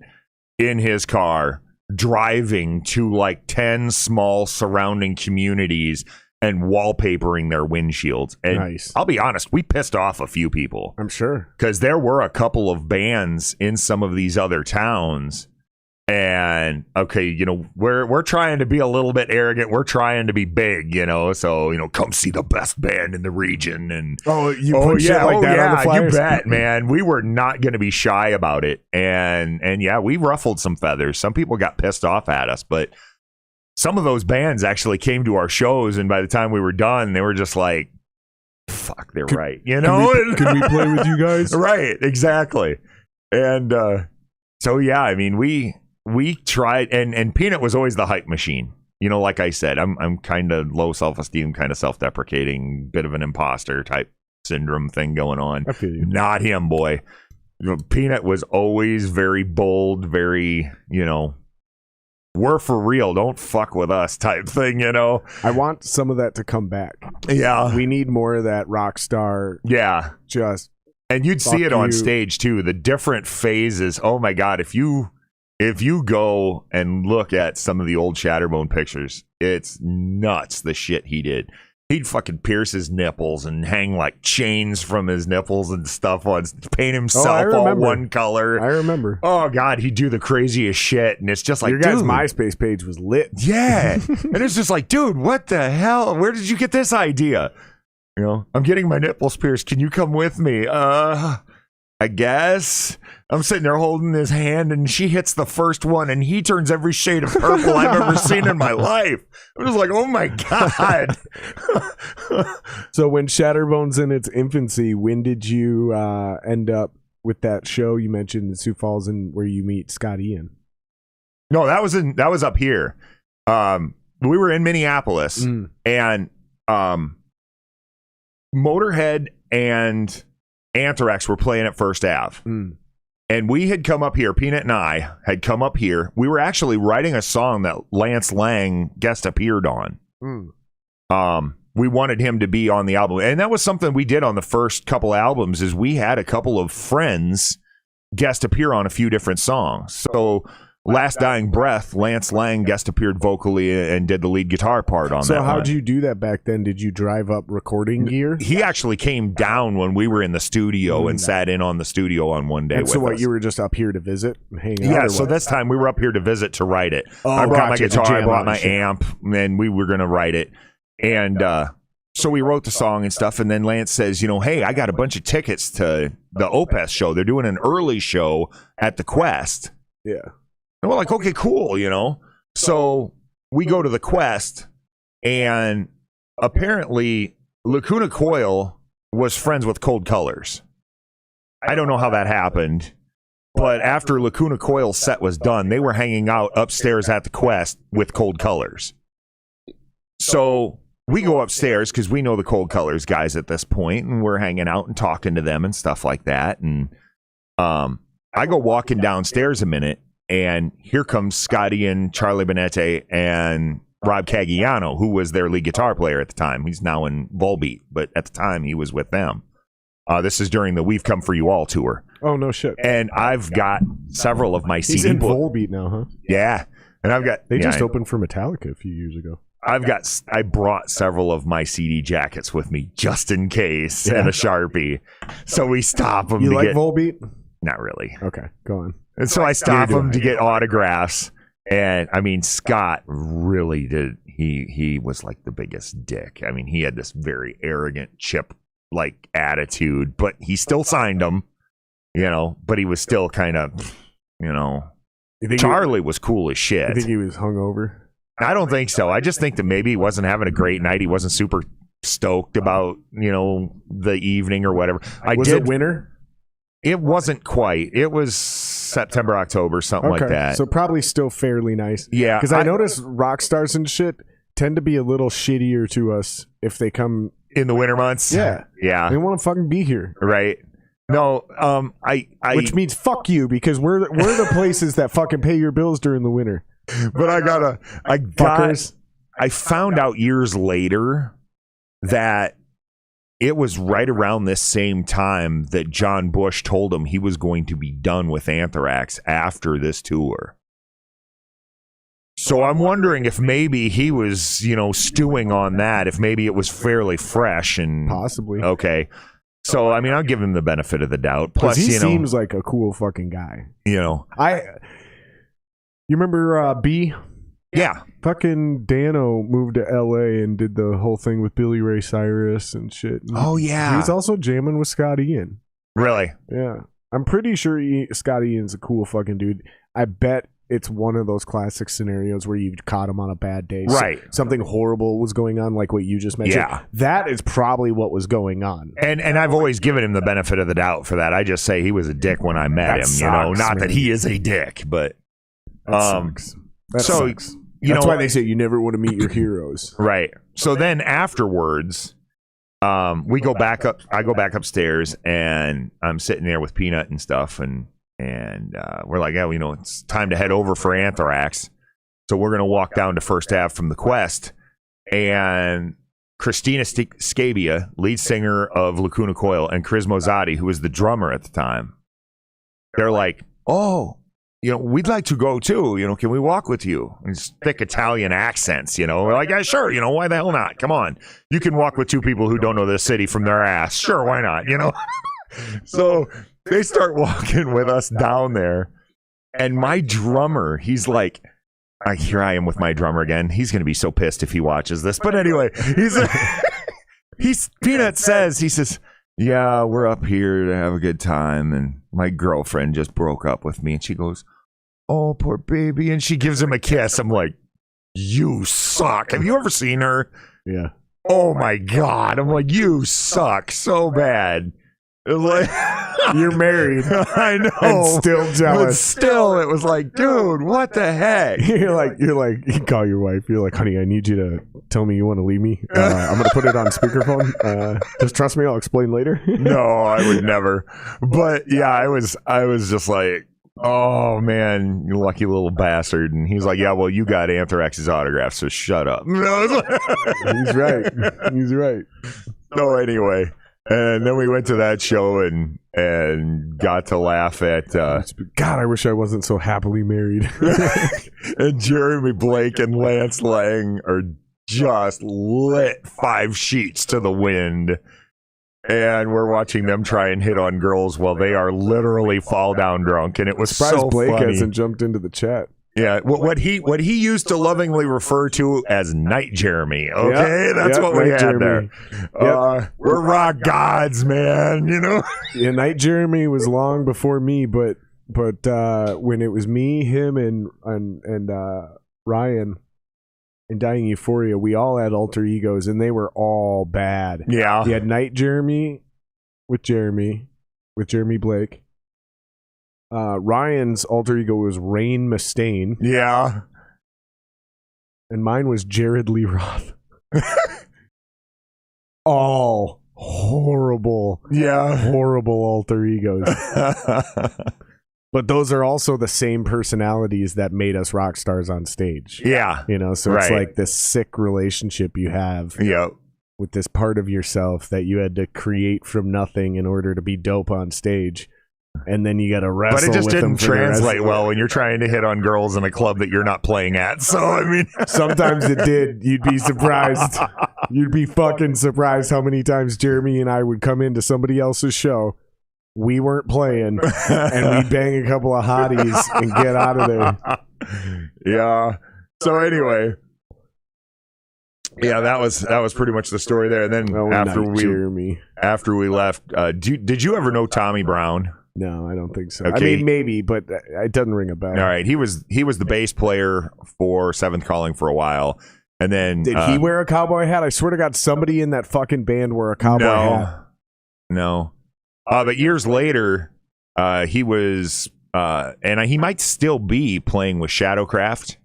in his car driving to like 10 small surrounding communities and wallpapering their windshields. And nice. I'll be honest, we pissed off a few people. I'm sure. Because there were a couple of bands in some of these other towns. And okay, you know, we're trying to be a little bit arrogant. We're trying to be big, you know. So, you know, come see the best band in the region. And put shit like that on the flyers? You bet, man. We were not going to be shy about it. And yeah, we ruffled some feathers. Some people got pissed off at us, but some of those bands actually came to our shows, and by the time we were done, they were just like, "Fuck, they're right," you know. Can we play with you guys? Right, exactly. And so yeah, I mean, we tried, and Peanut was always the hype machine. You know, like I said, I'm kind of low self-esteem, kind of self-deprecating, bit of an imposter type syndrome thing going on. I feel you. Not him, boy. You know, Peanut was always very bold, very, you know, we're for real, don't fuck with us type thing, you know. I want some of that to come back. Yeah. We need more of that rock star. Yeah. Just and you'd see it on stage too, the different phases. Oh my God, if you go and look at some of the old Shatterbone pictures, it's nuts the shit he did. He'd fucking pierce his nipples and hang like chains from his nipples and stuff on, paint himself all one color. I remember. Oh God, he'd do the craziest shit, and it's just like, your guys' MySpace page was lit. Yeah, and it's just like, dude, what the hell? Where did you get this idea? You know, I'm getting my nipples pierced. Can you come with me? I guess. I'm sitting there holding his hand, and she hits the first one, and he turns every shade of purple I've ever seen in my life. I'm just like, oh my God. So when Shatterbone's in its infancy, when did you end up with that show you mentioned in Sioux Falls, and where you meet Scott Ian? No, that was up here. We were in Minneapolis, and Motorhead and Anthrax were playing at First Ave. And we had come up here, Peanut and I had come up here. We were actually writing a song that Lance Lang guest appeared on. We wanted him to be on the album. And that was something we did on the first couple albums, is we had a couple of friends guest appear on a few different songs. So Last Dying Breath, Lance Lang guest appeared vocally and did the lead guitar part on that. So how'd you do that back then? Did you drive up recording gear? He actually came down when we were in the studio and sat in on the studio on one day. And with so what, us. you were just up here to visit and hang out? Yeah, so this time we were up here to visit to write it. I brought my guitar, I brought my amp, and we were going to write it. And so we wrote the song and stuff, and then Lance says, you know, hey, I got a bunch of tickets to the Opeth show. They're doing an early show at the Quest. Yeah. And we're like, okay, cool, you know. So we go to the Quest, and apparently Lacuna Coil was friends with Cold Colors. I don't know how that happened, But after Lacuna Coil's set was done, they were hanging out upstairs at the Quest with Cold Colors. So we go upstairs because we know the Cold Colors guys at this point, and we're hanging out and talking to them and stuff like that. And I go walking downstairs a minute, and here comes Scotty and Charlie Benette and Rob Caggiano, who was their lead guitar player at the time. He's now in Volbeat, but at the time he was with them. This is during the We've Come For You All tour. Oh, no shit. And I've got several of my CD He's in Volbeat now, huh? Yeah. And I've got... They just opened for Metallica a few years ago. I brought several of my CD jackets with me just in case, and a Sharpie. So we stop them You like Volbeat? Not really. Okay, go on. And so I stop them to get autographs. And, I mean, Scott really did... He was like the biggest dick. I mean, he had this very arrogant chip-like attitude, but he still signed them, but he was still kind of, Charlie was cool as shit. You think he was hungover? I don't think so. I just think that maybe he wasn't having a great night. He wasn't super stoked about, the evening or whatever. Was it winter? It wasn't quite. It was September, October, something like that. So probably still fairly nice. Yeah. Because I noticed rock stars and shit tend to be a little shittier to us if they come in the winter months. Yeah. Yeah. They want to fucking be here. Right. No, which means fuck you, because we're the places that fucking pay your bills during the winter. But I found out years later that it was right around this same time that John Bush told him he was going to be done with Anthrax after this tour. So I'm wondering if maybe he was, stewing on that, if maybe it was fairly fresh and possibly. Okay. So, I mean, I'll give him the benefit of the doubt. Plus, he seems like a cool fucking guy. You remember B? Yeah. Fucking Dano moved to LA and did the whole thing with Billy Ray Cyrus and shit. Oh, yeah. He was also jamming with Scott Ian. Really? Yeah. I'm pretty sure Scott Ian's a cool fucking dude. I bet it's one of those classic scenarios where you caught him on a bad day. Right. Something horrible was going on, like what you just mentioned. Yeah. That is probably what was going on. And I've always given him the benefit of the doubt for that. I just say he was a dick when I met him, sucks, Not man. that he is a dick, but... That sucks. That sucks. That's why they say you never want to meet your heroes. Right. So then afterwards, we go back up. I go back upstairs, and I'm sitting there with Peanut and stuff, and we're like, yeah, it's time to head over for Anthrax. So we're gonna walk down to First Ave from the Quest, and Christina Scabia, lead singer of Lacuna Coil, and Chris Mozatti, who was the drummer at the time, they're like, oh, we'd like to go too. Can we walk with you? And it's thick Italian accents, We're like, yeah, sure. Why the hell not? Come on. You can walk with two people who don't know this city from their ass. Sure, why not? So they start walking with us down there. And my drummer, he's like, here I am with my drummer again. He's going to be so pissed if he watches this. But anyway, Peanut says, he says, yeah, we're up here to have a good time, and my girlfriend just broke up with me. And she goes, oh, poor baby. And she gives him a kiss. I'm like, you suck. Have you ever seen her? Yeah. Oh, my God. I'm like, you suck so bad. Like, you're married. I know. And still jealous. But still, it was like, dude, what the heck? You're like, you call your wife. You're like, honey, I need you to tell me you want to leave me. I'm going to put it on speakerphone. Just trust me. I'll explain later. No, I would never. But yeah, I was just like, oh man, you lucky little bastard. And he's like, yeah, well, you got Anthrax's autograph, so shut up. He's right. He's right. So anyway. And then we went to that show and got to laugh at God, I wish I wasn't so happily married. And Jeremy Blake and Lance Lang are just lit 5 sheets to the wind. And we're watching them try and hit on girls while they are literally fall down drunk. And it was surprised so Blake funny. hasn't jumped into the chat. Yeah, what he used to lovingly refer to as Night Jeremy. Okay, that's what we had Jeremy. There. We're rock gods, man. Yeah, Night Jeremy was long before me, but when it was me, him, and Ryan in Dying Euphoria, we all had alter egos, and they were all bad. Yeah, he had Night Jeremy with Jeremy Blake. Ryan's alter ego was Rain Mustaine, Yeah. and mine was Jared Lee Roth. All horrible, horrible alter egos. But those are also the same personalities that made us rock stars on stage. Yeah. You know, so it's Right. like this sick relationship you have Yep. with this part of yourself that you had to create from nothing in order to be dope on stage. And then you got to wrestle But it just with them didn't for the rest translate of well when you're trying to hit on girls in a club that you're not playing at. So, I mean, Sometimes it did. You'd be surprised. You'd be fucking surprised how many times Jeremy and I would come into somebody else's show. We weren't playing, and we'd bang a couple of hotties and get out of there. Yeah. So anyway, yeah, that was pretty much the story there. And then Oh, after night, we Jeremy. left, did you ever know Tommy Brown? No, I don't think so. Okay. I mean, maybe, but it doesn't ring a bell. All right, he was the bass player for Seventh Calling for a while, and then Did he wear a cowboy hat? I swear to God, somebody in that fucking band wore a cowboy hat. No. But years later, he was, and he might still be playing with Shadowcraft.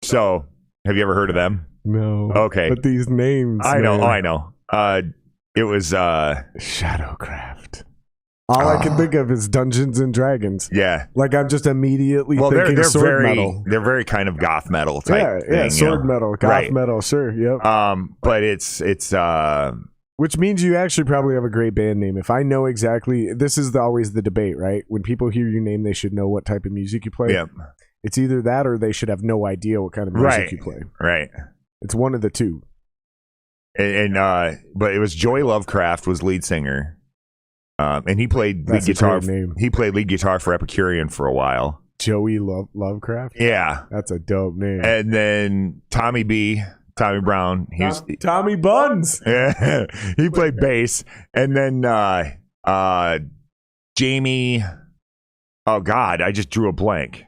So, have you ever heard of them? No. Okay. But these names. I know. man. I know. It was, Shadowcraft. All I can think of is Dungeons and Dragons. yeah. Like I'm just immediately Well, thinking they're sword very metal. they're very kind of goth metal type thing. Yeah, you sword know? metal, goth Right. metal, sure, yep. But it's Which means you actually probably have a great band name. If I know exactly, this is always the debate, right? When people hear your name, they should know what type of music you play. yeah, It's either that or they should have no idea what kind of music right, you play. right. It's one of the two. And but it was Joy Lovecraft was lead singer, and he played lead That's a guitar. great name. He played lead guitar for Epicurean for a while. Joey Lovecraft? Yeah, That's a dope name. and then Tommy Brown. He was Tommy Buns. he played bass, and then Jamie. Oh God, I just drew a blank.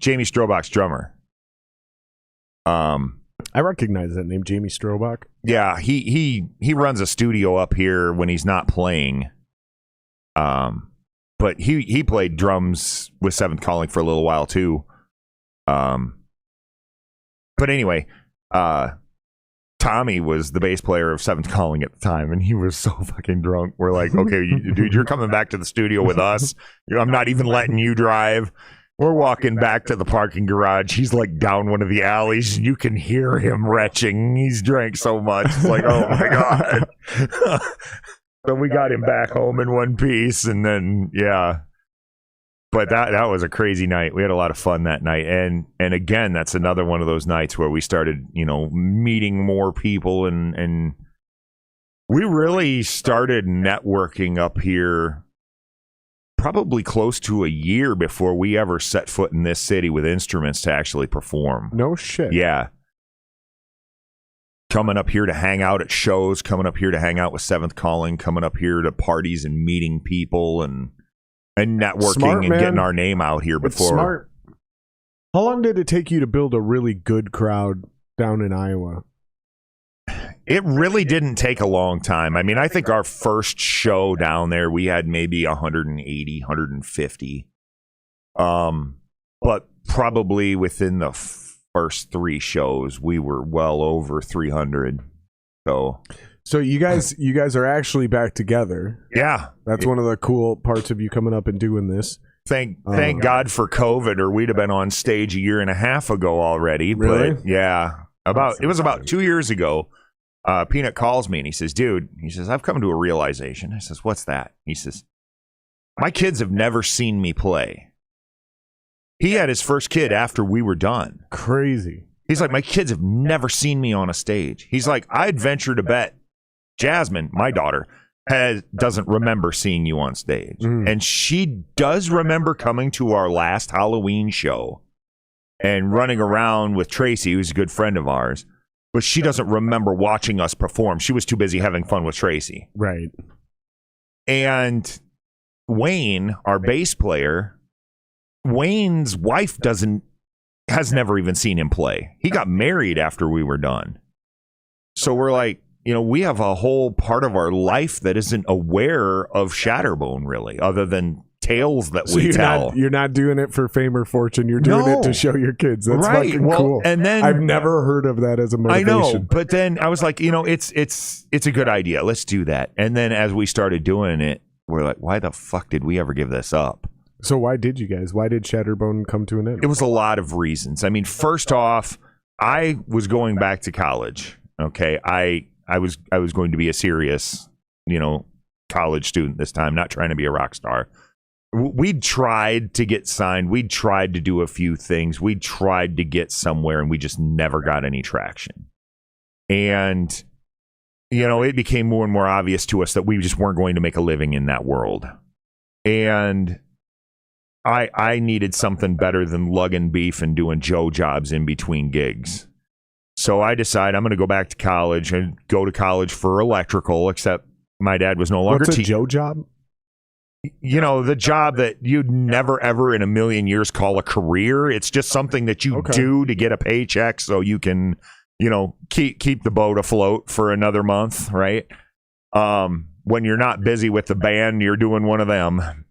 Jamie Strobach's drummer. I recognize that name, Jamie Strobach. Yeah, he runs a studio up here when he's not playing. But he played drums with Seventh Calling for a little while too. But anyway, Tommy was the bass player of Seventh Calling at the time, and he was so fucking drunk. We're like, okay, dude, you're coming back to the studio with us. I'm not even letting you drive. We're walking back to the parking garage. He's like down one of the alleys. You can hear him retching. He's drank so much. It's like, oh my God. So we got him back home in one piece. And then, yeah. But that was a crazy night. We had a lot of fun that night. And again, that's another one of those nights where we started, meeting more people. And we really started networking up here probably close to a year before we ever set foot in this city with instruments to actually perform. No shit. Yeah. Coming up here to hang out at shows, coming up here to hang out with Seventh Calling, coming up here to parties and meeting people and networking Smart, and man. getting our name out here It's before. smart. How long did it take you to build a really good crowd down in Iowa? It really didn't take a long time. I mean, I think our first show down there, we had maybe 180, 150. But probably within the first three shows, we were well over 300. So you guys are actually back together. yeah, That's one of the cool parts of you coming up and doing this. thank God for COVID, or we'd have been on stage a year and a half ago already. Really? But yeah, it was about 2 years ago. Peanut calls me and he says, dude, I've come to a realization. I says, what's that? He says, my kids have never seen me play. He had his first kid after we were done. Crazy. He's like, my kids have never seen me on a stage. He's like, I'd venture to bet Jasmine, my daughter, doesn't remember seeing you on stage. And she does remember coming to our last Halloween show and running around with Tracy, who's a good friend of ours. But she doesn't remember watching us perform. She was too busy having fun with Tracy. Right. And Wayne, our bass player, Wayne's wife has never even seen him play. He got married after we were done. So we're like, we have a whole part of our life that isn't aware of Shatterbone, really, other than tales that we tell. You're not doing it for fame or fortune. You're doing it to show your kids. That's fucking cool. And then I've never heard of that as a motivation. I know, but then I was like, it's a good idea. Let's do that. And then as we started doing it, we're like, why the fuck did we ever give this up? So why did Shatterbone come to an end? It was a lot of reasons. I mean, first off, I was going back to college. Okay, I was going to be a serious, college student this time, not trying to be a rock star. We'd tried to get signed. We'd tried to do a few things. We tried to get somewhere, and we just never got any traction. And, it became more and more obvious to us that we just weren't going to make a living in that world. And I needed something better than lugging beef and doing Joe jobs in between gigs. So I decided I'm going to go back to college and go to college for electrical, except my dad was no longer teaching. What's a Joe job? The job that you'd never, ever in a million years call a career. It's just something that you do to get a paycheck so you can, keep the boat afloat for another month, right? When you're not busy with the band, you're doing one of them.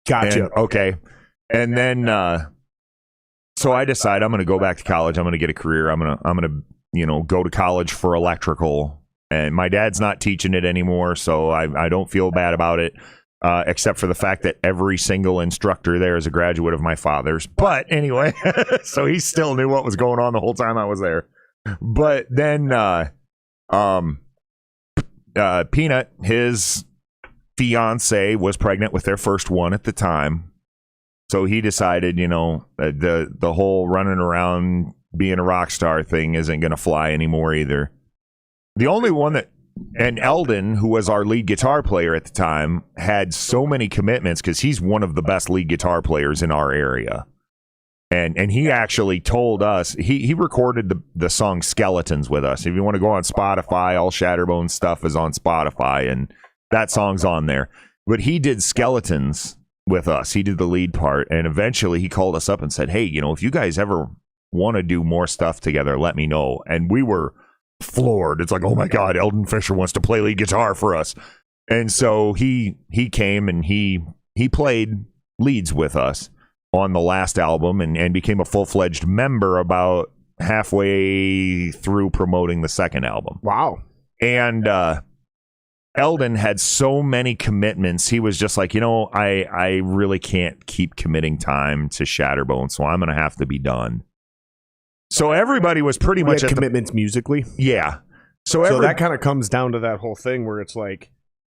Gotcha. Okay. And then, so I decide I'm going to go back to college. I'm going to get a career. I'm going to, go to college for electrical. And my dad's not teaching it anymore, so I don't feel bad about it. Except for the fact that every single instructor there is a graduate of my father's. But anyway, so he still knew what was going on the whole time I was there. But then Peanut, his fiance, was pregnant with their first one at the time. So he decided, the whole running around being a rock star thing isn't going to fly anymore either. The only one that... And Eldon, who was our lead guitar player at the time, had so many commitments because he's one of the best lead guitar players in our area. And he actually told us, he recorded the song Skeletons with us. If you want to go on Spotify, all Shatterbone stuff is on Spotify, and that song's on there. But he did Skeletons with us. He did the lead part, and eventually he called us up and said, hey, if you guys ever want to do more stuff together, let me know. And we were floored. It's like, oh my God, Eldon Fisher wants to play lead guitar for us. And so he came and he played leads with us on the last album and became a full-fledged member about halfway through promoting the second album. Wow. And Eldon had so many commitments. He was just like, I really can't keep committing time to Shatterbone, so I'm going to have to be done. So everybody was pretty much at commitments musically. Yeah. So that kind of comes down to that whole thing where it's like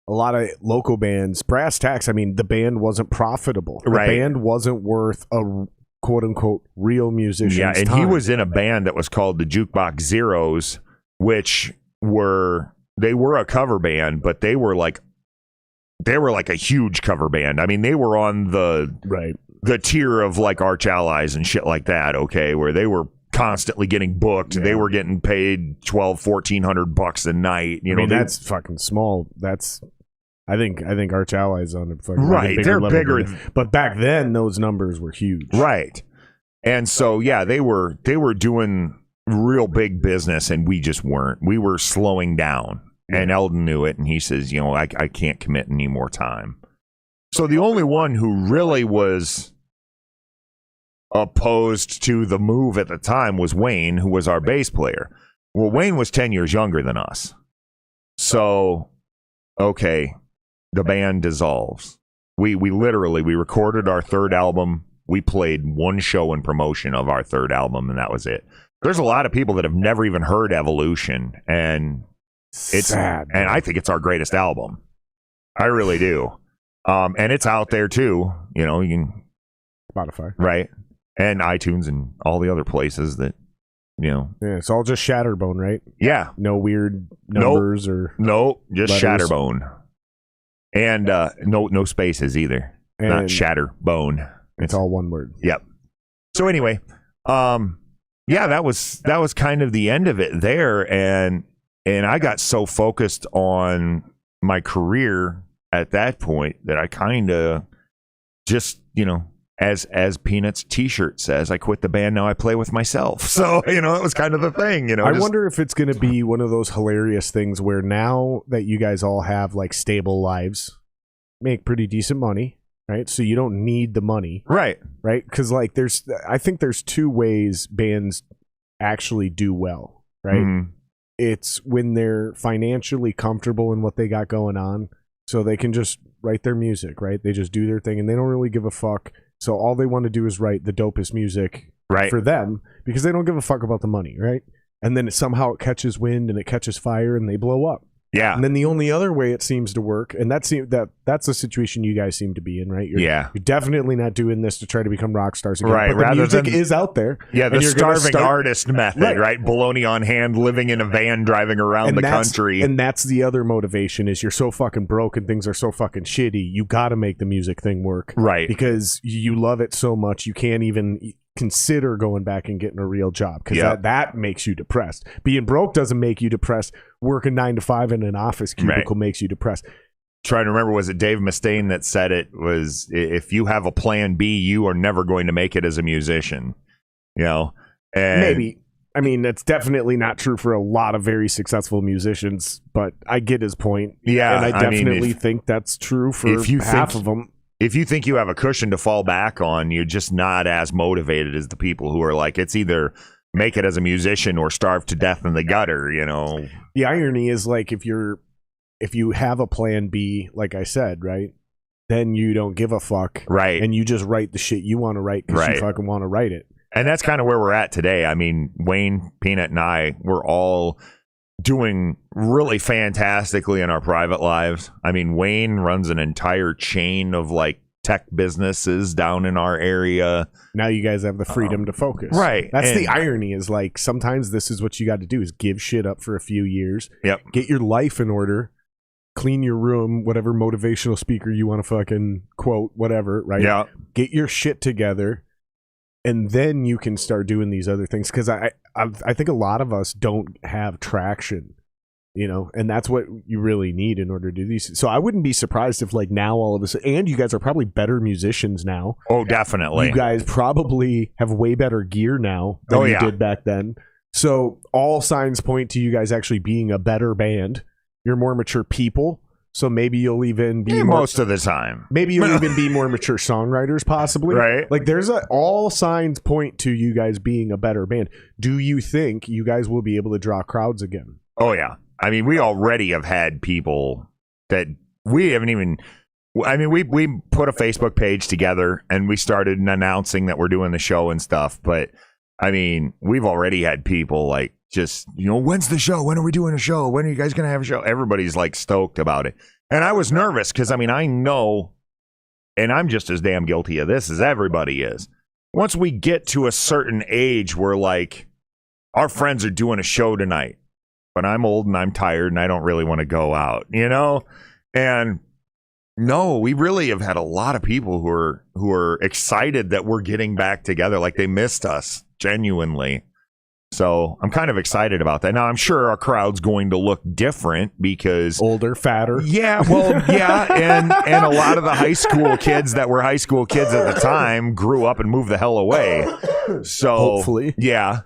a lot of local bands, brass tacks. I mean, the band wasn't profitable. The band wasn't worth a quote unquote real musician's and time. He was in a band that was called the Jukebox Zeros, which were a cover band, but they were like a huge cover band. I mean, they were on the tier of like Arch Allies and shit like that. Okay, where they were constantly getting booked. They were getting paid $1,200-$1,400 a night. That's fucking small. That's I think Arch Allies on it fucking they're bigger. But back then those numbers were huge. Right. And so they were doing real big business, and we just weren't. We were slowing down. And Eldon knew it, and he says, I can't commit any more time. So the only one who really was opposed to the move at the time was Wayne, who was our bass player. Well, Wayne was 10 years younger than us. So, okay, the band dissolves. We recorded our third album. We played one show in promotion of our third album, and that was it. There's a lot of people that have never even heard Evolution, and it's sad. And I think it's our greatest album. I really do. And it's out there too. You can Spotify, right? And iTunes and all the other places that, Yeah, it's all just Shatterbone, right? Yeah. No weird numbers or... No, just letters. Shatterbone. And no spaces either. And not Shatterbone. It's all one word. Yep. So anyway, that was kind of the end of it there. And I got so focused on my career at that point that I kind of just, as Peanuts t-shirt says, I quit the band, now I play with myself. So, it was kind of the thing, I wonder if it's going to be one of those hilarious things where now that you guys all have like stable lives, make pretty decent money, right? So you don't need the money. Right. Because like I think there's two ways bands actually do well, right? Mm-hmm. It's when they're financially comfortable in what they got going on, so they can just write their music, right? They just do their thing and they don't really give a fuck. So all they want to do is write the dopest music for them because they don't give a fuck about the money, right? And then somehow it catches wind and it catches fire and they blow up. Yeah. And then the only other way it seems to work, and that's the situation you guys seem to be in, right? You're definitely not doing this to try to become rock stars again. Right. But the music is out there. Yeah, the starving artist method, right? Baloney on hand, living in a van, driving around the country. And that's the other motivation is you're so fucking broke and things are so fucking shitty. You got to make the music thing work. Right. Because you love it so much, you can't even consider going back and getting a real job because that makes you depressed. Being broke doesn't make you depressed. Working 9 to 5 in an office cubicle makes you depressed. Trying to remember, was it Dave Mustaine that said it was, if you have a plan B, you are never going to make it as a musician. And maybe. I mean, that's definitely not true for a lot of very successful musicians, but I get his point. Yeah. And I definitely think that's true for half of them. If you think you have a cushion to fall back on, you're just not as motivated as the people who are like, it's either make it as a musician or starve to death in the gutter, The irony is like if you have a plan B, like I said, right, then you don't give a fuck. Right. And you just write the shit you want to write because you fucking want to write it. And that's kind of where we're at today. I mean, Wayne, Peanut, and I, we're all doing really fantastically in our private lives. I mean, Wayne runs an entire chain of like tech businesses down in our area. Now you guys have the freedom to focus. Right. That's the irony is like sometimes this is what you got to do is give shit up for a few years. Yep. Get your life in order. Clean your room, whatever motivational speaker you want to fucking quote, whatever, right? Yeah. Get your shit together. And then you can start doing these other things because I think a lot of us don't have traction, and that's what you really need in order to do these. So I wouldn't be surprised if like now all of us, and you guys are probably better musicians now. Oh, definitely. You guys probably have way better gear now than you did back then. So all signs point to you guys actually being a better band. You're more mature people. So maybe you'll even be most of the time. Maybe you'll even be more mature songwriters, possibly. Right. Like all signs point to you guys being a better band. Do you think you guys will be able to draw crowds again? Oh yeah. I mean, we already have had people that we haven't even. I mean, we put a Facebook page together and we started announcing that we're doing the show and stuff. But I mean, we've already had people like, just, when's the show? When are we doing a show? When are you guys going to have a show? Everybody's like stoked about it. And I was nervous because, I mean, I know, and I'm just as damn guilty of this as everybody is. Once we get to a certain age where like our friends are doing a show tonight, but I'm old and I'm tired and I don't really want to go out, And no, we really have had a lot of people who are excited that we're getting back together. Like they missed us genuinely. So I'm kind of excited about that. Now, I'm sure our crowd's going to look different because... older, fatter. Yeah, well, yeah. And a lot of the high school kids that were high school kids at the time grew up and moved the hell away. So hopefully. Yeah.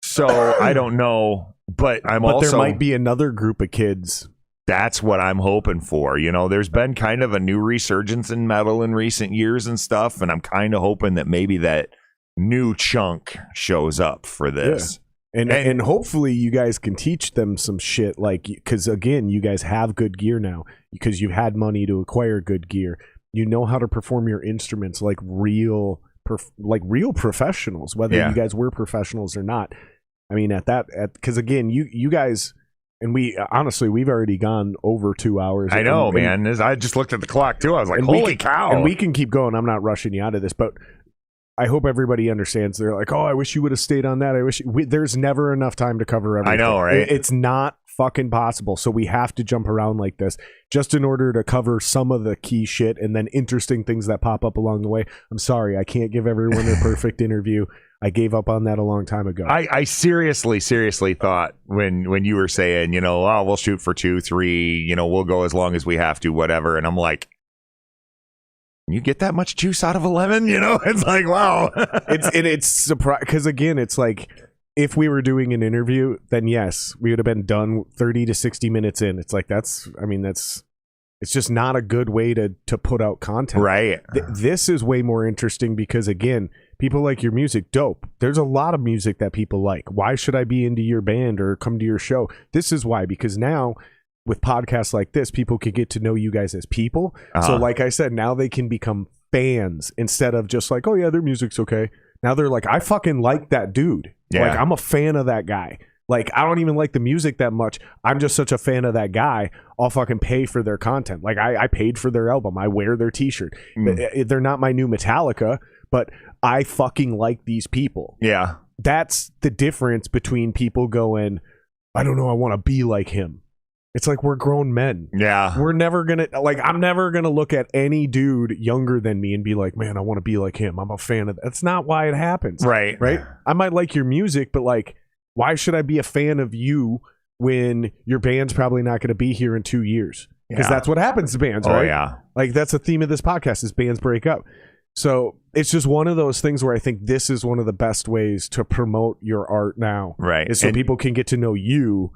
So I don't know, but there might be another group of kids. That's what I'm hoping for. There's been kind of a new resurgence in metal in recent years and stuff, and I'm kind of hoping that maybe that new chunk shows up for this. Yeah. And hopefully you guys can teach them some shit, like, because again, you guys have good gear now because you've had money to acquire good gear. You know how to perform your instruments like real professionals, whether you guys were professionals or not. I mean, because again, you guys, and we honestly, we've already gone over 2 hours. I know, man. I just looked at the clock too. I was like, holy cow. And we can keep going. I'm not rushing you out of this, but I hope everybody understands. They're like, oh, I wish you would have stayed on that. There's never enough time to cover everything. I know, right? It's not fucking possible. So we have to jump around like this just in order to cover some of the key shit and then interesting things that pop up along the way. I'm sorry, I can't give everyone their perfect interview. I gave up on that a long time ago. I seriously thought when you were saying, we'll shoot for 2, 3, we'll go as long as we have to, whatever. And I'm like, you get that much juice out of a lemon? It's like, wow. it's surprising because again, it's like if we were doing an interview, then yes, we would have been done 30 to 60 minutes in. It's like it's just not a good way to put out content. Right. This is way more interesting because again, people like your music. Dope. There's a lot of music that people like. Why should I be into your band or come to your show? This is why, because now with podcasts like this, people can get to know you guys as people. So like I said, now they can become fans instead of just like, oh yeah, their music's okay. Now they're like, I fucking like that dude. Yeah. Like I'm a fan of that guy. Like I don't even like the music that much. I'm just such a fan of that guy. I'll fucking pay for their content. Like I paid for their album. I wear their t-shirt. They're not my new Metallica, but I fucking like these people. Yeah. That's the difference between people going, I don't know, I want to be like him. It's like we're grown men. Yeah. We're never going to, like, I'm never going to look at any dude younger than me and be like, man, I want to be like him. I'm a fan of that. That's not why it happens. Right. I might like your music, but like, why should I be a fan of you when your band's probably not going to be here in 2 years? Because that's what happens to bands, right? Oh, yeah. Like, that's the theme of this podcast is bands break up. So it's just one of those things where I think this is one of the best ways to promote your art now. Right. Is so people can get to know you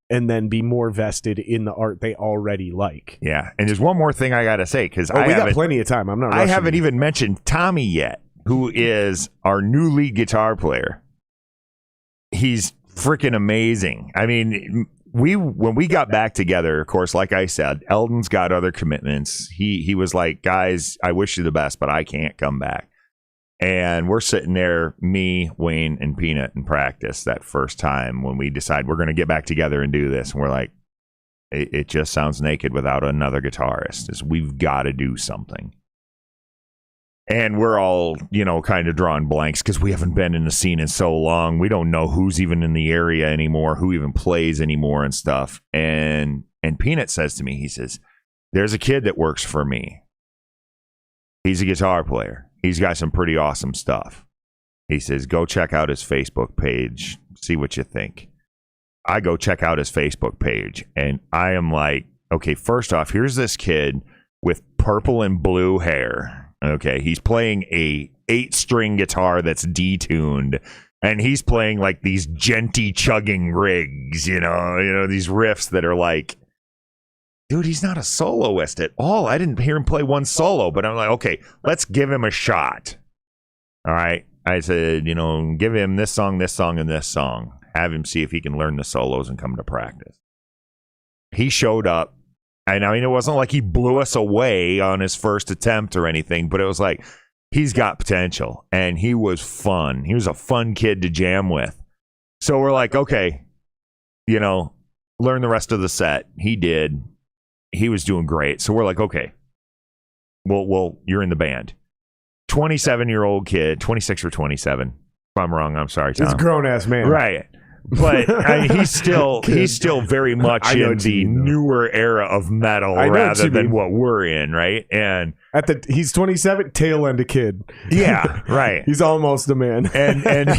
and then be more vested in the art they already like. Yeah. And there's one more thing I got to say, because we got plenty of time. I haven't even mentioned Tommy yet, who is our new lead guitar player. He's freaking amazing. I mean, when we got back together, of course, like I said, Eldon's got other commitments. He was like, guys, I wish you the best, but I can't come back. And we're sitting there, me, Wayne, and Peanut in practice that first time when we decide we're going to get back together and do this. And we're like, it just sounds naked without another guitarist. We've got to do something. And we're all, kind of drawing blanks because we haven't been in the scene in so long. We don't know who's even in the area anymore, who even plays anymore and stuff. And Peanut says to me, he says, there's a kid that works for me. He's a guitar player. He's got some pretty awesome stuff. He says, go check out his Facebook page. See what you think. I go check out his Facebook page. And I am like, okay, first off, here's this kid with purple and blue hair. Okay, he's playing a 8-string guitar that's detuned, and he's playing like these genty chugging rigs, these riffs that are like, dude, he's not a soloist at all. I didn't hear him play one solo, but I'm like, okay, let's give him a shot. All right, I said, give him this song, and this song. Have him see if he can learn the solos and come to practice. He showed up. And I mean, it wasn't like he blew us away on his first attempt or anything, but it was like, he's got potential. And he was fun. He was a fun kid to jam with. So we're like, okay, learn the rest of the set. He did. He was doing great. So we're like, okay, well, you're in the band. 27-year-old kid, 26 or 27. If I'm wrong, I'm sorry, Tom. He's a grown-ass man. Right. But he's still very much in the newer era of metal rather than what we're in, right? And he's 27, tail end a kid. Yeah, right. He's almost a man, and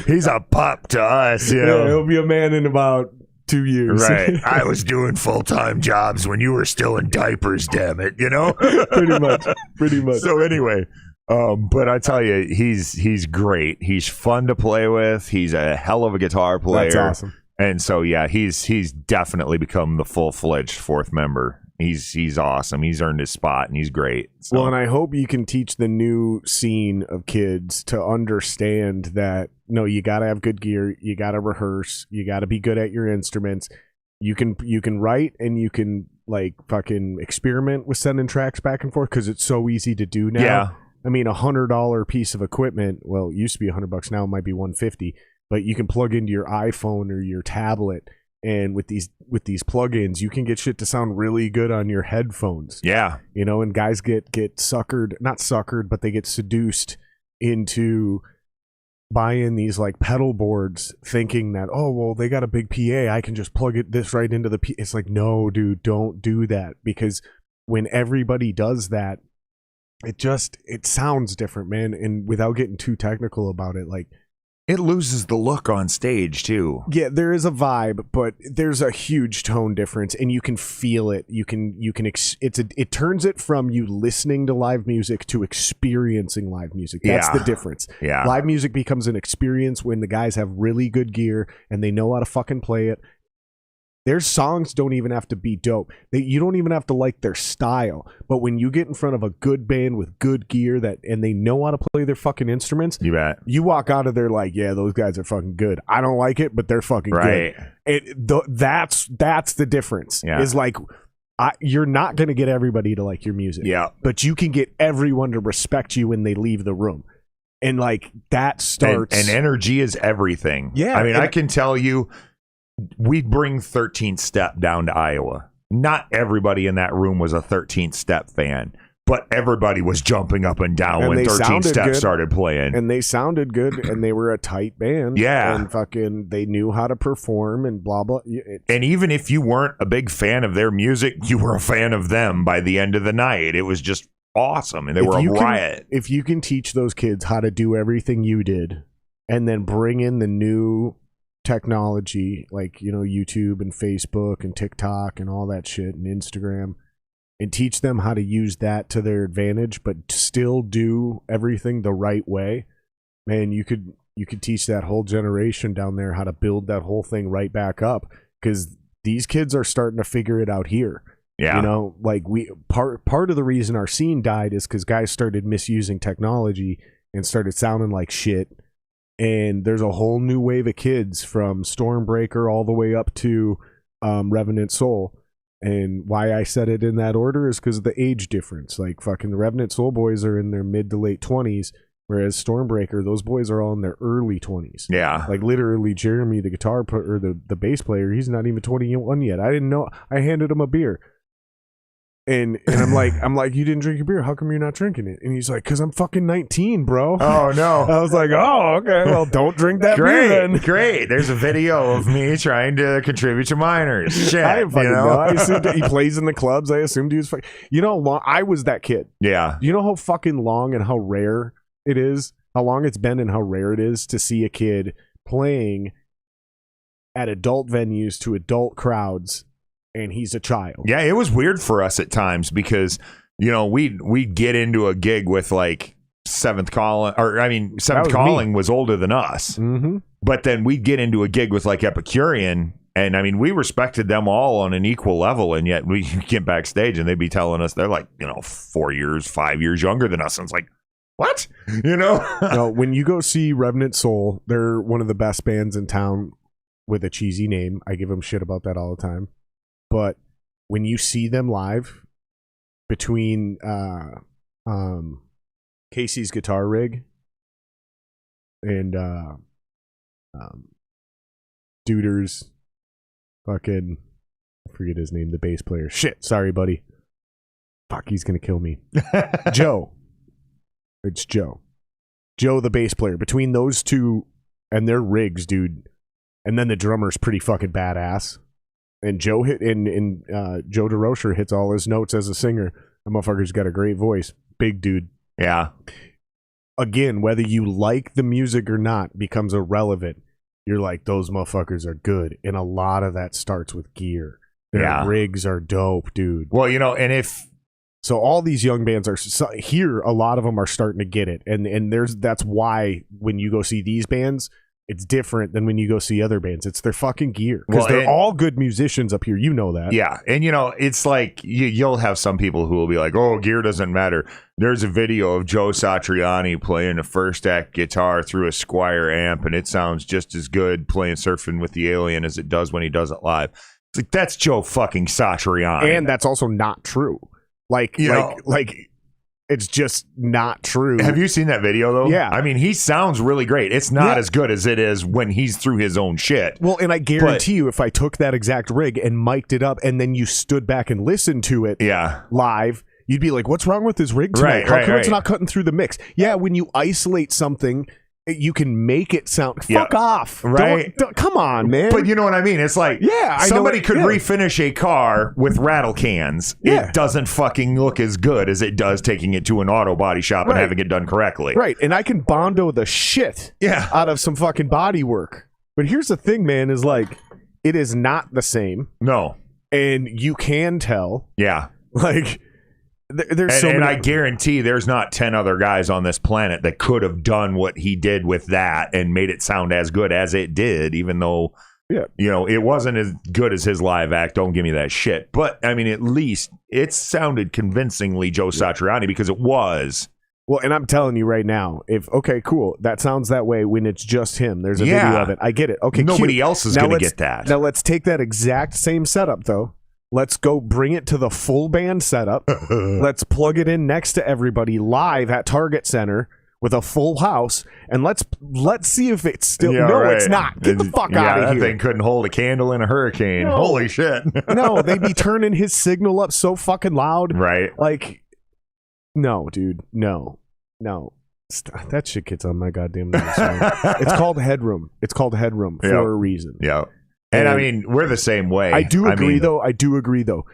he's a pup to us. Yeah, he'll be a man in about 2 years. Right. I was doing full-time jobs when you were still in diapers. Damn it, Pretty much. So anyway. But I tell you, he's great. He's fun to play with. He's a hell of a guitar player. That's awesome. And so yeah, he's definitely become the full-fledged fourth member. He's awesome. He's earned his spot and he's great. So. Well, and I hope you can teach the new scene of kids to understand that no, you got to have good gear, you got to rehearse, you got to be good at your instruments. You can write and you can like fucking experiment with sending tracks back and forth because it's so easy to do now. Yeah. I mean, $100 piece of equipment, well, it used to be $100, now it might be $150, but you can plug into your iPhone or your tablet, and with these plugins, you can get shit to sound really good on your headphones. Yeah. And guys get suckered, not suckered, but they get seduced into buying these like pedal boards thinking that, oh, well, they got a big PA, I can just plug this right into the PA. It's like, no, dude, don't do that, because when everybody does that, it sounds different, man. And without getting too technical about it, like It loses the look on stage too. Yeah, there is a vibe, but there's a huge tone difference, and you can feel it. It turns it from you listening to live music to experiencing live music. That's the difference. Yeah. Live music becomes an experience when the guys have really good gear and they know how to fucking play it. Their songs don't even have to be dope. You don't even have to like their style. But when you get in front of a good band with good gear and they know how to play their fucking instruments, you bet. You walk out of there like, yeah, those guys are fucking good. I don't like it, but they're fucking right. good. That's the difference. Yeah. Is like, you're not going to get everybody to like your music. Yeah. But you can get everyone to respect you when they leave the room. And like that starts. And energy is everything. Yeah. I mean, I can tell you, we bring 13th Step down to Iowa. Not everybody in that room was a 13th Step fan, but everybody was jumping up and down when 13th Step started playing. And they sounded good, and they were a tight band. Yeah. And fucking, they knew how to perform and blah, blah. And even if you weren't a big fan of their music, you were a fan of them by the end of the night. It was just awesome, and they were a riot. If you can teach those kids how to do everything you did, and then bring in the new technology like YouTube and Facebook and TikTok and all that shit and Instagram, and teach them how to use that to their advantage but still do everything the right way, man, you could teach that whole generation down there how to build that whole thing right back up, because these kids are starting to figure it out here. Yeah. Like part of the reason our scene died is because guys started misusing technology and started sounding like shit. And there's a whole new wave of kids from Stormbreaker all the way up to Revenant Soul. And why I said it in that order is because of the age difference. Like fucking the Revenant Soul boys are in their mid to late 20s, whereas Stormbreaker, those boys are all in their early 20s. Yeah. Like literally Jeremy, the guitar or the bass player, he's not even 21 yet. I didn't know. I handed him a beer. And I'm like, you didn't drink your beer. How come you're not drinking it? And he's like, because I'm fucking 19, bro. Oh, no. I was like, oh, okay. Well, don't drink that beer then. Great. There's a video of me trying to contribute to minors. Shit. I didn't fucking know. I assumed he plays in the clubs. I assumed he was fucking... I was that kid. Yeah. You know how fucking long and how rare it is? How long it's been and how rare it is to see a kid playing at adult venues to adult crowds, and he's a child. Yeah, it was weird for us at times because, we'd get into a gig with like Seventh Calling, Seventh Calling was older than us. Mm-hmm. But then we'd get into a gig with like Epicurean, and we respected them all on an equal level, and yet we get backstage and they'd be telling us they're like, 4 years, 5 years younger than us. And it's like, what? No, when you go see Revenant Soul, they're one of the best bands in town with a cheesy name. I give them shit about that all the time. But when you see them live, between Casey's guitar rig and Duder's fucking, I forget his name, the bass player. Shit, sorry, buddy. Fuck, he's gonna kill me. Joe. It's Joe. Joe, the bass player. Between those two and their rigs, dude, and then the drummer's pretty fucking badass. And Joe Joe DeRocher hits all his notes as a singer. The motherfucker's got a great voice. Big dude. Yeah. Again, whether you like the music or not becomes irrelevant. You're like, those motherfuckers are good. And a lot of that starts with gear. Their rigs are dope, dude. Well, and if... So all these young bands are here, a lot of them are starting to get it. And that's why when you go see these bands, it's different than when you go see other bands. It's their fucking gear. Because they're all good musicians up here. You know that. Yeah. And, it's like you'll have some people who will be like, oh, gear doesn't matter. There's a video of Joe Satriani playing a first act guitar through a Squier amp, and it sounds just as good playing Surfing with the Alien as it does when he does it live. It's like, that's Joe fucking Satriani. And that's also not true. Like it's just not true. Have you seen that video, though? Yeah. I mean, he sounds really great. It's not as good as it is when he's through his own shit. Well, and I guarantee you, if I took that exact rig and mic'd it up and then you stood back and listened to it live, you'd be like, what's wrong with this rig tonight? How come it's not cutting through the mix? Yeah, when you isolate something you can make it sound. Yeah. Fuck off. Right. Don't, come on, man. But you know what I mean? It's like somebody could refinish a car with rattle cans. Yeah. It doesn't fucking look as good as it does taking it to an auto body shop and having it done correctly. Right. And I can Bondo the shit out of some fucking body work. But here's the thing, man, is like, it is not the same. No. And you can tell. Yeah. Like, there's so many. And I guarantee there's not 10 other guys on this planet that could have done what he did with that and made it sound as good as it did, even though, it wasn't as good as his live act. Don't give me that shit. But, I mean, at least it sounded convincingly Joe Satriani because it was. Well, and I'm telling you right now, okay, cool. That sounds that way when it's just him. There's a video of it. I get it. Okay, nobody else is going to get that. Now, let's take that exact same setup, though. Let's go bring it to the full band setup. Let's plug it in next to everybody live at Target Center with a full house, and let's see if it's still. It's not. Get the fuck out of that here. Thing couldn't hold a candle in a hurricane. No. Holy shit! No, they'd be turning his signal up so fucking loud. Right? Like, no, dude, no. That shit gets on my goddamn nerves. It's called Headroom. It's called Headroom for a reason. Yeah. And I mean, we're the same way. I do agree, though.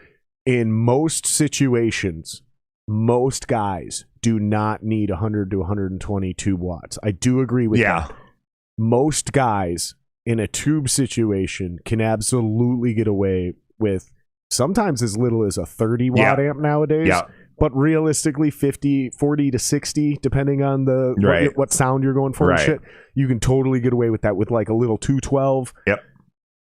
In most situations, most guys do not need 100 to 120 tube watts. I do agree with that. Most guys in a tube situation can absolutely get away with sometimes as little as a 30 watt amp nowadays. Yeah. But realistically, 40 to 60, depending on what sound you're going for and shit, you can totally get away with that with like a little 212. Yep.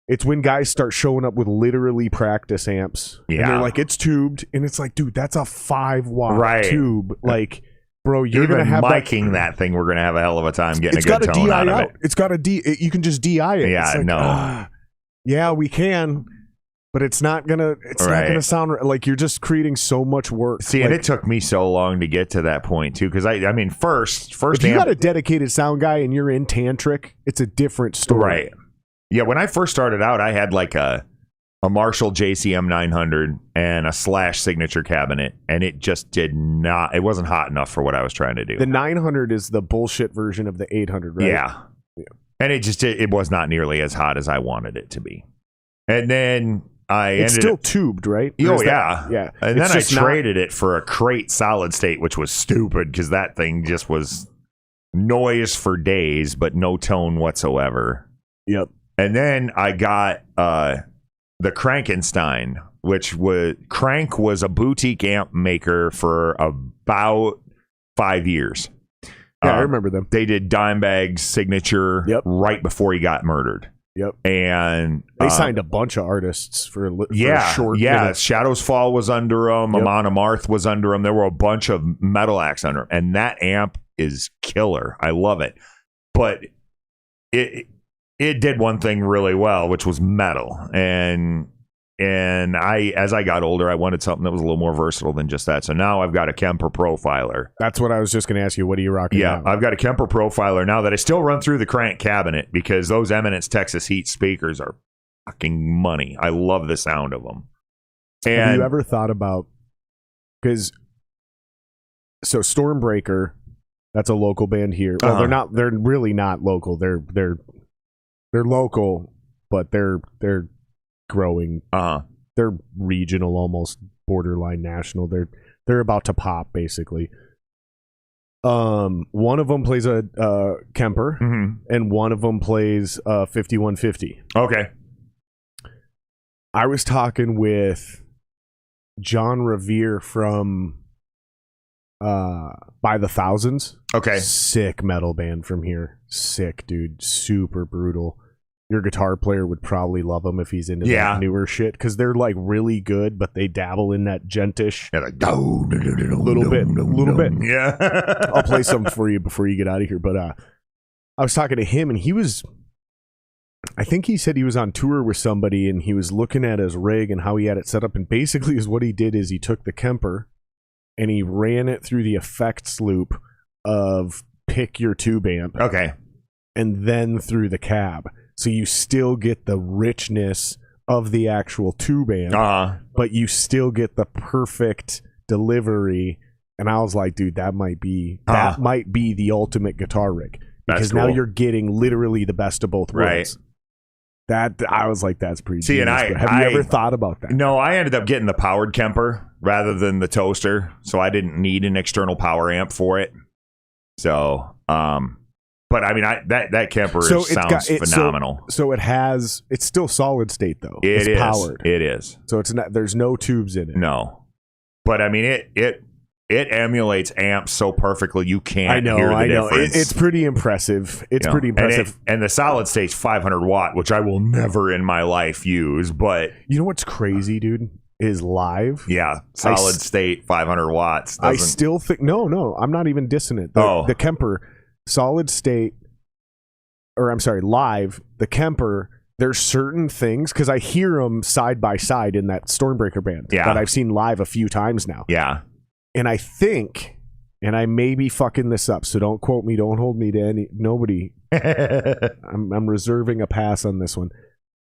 It's when guys start showing up with literally practice amps. Yeah. And they're like, it's tubed. And it's like, dude, that's a 5 watt tube. Like, bro, you're going to have miking that thing. We're going to have a hell of a time getting a good tone out of it. It's got a D. You can just DI it. Yeah, like, yeah, we can. But it's not gonna sound like you're just creating so much work. See, and it took me so long to get to that point too, because I mean, first, if you got a dedicated sound guy and you're in tantric, it's a different story. Right. Yeah, when I first started out, I had like a Marshall JCM 900 and a Slash signature cabinet, and it just it wasn't hot enough for what I was trying to do. The 900 is the bullshit version of the 800, right? Yeah. And it was not nearly as hot as I wanted it to be. And then it's still tubed, right? Oh, yeah. Yeah. And then I traded it for a crate solid state, which was stupid because that thing just was noise for days, but no tone whatsoever. Yep. And then I got the Crankenstein, Crank was a boutique amp maker for about 5 years. Yeah, I remember them. They did Dimebag's signature right before he got murdered. Yep. And they signed a bunch of artists for a short minute. Shadows Fall was under them. Yep. Amon Amarth was under them. There were a bunch of metal acts under them. And that amp is killer. I love it. But it did one thing really well, which was metal. And as I got older, I wanted something that was a little more versatile than just that. So now I've got a Kemper Profiler. That's what I was just going to ask you. What are you rocking now? I've got a Kemper Profiler now that I still run through the crank cabinet because those Eminence Texas Heat speakers are fucking money. I love the sound of them. And have you ever thought about, because Stormbreaker, that's a local band here. Well, they're really not local. They're local, but they're growing. They're regional, almost borderline national. They're about to pop, basically. One of them plays a Kemper, and one of them plays a 5150. Okay. I was talking with John Revere from By the Thousands. Okay. Sick metal band from here. Sick, dude. Super brutal. Your guitar player would probably love him if he's into that newer shit, because they're like really good, but they dabble in that gentish little bit. Yeah. I'll play something for you before you get out of here. But I was talking to him, and I think he said he was on tour with somebody, and he was looking at his rig and how he had it set up. And basically, what he did is he took the Kemper and he ran it through the effects loop of pick your tube amp. Okay. And then through the cab. So you still get the richness of the actual tube amp, but you still get the perfect delivery. And I was like, dude, that might be the ultimate guitar rig. because now you're getting literally the best of both worlds. Right. That I was like, that's pretty. See, genius, and have you ever thought about that? No, I ended up getting the powered Kemper rather than the toaster, so I didn't need an external power amp for it. So, but I mean, that Kemper sounds phenomenal. So it's still solid state though. It's powered. It is. So it's not. There's no tubes in it. No, but I mean it emulates amps so perfectly you can't hear the difference. It's pretty impressive. It's pretty impressive. And the solid state's 500 watt, which I will never in my life use. But you know what's crazy, dude? Is live. Yeah, solid state 500 watts. I still think no. I'm not even dissing it. The Kemper solid state, or I'm sorry, live. The Kemper. There's certain things because I hear them side by side in that Stormbreaker band that I've seen live a few times now. Yeah. And I think, and I may be fucking this up, so don't quote me, don't hold me to nobody. I'm reserving a pass on this one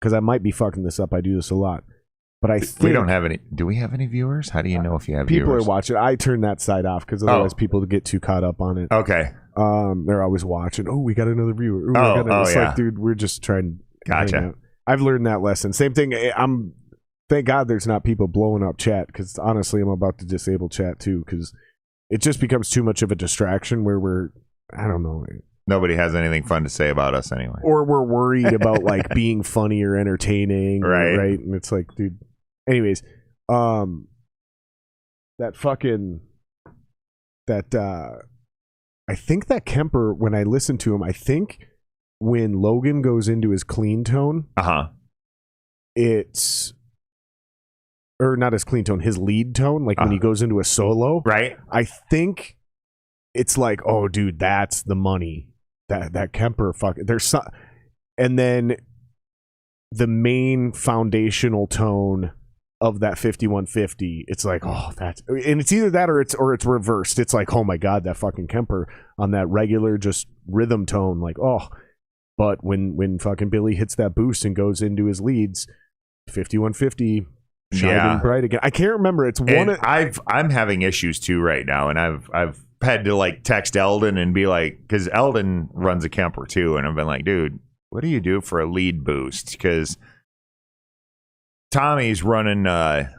because I might be fucking this up. I do this a lot. But I think we don't have any. Do we have any viewers? How do you know if you have people viewers? Are watching? I turn that side off because otherwise people get too caught up on it. Okay. They're always watching. Oh, we got another viewer. It's like, dude, we're just trying. Gotcha. I've learned that lesson. Same thing. Thank God there's not people blowing up chat because honestly, I'm about to disable chat too because it just becomes too much of a distraction where I don't know. Nobody has anything fun to say about us anyway. Or we're worried about like being funny or entertaining. Right. And it's like, dude. Anyways, I think that Kemper, when I listen to him, I think when Logan goes into his clean tone, it's, or not his clean tone, his lead tone, like when he goes into a solo, right? I think it's like, oh, dude, that's the money. That Kemper, there's some, and then the main foundational tone of that 5150, it's like, oh, that's, and it's either that or it's reversed. It's like, oh my God, that fucking Kemper on that regular just rhythm tone, like, oh. But when fucking Billy hits that boost and goes into his leads, 5150 shining bright again. I can't remember. It's one. I'm having issues too right now, and I've had to like text Eldon and be like, because Eldon runs a Kemper too, and I've been like, dude, what do you do for a lead boost? Because Tommy's running Mesa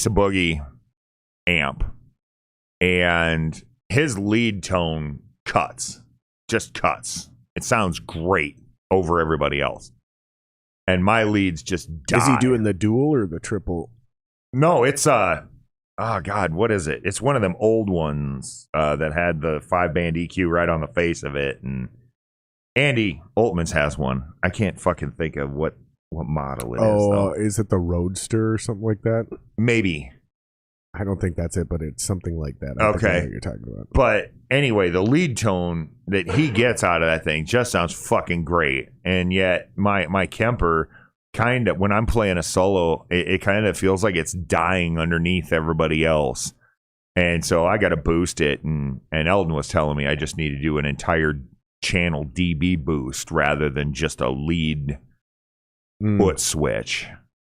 Boogie amp, and his lead tone just cuts. It sounds great over everybody else. And my leads just die. Is he doing the dual or the triple? No, it's oh God, what is it? It's one of them old ones that had the 5-band EQ right on the face of it. And Andy Oltmans has one. I can't fucking think of what model it is. Oh, is it the Roadster or something like that? Maybe. I don't think that's it, but it's something like that. Okay. I think I know what you're talking about. But anyway, the lead tone that he gets out of that thing just sounds fucking great. And yet my Kemper kind of, when I'm playing a solo, it kind of feels like it's dying underneath everybody else. And so I got to boost it. And Eldon was telling me I just need to do an entire channel dB boost rather than just a lead foot switch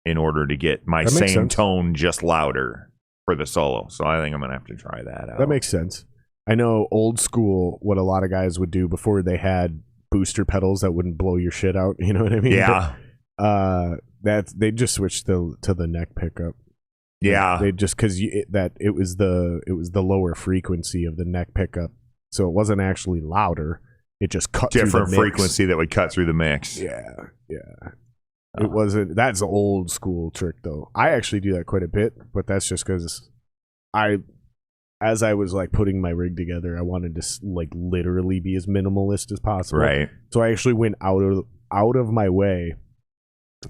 in order to get my same tone just louder for the solo. So I think I'm gonna have to try that out. That makes sense. I know old school what a lot of guys would do before they had booster pedals that wouldn't blow your shit out. You know what I mean? Yeah. That they just switched to the neck pickup. Yeah. They just because it was the lower frequency of the neck pickup, so it wasn't actually louder. It just cut different through the mix. Frequency that would cut through the mix. Yeah. It wasn't. That's an old school trick, though. I actually do that quite a bit, but that's just because as I was like putting my rig together, I wanted to like literally be as minimalist as possible. Right. So I actually went out of my way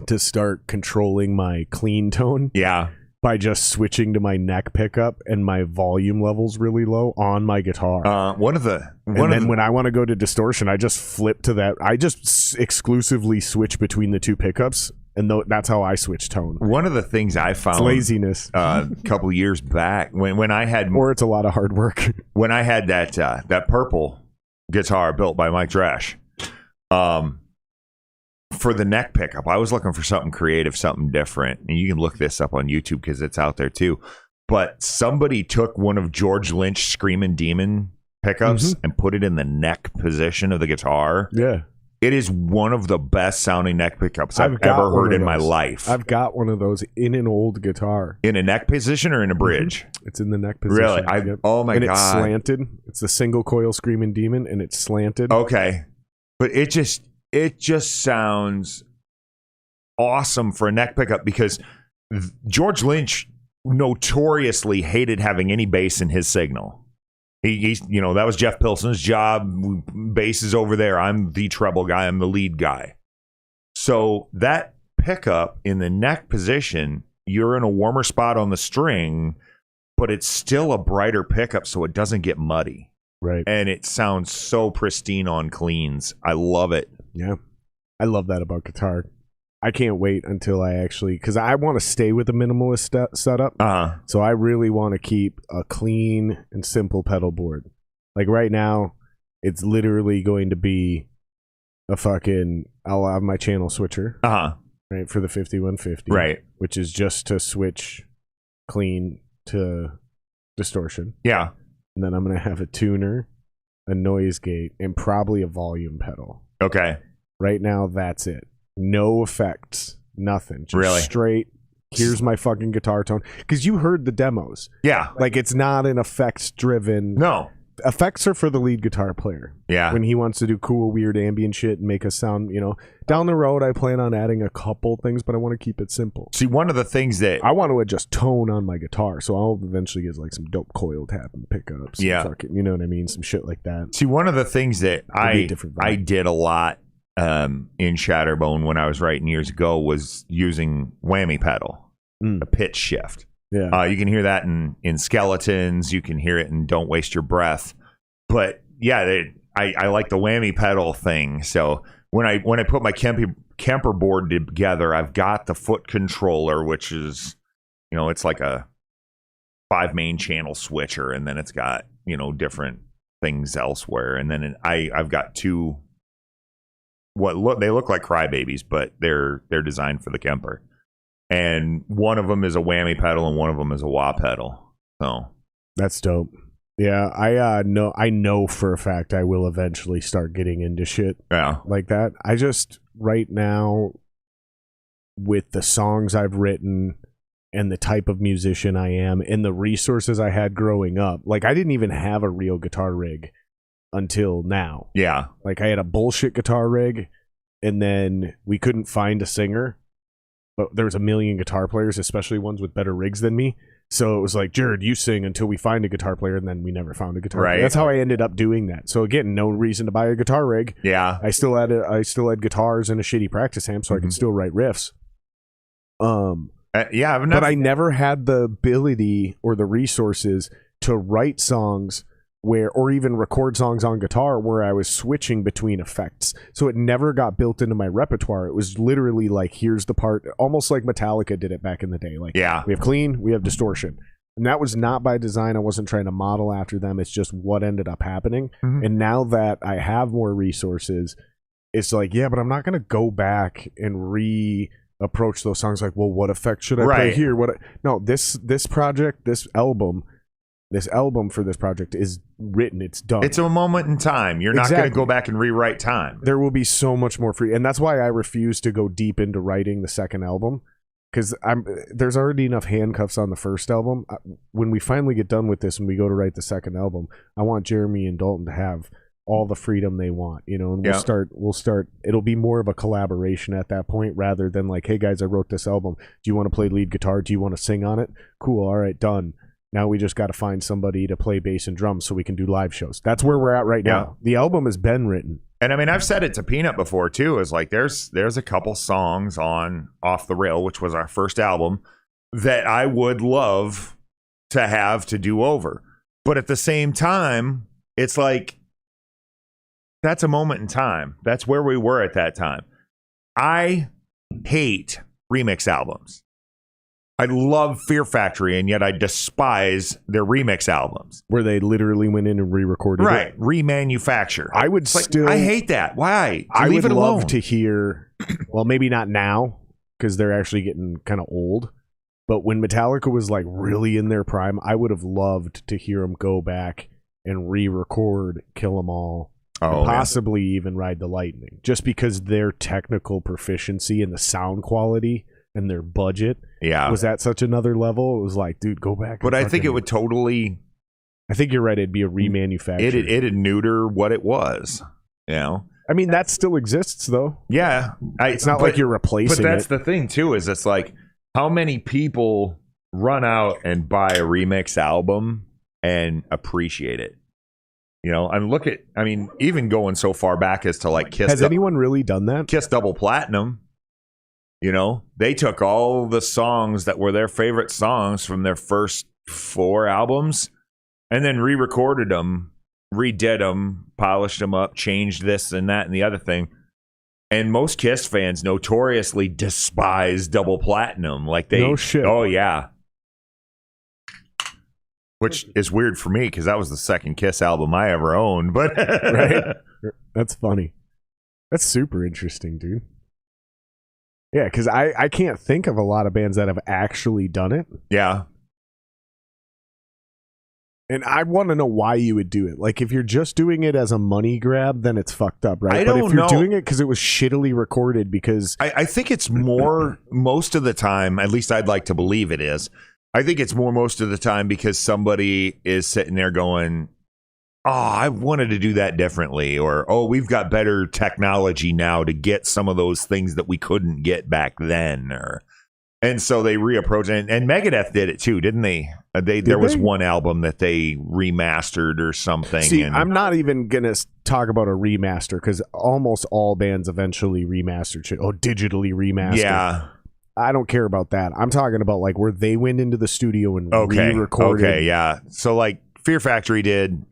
to start controlling my clean tone. Yeah. By just switching to my neck pickup and my volume levels really low on my guitar. When I want to go to distortion, I just flip to that. I just exclusively switch between the two pickups, and that's how I switch tone. One of the things I found, it's laziness. A couple years back when I had, or it's a lot of hard work. When I had that purple guitar built by Mike Dresch, for the neck pickup, I was looking for something creative, something different. And you can look this up on YouTube because it's out there too. But somebody took one of George Lynch's Screamin' Demon pickups and put it in the neck position of the guitar. Yeah. It is one of the best sounding neck pickups I've ever heard in my life. I've got one of those in an old guitar. In a neck position or in a bridge? It's in the neck position. Really? Oh my God. And it's slanted. It's the single coil Screaming Demon, and it's slanted. Okay. But it just sounds awesome for a neck pickup because George Lynch notoriously hated having any bass in his signal. He's, that was Jeff Pilson's job. Bass is over there. I'm the treble guy. I'm the lead guy. So that pickup in the neck position, you're in a warmer spot on the string, but it's still a brighter pickup so it doesn't get muddy. Right. And it sounds so pristine on cleans. I love it. Yeah. I love that about guitar. I can't wait until I actually, because I want to stay with the minimalist setup. So I really want to keep a clean and simple pedal board. Like right now, it's literally going to be a fucking, I'll have my channel switcher. Right, for the 5150. Right. Which is just to switch clean to distortion. Yeah. And then I'm going to have a tuner, a noise gate, and probably a volume pedal. Okay. Right now, that's it. No effects, nothing. Just really? Straight, here's my fucking guitar tone. Because you heard the demos. Yeah. Like, it's not an effects-driven... No. Effects are for the lead guitar player. Yeah. When he wants to do cool, weird ambient shit and make us sound, down the road, I plan on adding a couple things, but I want to keep it simple. See, one of the things that... I want to adjust tone on my guitar, so I'll eventually get, like, some dope coil tap and pickups. Yeah. Fucking, you know what I mean? Some shit like that. See, one of the things that I did a lot in Shatterbone when I was writing years ago was using whammy pedal, a pitch shift. Yeah, you can hear that in Skeletons. You can hear it in Don't Waste Your Breath. But yeah, I like the whammy pedal thing. So when I put my Kemper board together, I've got the foot controller, which is it's like a 5 main channel switcher, and then it's got different things elsewhere, and then I've got 2. They look like crybabies, but they're designed for the Kemper. And one of them is a whammy pedal and one of them is a wah pedal. So that's dope. Yeah, I know for a fact I will eventually start getting into shit like that. I just right now, with the songs I've written and the type of musician I am and the resources I had growing up, like I didn't even have a real guitar rig until now. Yeah. Like I had a bullshit guitar rig, and then we couldn't find a singer, but there was a million guitar players, especially ones with better rigs than me. So it was like, Jared, you sing until we find a guitar player, and then we never found a guitar player. That's how I ended up doing that. So again, no reason to buy a guitar rig. Yeah. I still had guitars and a shitty practice amp, so I could still write riffs. But I never had the ability or the resources to write songs or even record songs on guitar where I was switching between effects. So it never got built into my repertoire. It was literally like, here's the part, almost like Metallica did it back in the day. Like, we have clean, we have distortion. And that was not by design. I wasn't trying to model after them. It's just what ended up happening. And now that I have more resources, it's like, but I'm not going to go back and approach those songs like, well, what effect should I play here? No, this project, this album for this project is written. It's done. It's a moment in time. You're not going to go back and rewrite time. There will be so much more free. And that's why I refuse to go deep into writing the second album, because there's already enough handcuffs on the first album. When we finally get done with this and we go to write the second album, I want Jeremy and Dalton to have all the freedom they want, and we'll start, it'll be more of a collaboration at that point rather than like, hey guys, I wrote this album. Do you want to play lead guitar? Do you want to sing on it? Cool. All right, done. Now we just got to find somebody to play bass and drums so we can do live shows. That's where we're at right now. The album has been written. And I mean, I've said it to Peanut before too, is like there's a couple songs on Off the Rail, which was our first album, that I would love to have to do over. But at the same time, it's like, that's a moment in time. That's where we were at that time. I hate remix albums. I love Fear Factory, and yet I despise their remix albums. Where they literally went in and re-recorded it. Remanufacture. I would I hate that. Why? I Leave would it alone. love to hear, well, maybe not now, because they're actually getting kind of old, but when Metallica was like really in their prime, I would have loved to hear them go back and re-record Kill 'Em All, Oh, and possibly even Ride the Lightning, just because their technical proficiency and the sound quality and their budget was at such another level. It was like, dude, go back. But I think it would totally. I think you're right. It'd be a remanufacture. It'd neuter what it was. You know. I mean, that still exists, though. Yeah, it's not like you're replacing it. But that's the thing too. Is it's like how many people run out and buy a remix album and appreciate it. You know, I mean, even going so far back as to like Kiss. Has anyone really done that? Kiss Double Platinum. You know, they took all the songs that were their favorite songs from their first 4 albums and then re-recorded them, redid them, polished them up, changed this and that and the other thing. And most Kiss fans notoriously despise Double Platinum. Like they, no shit. Oh yeah. Which is weird for me because that was the second Kiss album I ever owned. But right? That's funny. That's super interesting, dude. Yeah, because I can't think of a lot of bands that have actually done it. Yeah. And I want to know why you would do it. Like, if you're just doing it as a money grab, then it's fucked up, right? But if you're doing it because it was shittily recorded, because I think it's more most of the time, at least I'd like to believe it is. I think it's more most of the time because somebody is sitting there going, oh, I wanted to do that differently. Or, oh, we've got better technology now to get some of those things that we couldn't get back then. And so they reapproach it. And Megadeth did it too, didn't they? There was one album that they remastered or something. See, I'm not even going to talk about a remaster because almost all bands eventually remastered shit. Oh, digitally remastered. Yeah. I don't care about that. I'm talking about like where they went into the studio and re-recorded. Okay, yeah. So like Fear Factory did,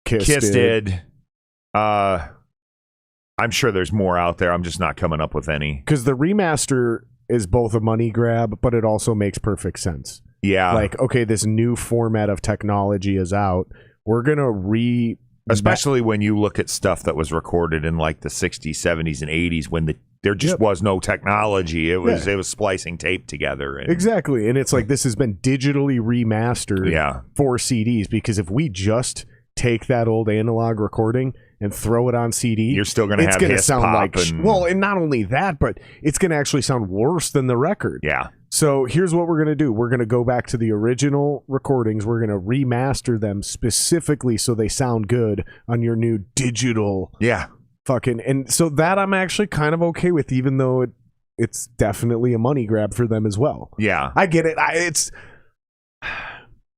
Kiss did. I'm sure there's more out there. I'm just not coming up with any. Because the remaster is both a money grab, but it also makes perfect sense. Yeah. Like, okay, this new format of technology is out. We're going to especially when you look at stuff that was recorded in like the 60s, 70s, and 80s when there just was no technology. It was splicing tape together. Exactly. And it's like this has been digitally remastered for CDs, because if we just take that old analog recording and throw it on CD, you're still going to have hiss, sound like and not only that, but it's going to actually sound worse than the record. Yeah. So here's what we're going to do. We're going to go back to the original recordings. We're going to remaster them specifically so they sound good on your new digital. Yeah. And so that I'm actually kind of okay with, even though it's definitely a money grab for them as well. Yeah. I get it.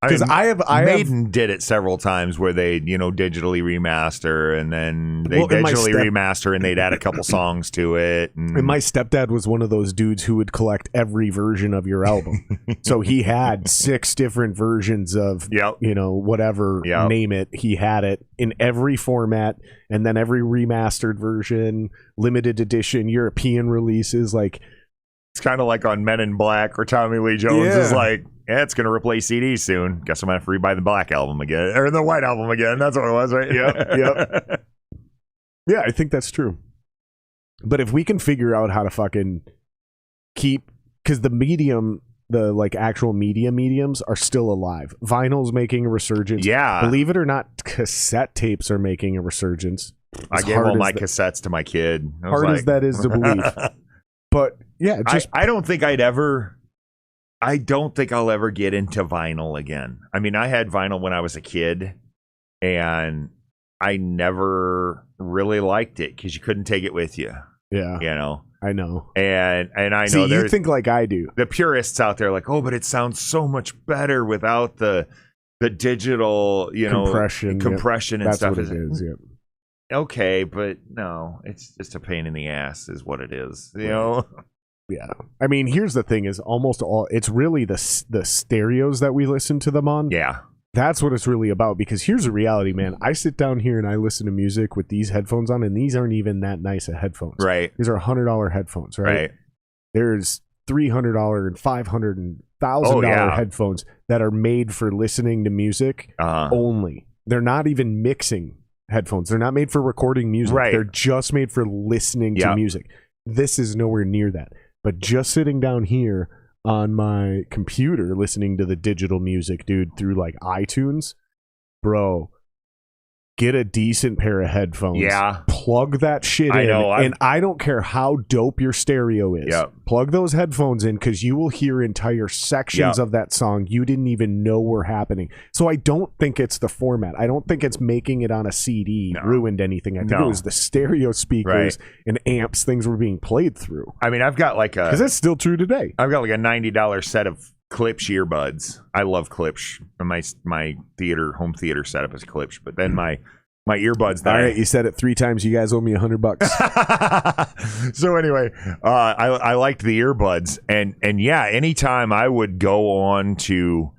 Because Maiden did it several times where they, digitally remaster and then they digitally remaster and they'd add a couple songs to it. And my stepdad was one of those dudes who would collect every version of your album. So he had 6 different versions of, whatever, name it. He had it in every format, and then every remastered version, limited edition, European releases. Like, it's kind of like on Men in Black, where Tommy Lee Jones is like, yeah, it's going to replace CDs soon. Guess I'm going to have to rebuy the Black album again. Or the White album again. That's what it was, right? Yep. Yeah, I think that's true. But if we can figure out how to fucking keep... Because the medium, the like actual mediums are still alive. Vinyl's making a resurgence. Yeah. Believe it or not, cassette tapes are making a resurgence. I gave all my cassettes to my kid. Hard as that is to believe. But yeah, I don't think I'll ever get into vinyl again. I mean, I had vinyl when I was a kid, and I never really liked it because you couldn't take it with you. Yeah. I know. And I know. See, you think like I do. The purists out there are like, oh, but it sounds so much better without the digital, compression and That's stuff. What it is, yeah. Okay, but no, it's just a pain in the ass is what it is, Yeah. I mean, here's the thing is almost all, it's really the stereos that we listen to them on. Yeah. That's what it's really about, because here's the reality, man. I sit down here and I listen to music with these headphones on, and these aren't even that nice of headphones. Right. These are $100 headphones, right? There's $300 and $500 and $1,000 headphones that are made for listening to music only. They're not even mixing headphones. They're not made for recording music. Right. They're just made for listening to music. This is nowhere near that. But just sitting down here on my computer listening to the digital music, dude, through like iTunes, bro, get a decent pair of headphones. Yeah. Plug that shit in. I know, and I don't care how dope your stereo is. Yep. Plug those headphones in because you will hear entire sections of that song you didn't even know were happening. So I don't think it's the format. I don't think it's making it on a CD ruined anything. I think it was the stereo speakers and amps things were being played through. I mean, I've got like a... Because that's still true today. I've got like a $90 set of Klipsch earbuds. I love Klipsch. My home theater setup is Klipsch, but then my earbuds. All right, you said it 3 times. You guys owe me $100. So anyway, I liked the earbuds, and yeah, anytime I would go on to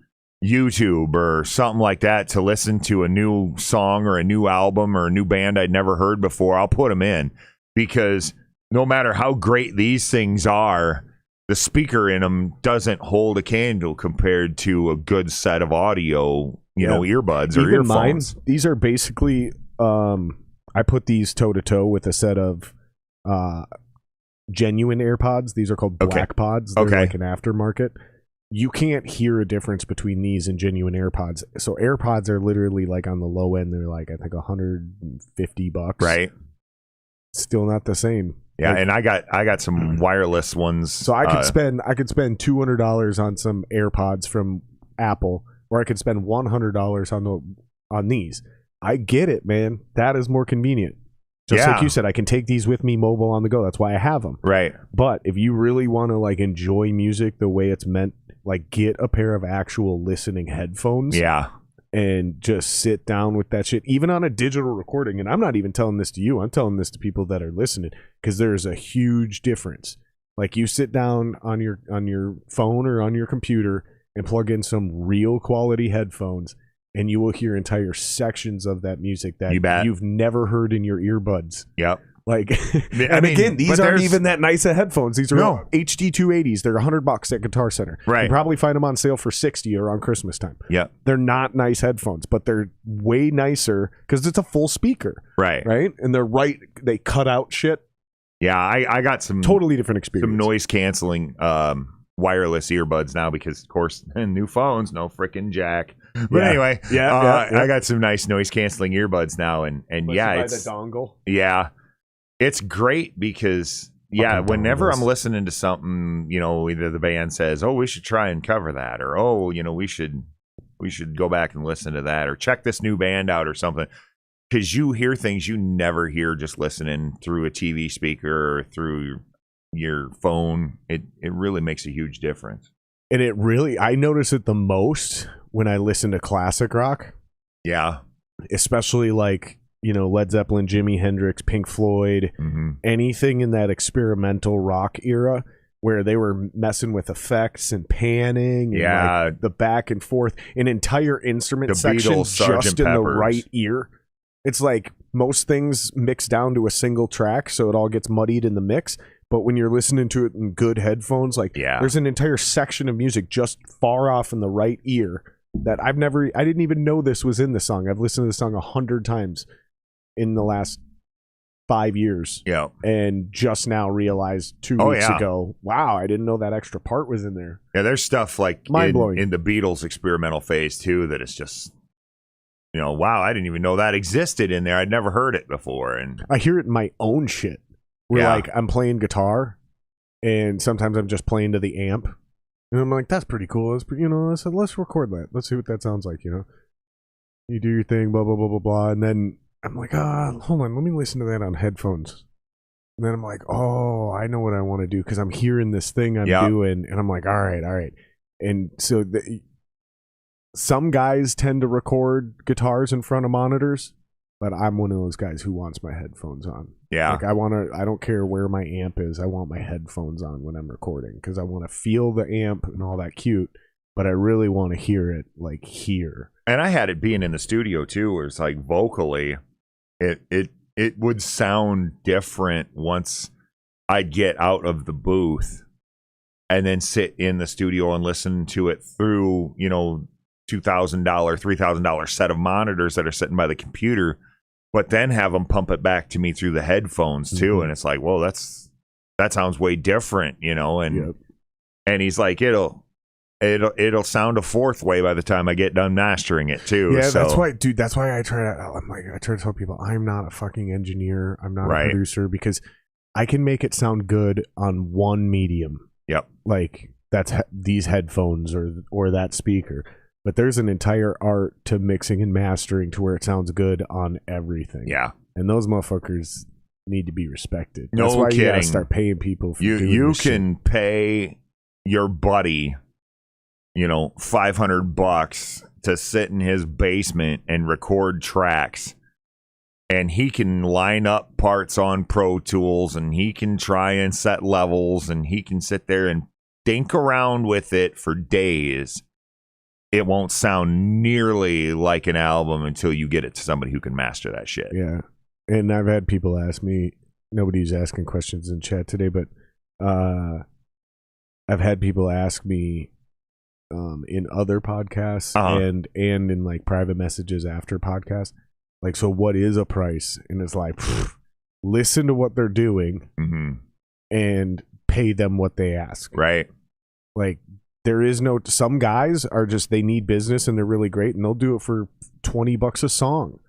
YouTube or something like that to listen to a new song or a new album or a new band I'd never heard before, I'll put them in, because no matter how great these things are, the speaker in them doesn't hold a candle compared to a good set of audio, earbuds or Even earphones. Mine, these are basically, I put these toe to toe with a set of genuine AirPods. These are called Black Pods. They're like an aftermarket. You can't hear a difference between these and genuine AirPods. So AirPods are literally like on the low end. They're like, I think $150. Right. Still not the same. Yeah, like, and I got some wireless ones. So I could spend $200 on some AirPods from Apple, or I could spend $100 on these. I get it, man. That is more convenient. Just like you said, I can take these with me mobile on the go. That's why I have them. Right. But if you really want to like enjoy music the way it's meant, like get a pair of actual listening headphones. Yeah. And just sit down with that shit, even on a digital recording. And I'm not even telling this to you. I'm telling this to people that are listening, because there's a huge difference. Like, you sit down on your phone or on your computer and plug in some real quality headphones, and you will hear entire sections of that music that you've never heard in your earbuds. Yep. Like, again, these aren't even that nice of headphones. These are HD 280s. They're $100 at Guitar Center. Right. You probably find them on sale for $60 around Christmas time. Yeah. They're not nice headphones, but they're way nicer because it's a full speaker. Right. Right. And they cut out shit. Yeah. I got some totally different experience. Some noise canceling wireless earbuds now, because of course new phones, no freaking jack. But anyway, I got some nice noise canceling earbuds now, and it's the dongle. Yeah. It's great because whenever I'm listening to something, either the band says, "Oh, we should try and cover that," or "Oh, we should go back and listen to that," or "Check this new band out," or something, because you hear things you never hear just listening through a TV speaker or through your phone. It really makes a huge difference. And I notice it the most when I listen to classic rock. Yeah. Especially like, Led Zeppelin, Jimi Hendrix, Pink Floyd, anything in that experimental rock era where they were messing with effects and panning and like the back and forth, an entire instrument section just in the right ear. It's like most things mix down to a single track, so it all gets muddied in the mix. But when you're listening to it in good headphones, there's an entire section of music just far off in the right ear that I didn't even know this was in the song. I've listened to the song 100 times in the last 5 years. Yeah. And just now realized 2 weeks ago, wow, I didn't know that extra part was in there. Yeah, there's stuff like in the Beatles experimental phase too that is just, wow, I didn't even know that existed in there. I'd never heard it before. And I hear it in my own shit. Where like I'm playing guitar, and sometimes I'm just playing to the amp, and I'm like, that's pretty cool. Let's record that. Let's see what that sounds like. You do your thing, blah blah blah blah blah, and then I'm like, hold on, let me listen to that on headphones. And then I'm like, oh, I know what I want to do because I'm hearing this thing I'm doing, and I'm like, all right. And so some guys tend to record guitars in front of monitors. But I'm one of those guys who wants my headphones on. Yeah. Like I don't care where my amp is. I want my headphones on when I'm recording because I want to feel the amp and all that cute, but I really want to hear it like here. And I had it being in the studio too, where it's like vocally, it would sound different once I get out of the booth and then sit in the studio and listen to it through, $2,000, $3,000 set of monitors that are sitting by the computer, but then have them pump it back to me through the headphones too. Mm-hmm. And it's like, well, that sounds way different, and he's like, it'll it'll sound a fourth way by the time I get done mastering it too. Yeah, so. that's why, dude. That's why I try to tell people I'm not a fucking engineer. I'm not a producer, because I can make it sound good on one medium. Yep. Like that's these headphones or that speaker. But there's an entire art to mixing and mastering to where it sounds good on everything. Yeah. And those motherfuckers need to be respected. No That's why kidding. You gotta start paying people for doing you this can shit. pay your buddy, $500 to sit in his basement and record tracks, and he can line up parts on Pro Tools, and he can try and set levels, and he can sit there and dink around with it for days. It won't sound nearly like an album until you get it to somebody who can master that shit. Yeah. And I've had people ask me, nobody's asking questions in chat today, but I've had people ask me in other podcasts and in like private messages after podcasts, like, so what is a price? And it's like, listen to what they're doing and pay them what they ask. Right. Like, there is no, some guys are just, they need business and they're really great and they'll do it for $20 a song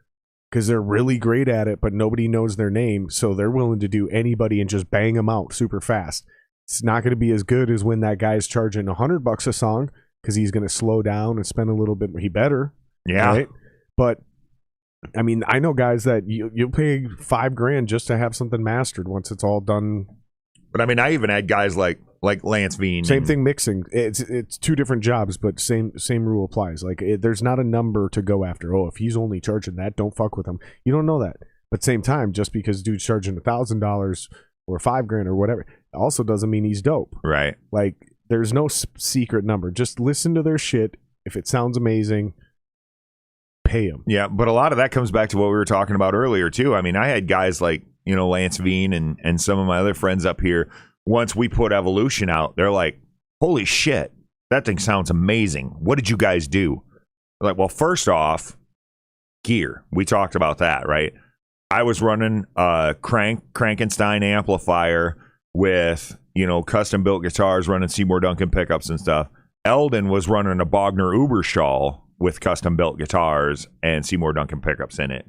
because they're really great at it, but nobody knows their name. So they're willing to do anybody and just bang them out super fast. It's not going to be as good as when that guy's charging $100 a song because he's going to slow down and spend a little bit. He better. Yeah. Right? But I mean, I know guys that you'll pay $5,000 just to have something mastered once it's all done. But I mean, I even had guys like Lance Veen. Same thing mixing. It's two different jobs, but same rule applies. Like there's not a number to go after. Oh, if he's only charging that, don't fuck with him. You don't know that. But same time, just because dude's charging $1,000 or $5,000 or whatever, also doesn't mean he's dope. Right. Like there's no secret number. Just listen to their shit. If it sounds amazing, pay them. Yeah, but a lot of that comes back to what we were talking about earlier too. I mean, I had guys like Lance Veen and some of my other friends up here. Once we put Evolution out, they're like, holy shit, that thing sounds amazing. What did you guys do? They're like, well, first off, gear. We talked about that, right? I was running a Crankenstein amplifier with, custom built guitars, running Seymour Duncan pickups and stuff. Eldon was running a Bogner Uberschall with custom built guitars and Seymour Duncan pickups in it.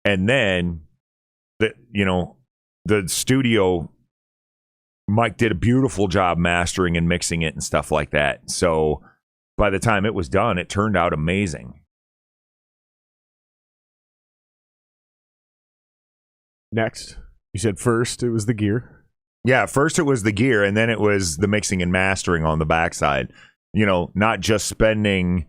And then the studio, Mike did a beautiful job mastering and mixing it and stuff like that. So by the time it was done, it turned out amazing. Next, you said first it was the gear. Yeah, first it was the gear, and then it was the mixing and mastering on the backside. Not just spending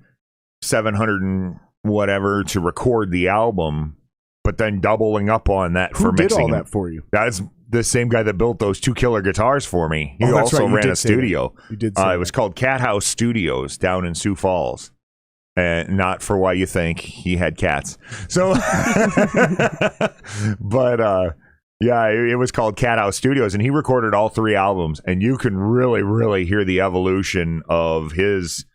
$700 and whatever to record the album, but then doubling up on that for mixing. Who did all that for you? That's the same guy that built those two killer guitars for me. He that's also right. ran a studio. You did say it was called Cat House Studios down in Sioux Falls. And not for why you think he had cats. So, but yeah, it was called Cat House Studios, and he recorded all 3 albums, and you can really, really hear the evolution of his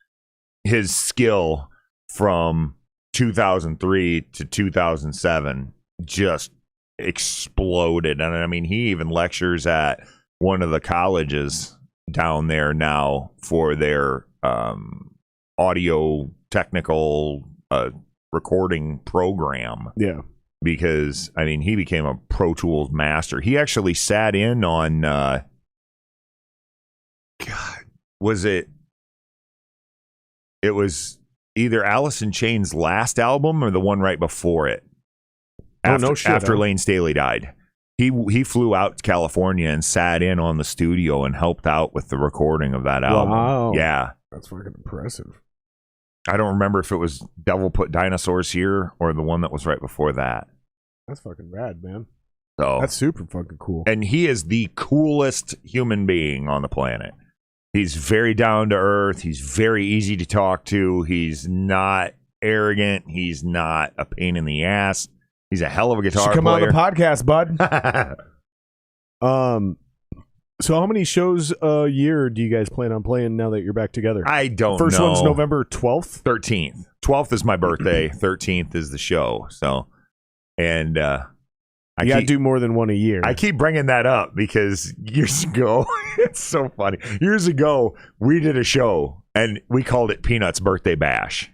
skill from 2003 to 2007 just exploded. And I mean, he even lectures at one of the colleges down there now for their audio technical recording program. Yeah. Because, I mean, he became a Pro Tools master. He actually sat in on, was it? It was either Alice in Chains' last album or the one right before it. After Lane Staley died. He flew out to California and sat in on the studio and helped out with the recording of that album. Wow. Yeah. That's fucking impressive. I don't remember if it was Devil Put Dinosaurs Here or the one that was right before that. That's fucking rad, man. So that's super fucking cool. And he is the coolest human being on the planet. He's very down to earth. He's very easy to talk to. He's not arrogant. He's not a pain in the ass. He's a hell of a guitar player. Come on the podcast, bud. So how many shows a year do you guys plan on playing now that you're back together? I don't know. First one's November 12th? 13th. 12th is my birthday. 13th is the show. So, and I got to do more than one a year. I keep bringing that up because years ago, it's so funny. Years ago, we did a show and we called it Peanut's Birthday Bash.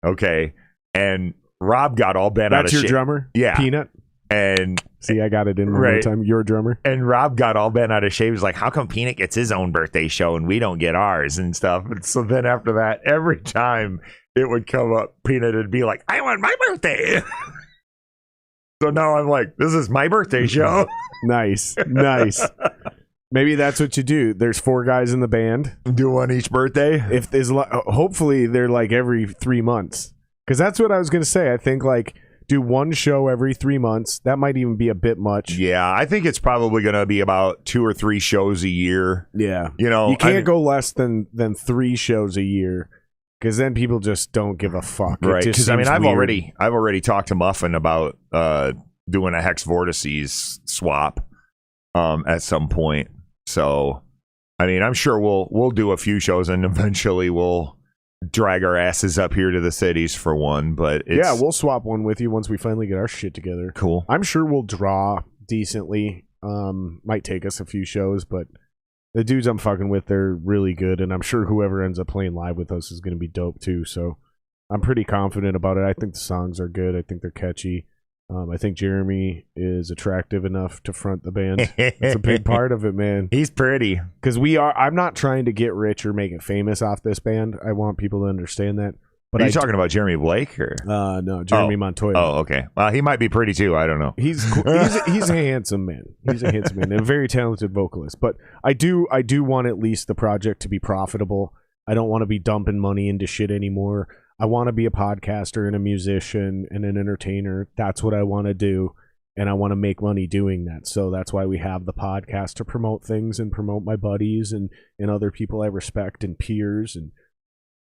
Okay. And Rob got all bent out of shape. That's your drummer? Yeah. Peanut? And see, I got it in one time. You're a drummer. And Rob got all bent out of shape. He was like, how come Peanut gets his own birthday show and we don't get ours and stuff? And so then after that, every time it would come up, Peanut would be like, I want my birthday. So now I'm like, this is my birthday show. Nice. Maybe that's what you do. There's 4 guys in the band. Do one each birthday. If there's, hopefully they're like every 3 months. Because that's what I was going to say. I think like do one show every 3 months. That might even be a bit much. Yeah, I think it's probably going to be about 2 or 3 shows a year. Yeah. You know, you can't go less than 3 shows a year because then people just don't give a fuck. Right. Because I mean, I've weird. already talked to Muffin about doing a Hex Vortices swap at some point. So, I mean, I'm sure we'll do a few shows and eventually we'll drag our asses up here to the cities for one. But yeah, we'll swap one with you once we finally get our shit together. Cool. I'm sure we'll draw decently. Might take us a few shows, but the dudes I'm fucking with, they're really good, and I'm sure whoever ends up playing live with us is going to be dope too. So I'm pretty confident about it. I think the songs are good. I think they're catchy. I think Jeremy is attractive enough to front the band. That's a big part of it, man. He's pretty. Because I'm not trying to get rich or make it famous off this band. I want people to understand that. But Are you talking about Jeremy Blake or? No, Jeremy Montoya. Oh, okay. Well, he might be pretty too. I don't know. He's a handsome man. He's a handsome man and a very talented vocalist. But I do want at least the project to be profitable. I don't want to be dumping money into shit anymore. I want to be a podcaster and a musician and an entertainer. That's what I want to do. And I want to make money doing that. So that's why we have the podcast to promote things and promote my buddies and other people I respect and peers and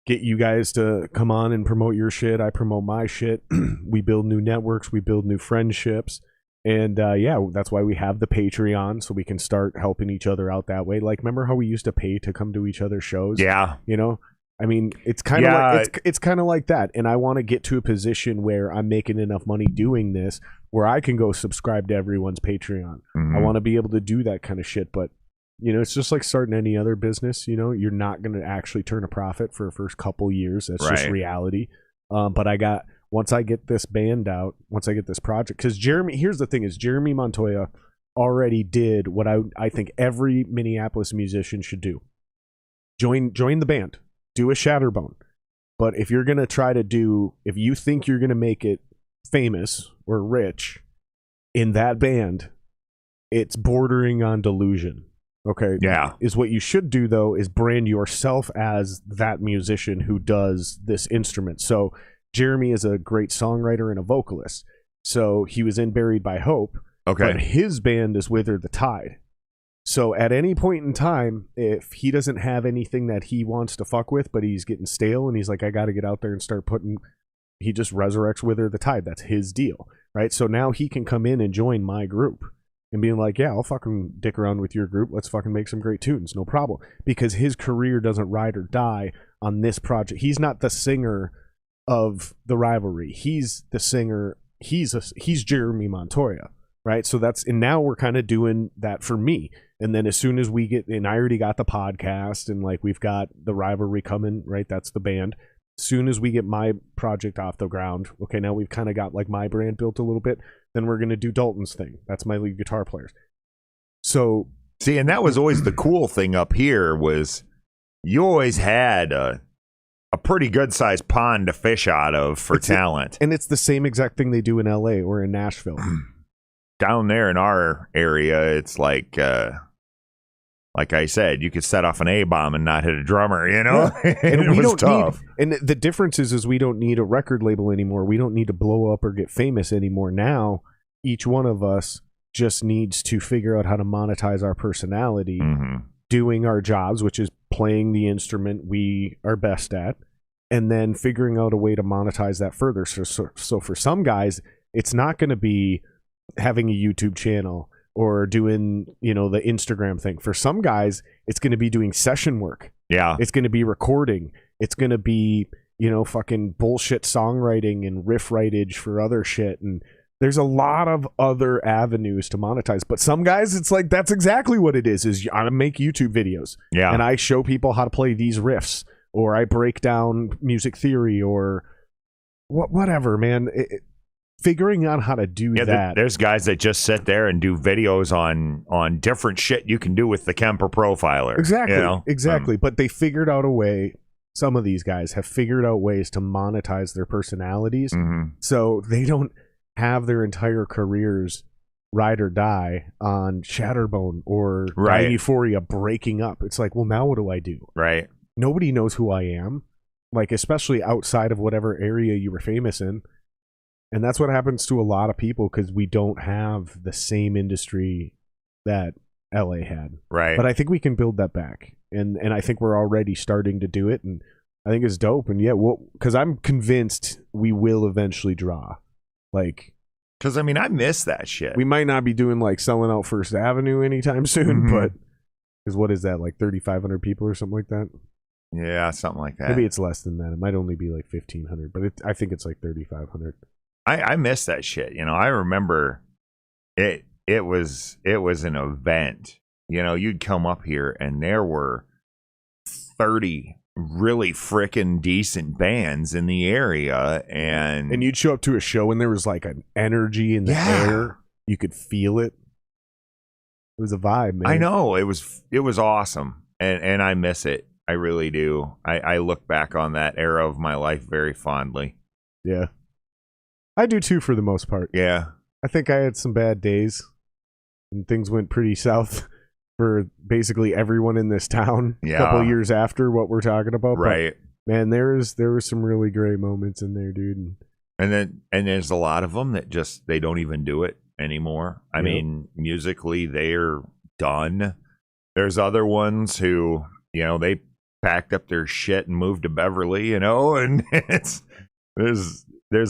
get you guys to come on and promote your shit. I promote my shit. We build new networks. We build new friendships. And yeah, that's why we have the Patreon, so we can start helping each other out that way. Like, remember how we used to pay to come to each other's shows? Yeah. You know? I mean, it's kind of like, it's kind of like that. And I want to get to a position where I'm making enough money doing this where I can go subscribe to everyone's Patreon. Mm-hmm. I want to be able to do that kind of shit. But, you know, it's just like starting any other business. You know, you're not going to actually turn a profit for the first couple years. That's just reality. But once I get this band out, once I get this project, because here's the thing is Jeremy Montoya already did what I think every Minneapolis musician should do. Join the band. Do a Shatterbone. But if you're going to if you think you're going to make it famous or rich in that band, it's bordering on delusion. Okay. Yeah. Is what you should do, though, is brand yourself as that musician who does this instrument. So Jeremy is a great songwriter and a vocalist. So he was in Buried by Hope. Okay. But his band is Wither the Tide. So at any point in time, if he doesn't have anything that he wants to fuck with, but he's getting stale and he's like, I got to get out there and start he just resurrects Wither the Tide. That's his deal, right? So now he can come in and join my group and being like, yeah, I'll fucking dick around with your group. Let's fucking make some great tunes. No problem. Because his career doesn't ride or die on this project. He's not the singer of the rivalry. He's the singer. He's Jeremy Montoya, right? So and now we're kind of doing that for me. And then as soon as and I already got the podcast and like we've got the rivalry coming, right? That's the band. As soon as we get my project off the ground, okay, now we've kind of got like my brand built a little bit. Then we're going to do Dalton's thing. That's my lead guitar players. So see, and that was always the cool thing up here was you always had a pretty good sized pond to fish out of for talent. And it's the same exact thing they do in LA or in Nashville. Down there in our area, it's like I said, you could set off an A-bomb and not hit a drummer, you know? Yeah. And it was tough. And the difference is we don't need a record label anymore. We don't need to blow up or get famous anymore. Now, each one of us just needs to figure out how to monetize our personality, doing our jobs, which is playing the instrument we are best at, and then figuring out a way to monetize that further. So for some guys, it's not going to be having a YouTube channel or doing, you know, the Instagram thing. For some guys, it's going to be doing session work. Yeah. It's going to be recording. It's going to be, you know, fucking bullshit songwriting and riff writage for other shit. And there's a lot of other avenues to monetize. But some guys, it's like, that's exactly what it is I make YouTube videos. Yeah. And I show people how to play these riffs or I break down music theory, or whatever, man. Figuring out how to do that. There's guys that just sit there and do videos on different shit you can do with the Kemper Profiler. Exactly, you know? exactly. But they figured out a way. Some of these guys have figured out ways to monetize their personalities, so they don't have their entire careers ride or die on Shatterbone or Euphoria breaking up. It's like, well, now what do I do? Right. Nobody knows who I am, like, especially outside of whatever area you were famous in. And that's what happens to a lot of people because we don't have the same industry that LA had. Right. But I think we can build that back. And I think we're already starting to do it. And I think it's dope. And yeah, because I'm convinced we will eventually draw. Like, because I mean, I miss that shit. We might not be doing like selling out First Avenue anytime soon, but because what is that, like 3,500 people or something like that? Yeah, something like that. Maybe it's less than that. It might only be like 1,500, but I think it's like 3,500. I miss that shit. You know, I remember it was an event. You know, you'd come up here and there were 30 really freaking decent bands in the area, and you'd show up to a show and there was like an energy in the air. You could feel it. It was a vibe, man. I know. It was awesome. And I miss it. I really do. I look back on that era of my life very fondly. Yeah. I do too, for the most part. Yeah. I think I had some bad days and things went pretty south for basically everyone in this town a couple years after what we're talking about. Right. But, man, there was some really great moments in there, dude. And there's a lot of them that just, they don't even do it anymore. I mean, musically, they're done. There's other ones who, you know, they packed up their shit and moved to Beverly, you know, and there's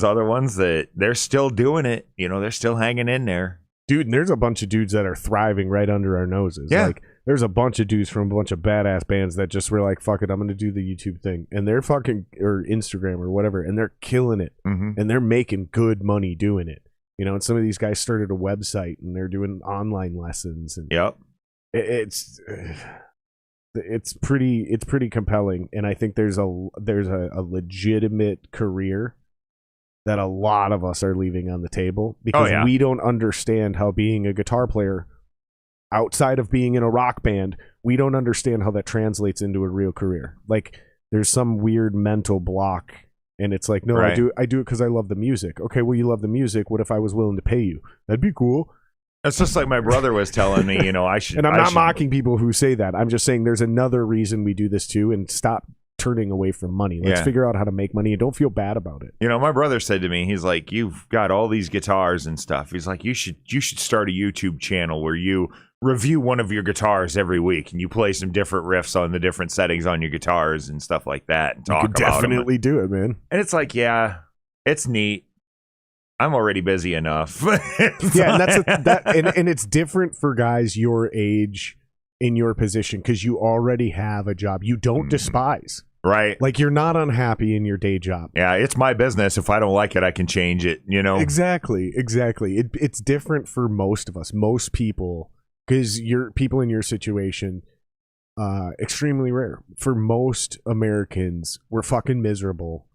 other ones that they're still doing it. You know, they're still hanging in there. Dude, and there's a bunch of dudes that are thriving right under our noses. Yeah. Like, there's a bunch of dudes from a bunch of badass bands that just were like, fuck it, I'm going to do the YouTube thing. And they're fucking, or Instagram or whatever, and they're killing it. And they're making good money doing it. You know, and some of these guys started a website and they're doing online lessons. And it's pretty compelling. And I think there's a legitimate career that a lot of us are leaving on the table because we don't understand how being a guitar player outside of being in a rock band, we don't understand how that translates into a real career. Like, there's some weird mental block, and it's like, no, I do it because I love the music. Okay, well, you love the music. What if I was willing to pay you? That'd be cool. It's just like my brother was telling me, you know, I should. And I'm not mocking people who say that. I'm just saying there's another reason we do this too, and stop turning away from money. Let's figure out how to make money and don't feel bad about it. You know, my brother said to me, he's like, you've got all these guitars and stuff. He's like, you should start a YouTube channel where you review one of your guitars every week and you play some different riffs on the different settings on your guitars and stuff like that. And talk you could definitely do it, man. And it's like, yeah, it's neat. I'm already busy enough. Yeah, and and it's different for guys your age in your position because you already have a job you don't despise. Right. Like, you're not unhappy in your day job. Yeah, it's my business. If I don't like it, I can change it, you know? Exactly. It's different for most of us, most people, because people in your situation, extremely rare. For most Americans, we're fucking miserable,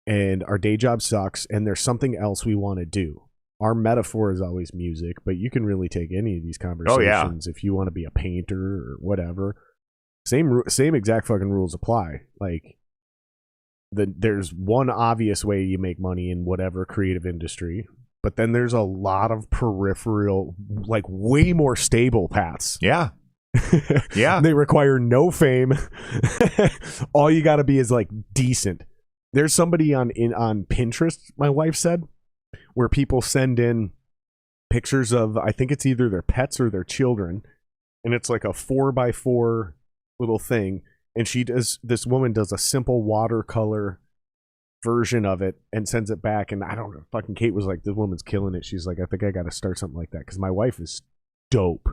and our day job sucks, and there's something else we want to do. Our metaphor is always music, but you can really take any of these conversations if you want to be a painter or whatever. Same exact fucking rules apply. Like, there's one obvious way you make money in whatever creative industry, but then there's a lot of peripheral, like, way more stable paths. Yeah. Yeah. They require no fame. All you got to be is like decent. There's somebody on Pinterest, my wife said, where people send in pictures of, I think it's either their pets or their children, and it's like a 4x4 little thing, and this woman does a simple watercolor version of it and sends it back. And I don't know, fucking Kate was like, this woman's killing it. She's like, I think I got to start something like that because my wife is dope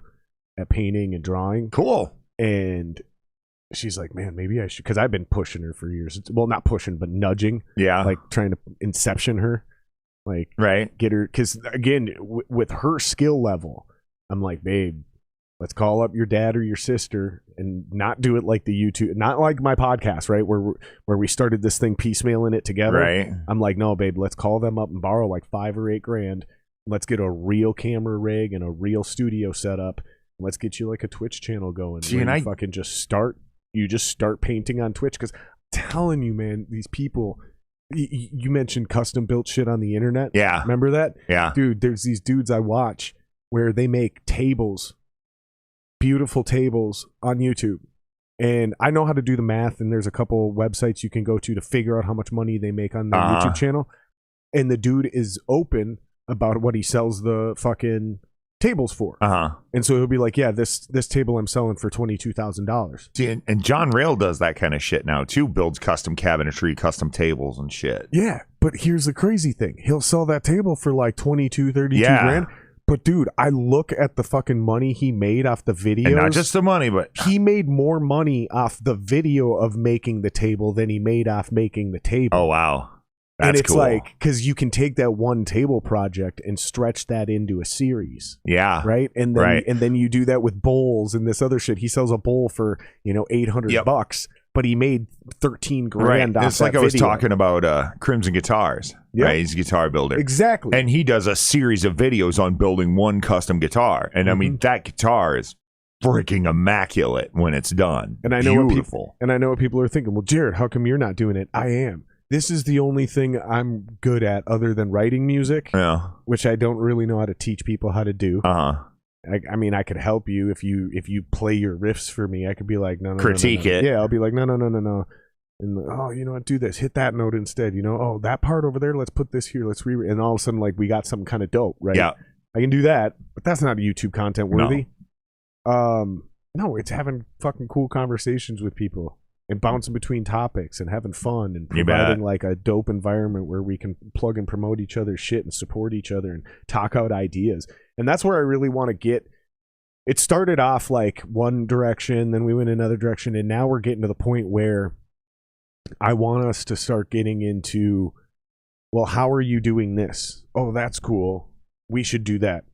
at painting and drawing. Cool. And she's like, man, maybe I should, because I've been pushing her for years. Well, not pushing, but nudging. Yeah. Like, trying to inception her, like, right, get her, because again, with her skill level, I'm like, babe, Let's call up your dad or your sister and not do it like the YouTube, not like my podcast, right? Where we started this thing piecemealing it together. Right. I'm like, no, babe, let's call them up and borrow like $5 or $8 grand. Let's get a real camera rig and a real studio set up. Let's get you like a Twitch channel going. See, and and fucking just start painting on Twitch. Because I'm telling you, man, these people, you mentioned custom built shit on the internet. Yeah. Remember that? Yeah. Dude, there's these dudes I watch where they make tables, beautiful tables on YouTube. And I know how to do the math, and there's a couple websites you can go to figure out how much money they make on their YouTube channel. And the dude is open about what he sells the fucking tables for. And so he'll be like, yeah, this table I'm selling for $22,000. See, and John Rail does that kind of shit now too, builds custom cabinetry, custom tables and shit. Yeah, but here's the crazy thing. He'll sell that table for like 22, 32 grand. But dude, I look at the fucking money he made off the videos. And not just the money, but he made more money off the video of making the table than he made off making the table. Oh, wow. That's and it's cool. like, because you can take that one table project and stretch that into a series. Yeah. Right? And then you do that with bowls and this other shit. He sells a bowl for, $800, but he made 13 grand off It's like that I was video. talking about Crimson Guitars. Yep. Right? He's a guitar builder. Exactly. And he does a series of videos on building one custom guitar. And I mean, that guitar is freaking immaculate when it's done. And I know beautiful. what people are thinking. Well, Jared, how come you're not doing it? I am. This is the only thing I'm good at other than writing music, which I don't really know how to teach people how to do. I mean, I could help you if you play your riffs for me. I could be like, no, critique it. Yeah, I'll be like, no. And you know what? Do this. Hit that note instead. Oh, that part over there. Let's put this here. Let's and all of a sudden, like, we got something kind of dope, right? Yeah, I can do that, but that's not YouTube content worthy. No, it's having fucking cool conversations with people. And bouncing between topics and having fun and providing like a dope environment where we can plug and promote each other's shit and support each other and talk out ideas. And that's where I really want to get. It started off like one direction, then we went another direction, and now we're getting to the point where I want us to start getting into, well, how are you doing this? Oh, that's cool. We should do that.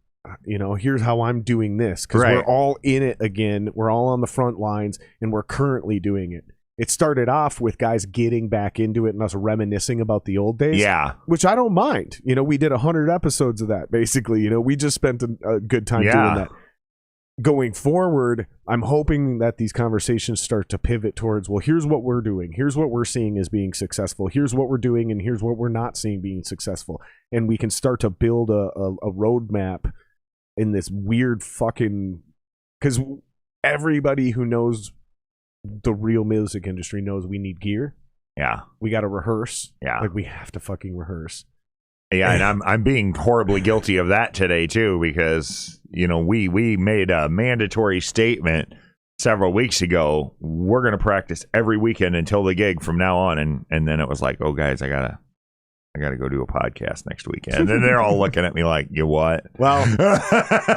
Here's how I'm doing this, because we're all in it again. We're all on the front lines, and we're currently doing it. It started off with guys getting back into it and us reminiscing about the old days. Yeah. Which I don't mind. We did 100 episodes of that, basically. We just spent a good time doing that. Going forward, I'm hoping that these conversations start to pivot towards, well, here's what we're doing. Here's what we're seeing as being successful. Here's what we're doing, and here's what we're not seeing being successful. And we can start to build a roadmap in this weird fucking... Because everybody who knows the real music industry knows we need gear. Yeah. We got to rehearse. Yeah. Like, we have to fucking rehearse. Yeah, and I'm being horribly guilty of that today too, because we made a mandatory statement several weeks ago. We're going to practice every weekend until the gig from now on, and then it was like, oh guys, I gotta go do a podcast next weekend. And then they're all looking at me like, you what? Well,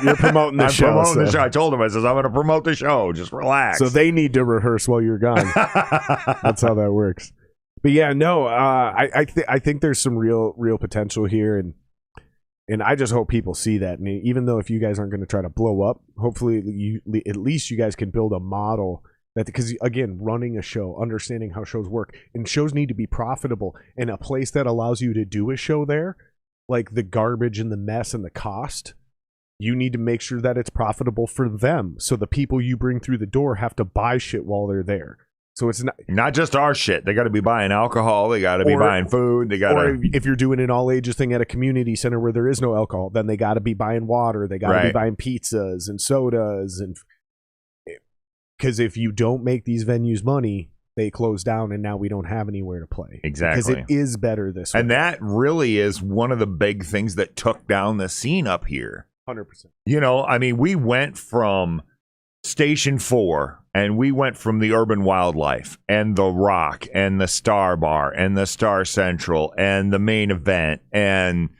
you're promoting the show. The show. I told them, I says, I'm going to promote the show. Just relax. So they need to rehearse while you're gone. That's how that works. But yeah, no, I think there's some real potential here, and I just hope people see that. And even though if you guys aren't going to try to blow up, hopefully at least you guys can build a model. Because, again, running a show, understanding how shows work, and shows need to be profitable, and a place that allows you to do a show there, like the garbage and the mess and the cost, you need to make sure that it's profitable for them. So the people you bring through the door have to buy shit while they're there. So it's not just our shit. They got to be buying alcohol. They got to be buying food. They got to. Or if you're doing an all ages thing at a community center where there is no alcohol, then they got to be buying water. They got to be buying pizzas and sodas and. Because if you don't make these venues money, they close down, and now we don't have anywhere to play. Exactly. Because it is better this way. And that really is one of the big things that took down the scene up here. 100%. I mean, we went from Station 4, and we went from the Urban Wildlife, and the Rock, and the Star Bar, and the Star Central, and the Main Event, and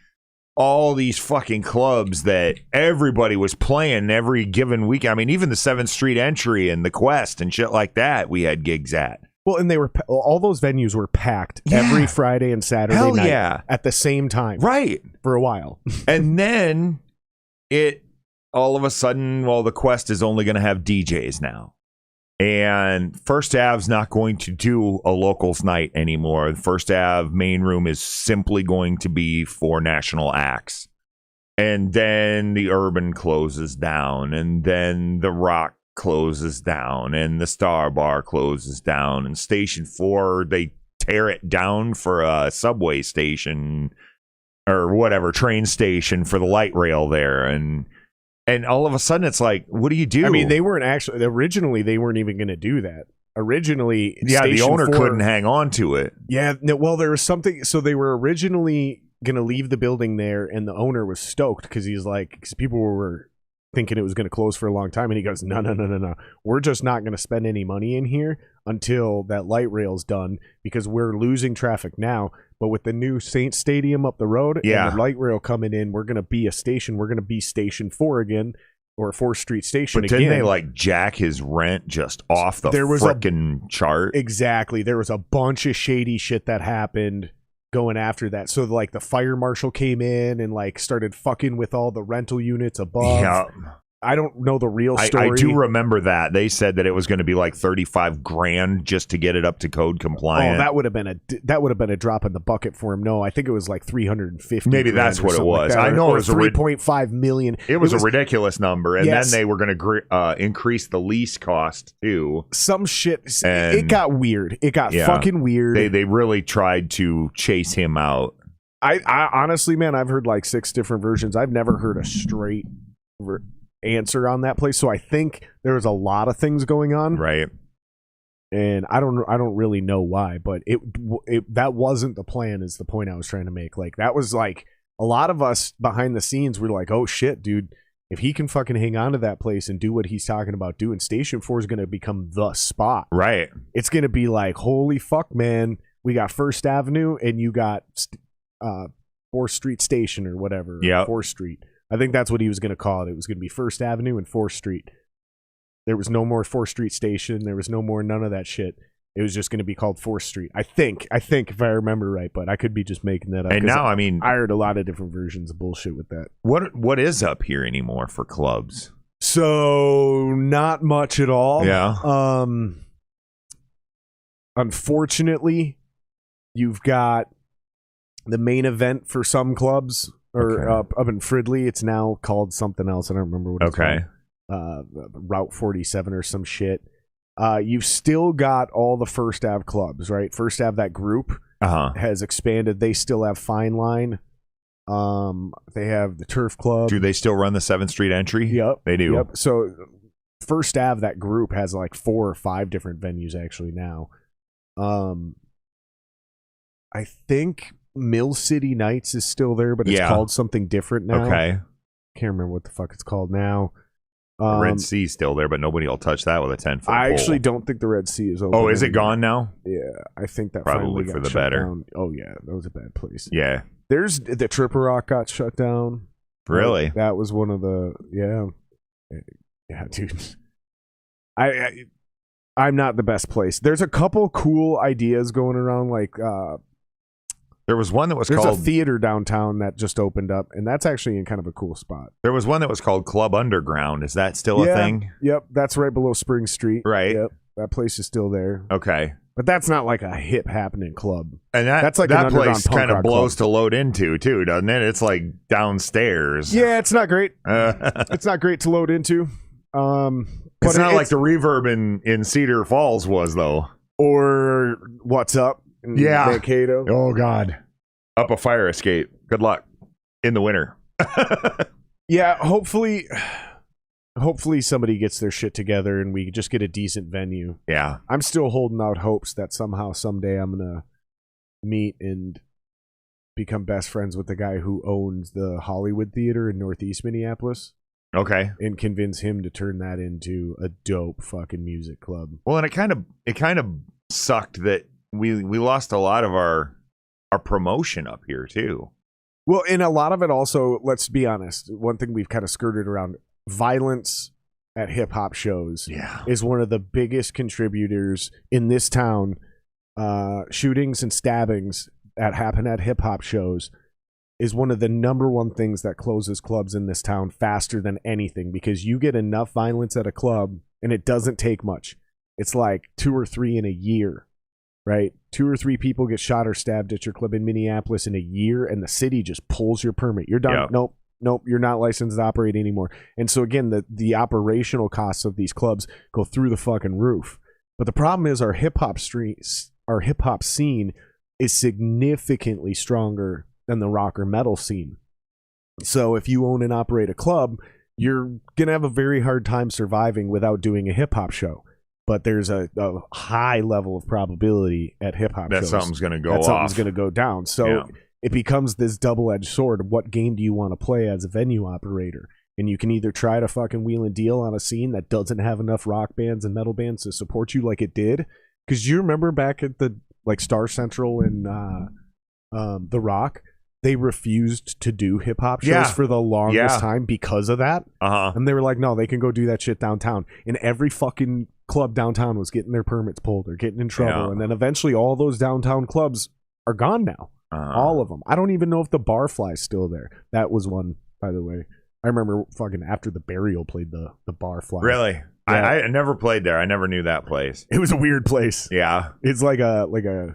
all these fucking clubs that everybody was playing every given week. I mean, even the 7th Street Entry and the Quest and shit like that, we had gigs at. Well, and all those venues were packed every Friday and Saturday night at the same time. Right. For a while. And then all of a sudden, well, the Quest is only going to have DJs now. And First Ave's not going to do a locals night anymore. The First Ave main room is simply going to be for national acts. And then the Urban closes down. And then the Rock closes down. And the Star Bar closes down. And Station 4, they tear it down for a subway station or whatever, train station for the light rail there. And all of a sudden, it's like, what do you do? I mean, they weren't actually, originally, they weren't even going to do that. Originally, yeah, Station the owner 4, couldn't hang on to it. Yeah, no, well, there was something, so they were originally going to leave the building there, and the owner was stoked because he's like, because people were thinking it was going to close for a long time, and he goes, no. We're just not going to spend any money in here until that light rail's done because we're losing traffic now. But with the new Saints Stadium up the road and the light rail coming in, we're going to be a station. We're going to be Station 4 again, or 4th Street Station but again. Didn't they like jack his rent just off the frickin' chart? Exactly. There was a bunch of shady shit that happened going after that. So like the fire marshal came in and like started fucking with all the rental units above. Yeah. I don't know the real story. I do remember that. They said that it was going to be like $35,000 just to get it up to code compliant. Oh, that would have been a drop in the bucket for him. No, I think it was like 350. Maybe that's what it was. Like I know it was 3.5 million. It was a ridiculous number, and yes. then they were going to increase the lease cost too. Some shit. It got weird. It got fucking weird. They really tried to chase him out. I honestly, man, I've heard like 6 different versions. I've never heard a straight answer on that place, so I think there was a lot of things going on, right? And I don't really know why, but it that wasn't the plan, is the point I was trying to make. Like, that was like, a lot of us behind the scenes were like, oh shit, dude, if he can fucking hang on to that place and do what he's talking about doing, Station 4 is going to become the spot, right? It's going to be like, holy fuck, man, we got First Avenue and you got 4th Street Station or whatever. Yeah, 4th Street. I think that's what he was going to call it. It was going to be First Avenue and 4th Street. There was no more 4th Street Station. There was no more none of that shit. It was just going to be called 4th Street. I think if I remember right, but I could be just making that up. And now, I mean, I heard a lot of different versions of bullshit with that. What is up here anymore for clubs? So not much at all. Yeah. Unfortunately, you've got the main event for some clubs. Or up in Fridley, it's now called something else. I don't remember what it's called. Route 47 or some shit. You've still got all the First Ave clubs, right? First Ave, that group has expanded. They still have Fine Line. They have the Turf Club. Do they still run the 7th Street entry? Yep. They do. Yep. So First Ave, that group, has like 4 or 5 different venues actually now. I think Mill City Nights is still there, but it's called something different now. Okay. Can't remember what the fuck it's called now. Red Sea's still there, but nobody will touch that with a 10-foot I pole. Actually don't think the Red Sea is open. Oh, is it gone now? Yeah, I think that probably finally for got the shut better. Down. Oh yeah, that was a bad place. Yeah. There's the Tripper Rock got shut down. Really? That was one of the yeah, dude. I'm not the best place. There's a couple cool ideas going around, like there was one that was there's called a theater downtown that just opened up, and that's actually in kind of a cool spot. There was one that was called Club Underground. Is that still a thing? Yep, that's right below Spring Street. Right. Yep, that place is still there. Okay. But that's not like a hip happening club. And that's like that place kind of blows to load into too, doesn't it? It's like downstairs. Yeah, it's not great. It's not great to load into. But it's not like the Reverb in Cedar Falls was, though. Or What's Up in Mankato. Oh, God. Up a fire escape. Good luck in the winter. Yeah, hopefully somebody gets their shit together and we just get a decent venue. Yeah. I'm still holding out hopes that somehow, someday, I'm going to meet and become best friends with the guy who owns the Hollywood Theater in Northeast Minneapolis. Okay. And convince him to turn that into a dope fucking music club. Well, and it kind of sucked that we lost a lot of our promotion up here too. Well, and a lot of it also, let's be honest, one thing we've kind of skirted around, violence at hip hop shows is one of the biggest contributors in this town. Shootings and stabbings that happen at hip hop shows is one of the number one things that closes clubs in this town faster than anything, because you get enough violence at a club and it doesn't take much. It's like 2 or 3 in a year, right? 2 or 3 people get shot or stabbed at your club in Minneapolis in a year, and the city just pulls your permit. You're done. Yeah. Nope, you're not licensed to operate anymore. And so again, the operational costs of these clubs go through the fucking roof. But the problem is our hip hop scene is significantly stronger than the rock or metal scene. So if you own and operate a club, you're going to have a very hard time surviving without doing a hip hop show. But there's a high level of probability at hip hop shows that something's going to go that off. something's going to go down. So it becomes this double-edged sword of what game do you want to play as a venue operator? And you can either try to fucking wheel and deal on a scene that doesn't have enough rock bands and metal bands to support you like it did. Because you remember back at the Star Central and The Rock, they refused to do hip hop shows for the longest time because of that. And they were like, no, they can go do that shit downtown. And every fucking club downtown was getting their permits pulled or getting in trouble. And then eventually all those downtown clubs are gone now. All of them. I don't even know if the Barfly's still there. That was one, by the way. I remember fucking after the Burial played the Barfly. Really? Yeah. I never played there. I never knew that place. It was a weird place. Yeah. It's like a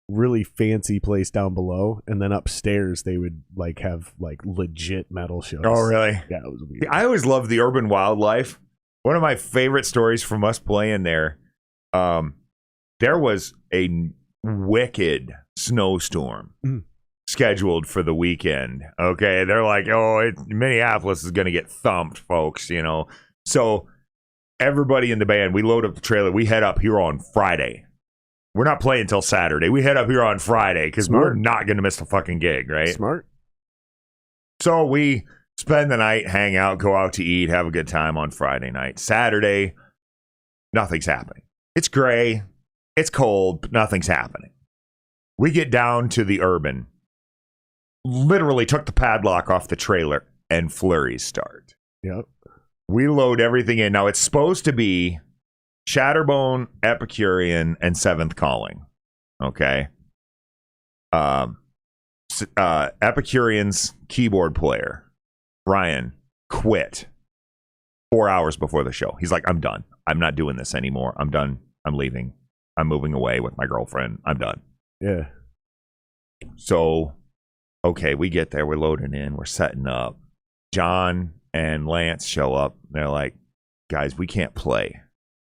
really fancy place down below, and then upstairs they would like have like legit metal shows. Oh, really? Yeah, it was weird. I always loved the urban wildlife. One of my favorite stories from us playing there, there was a wicked snowstorm scheduled for the weekend. Okay, they're like, Minneapolis is going to get thumped, folks, you know. So everybody in the band, we load up the trailer. We head up here on Friday. We're not playing until Saturday. We head up here on Friday because we're not going to miss the fucking gig, right? Smart. So we spend the night, hang out, go out to eat, have a good time on Friday night. Saturday, nothing's happening. It's gray. It's cold, but nothing's happening. We get down to the Urban. Literally took the padlock off the trailer and flurries start. Yep. We load everything in. Now, it's supposed to be Shatterbone, Epicurean, and Seventh Calling. Okay. Epicurean's keyboard player, Ryan, quit 4 hours before the show. He's like, I'm done. I'm not doing this anymore. I'm done. I'm leaving. I'm moving away with my girlfriend. I'm done. Yeah. So, okay, we get there. We're loading in. We're setting up. John and Lance show up. They're like, guys, we can't play.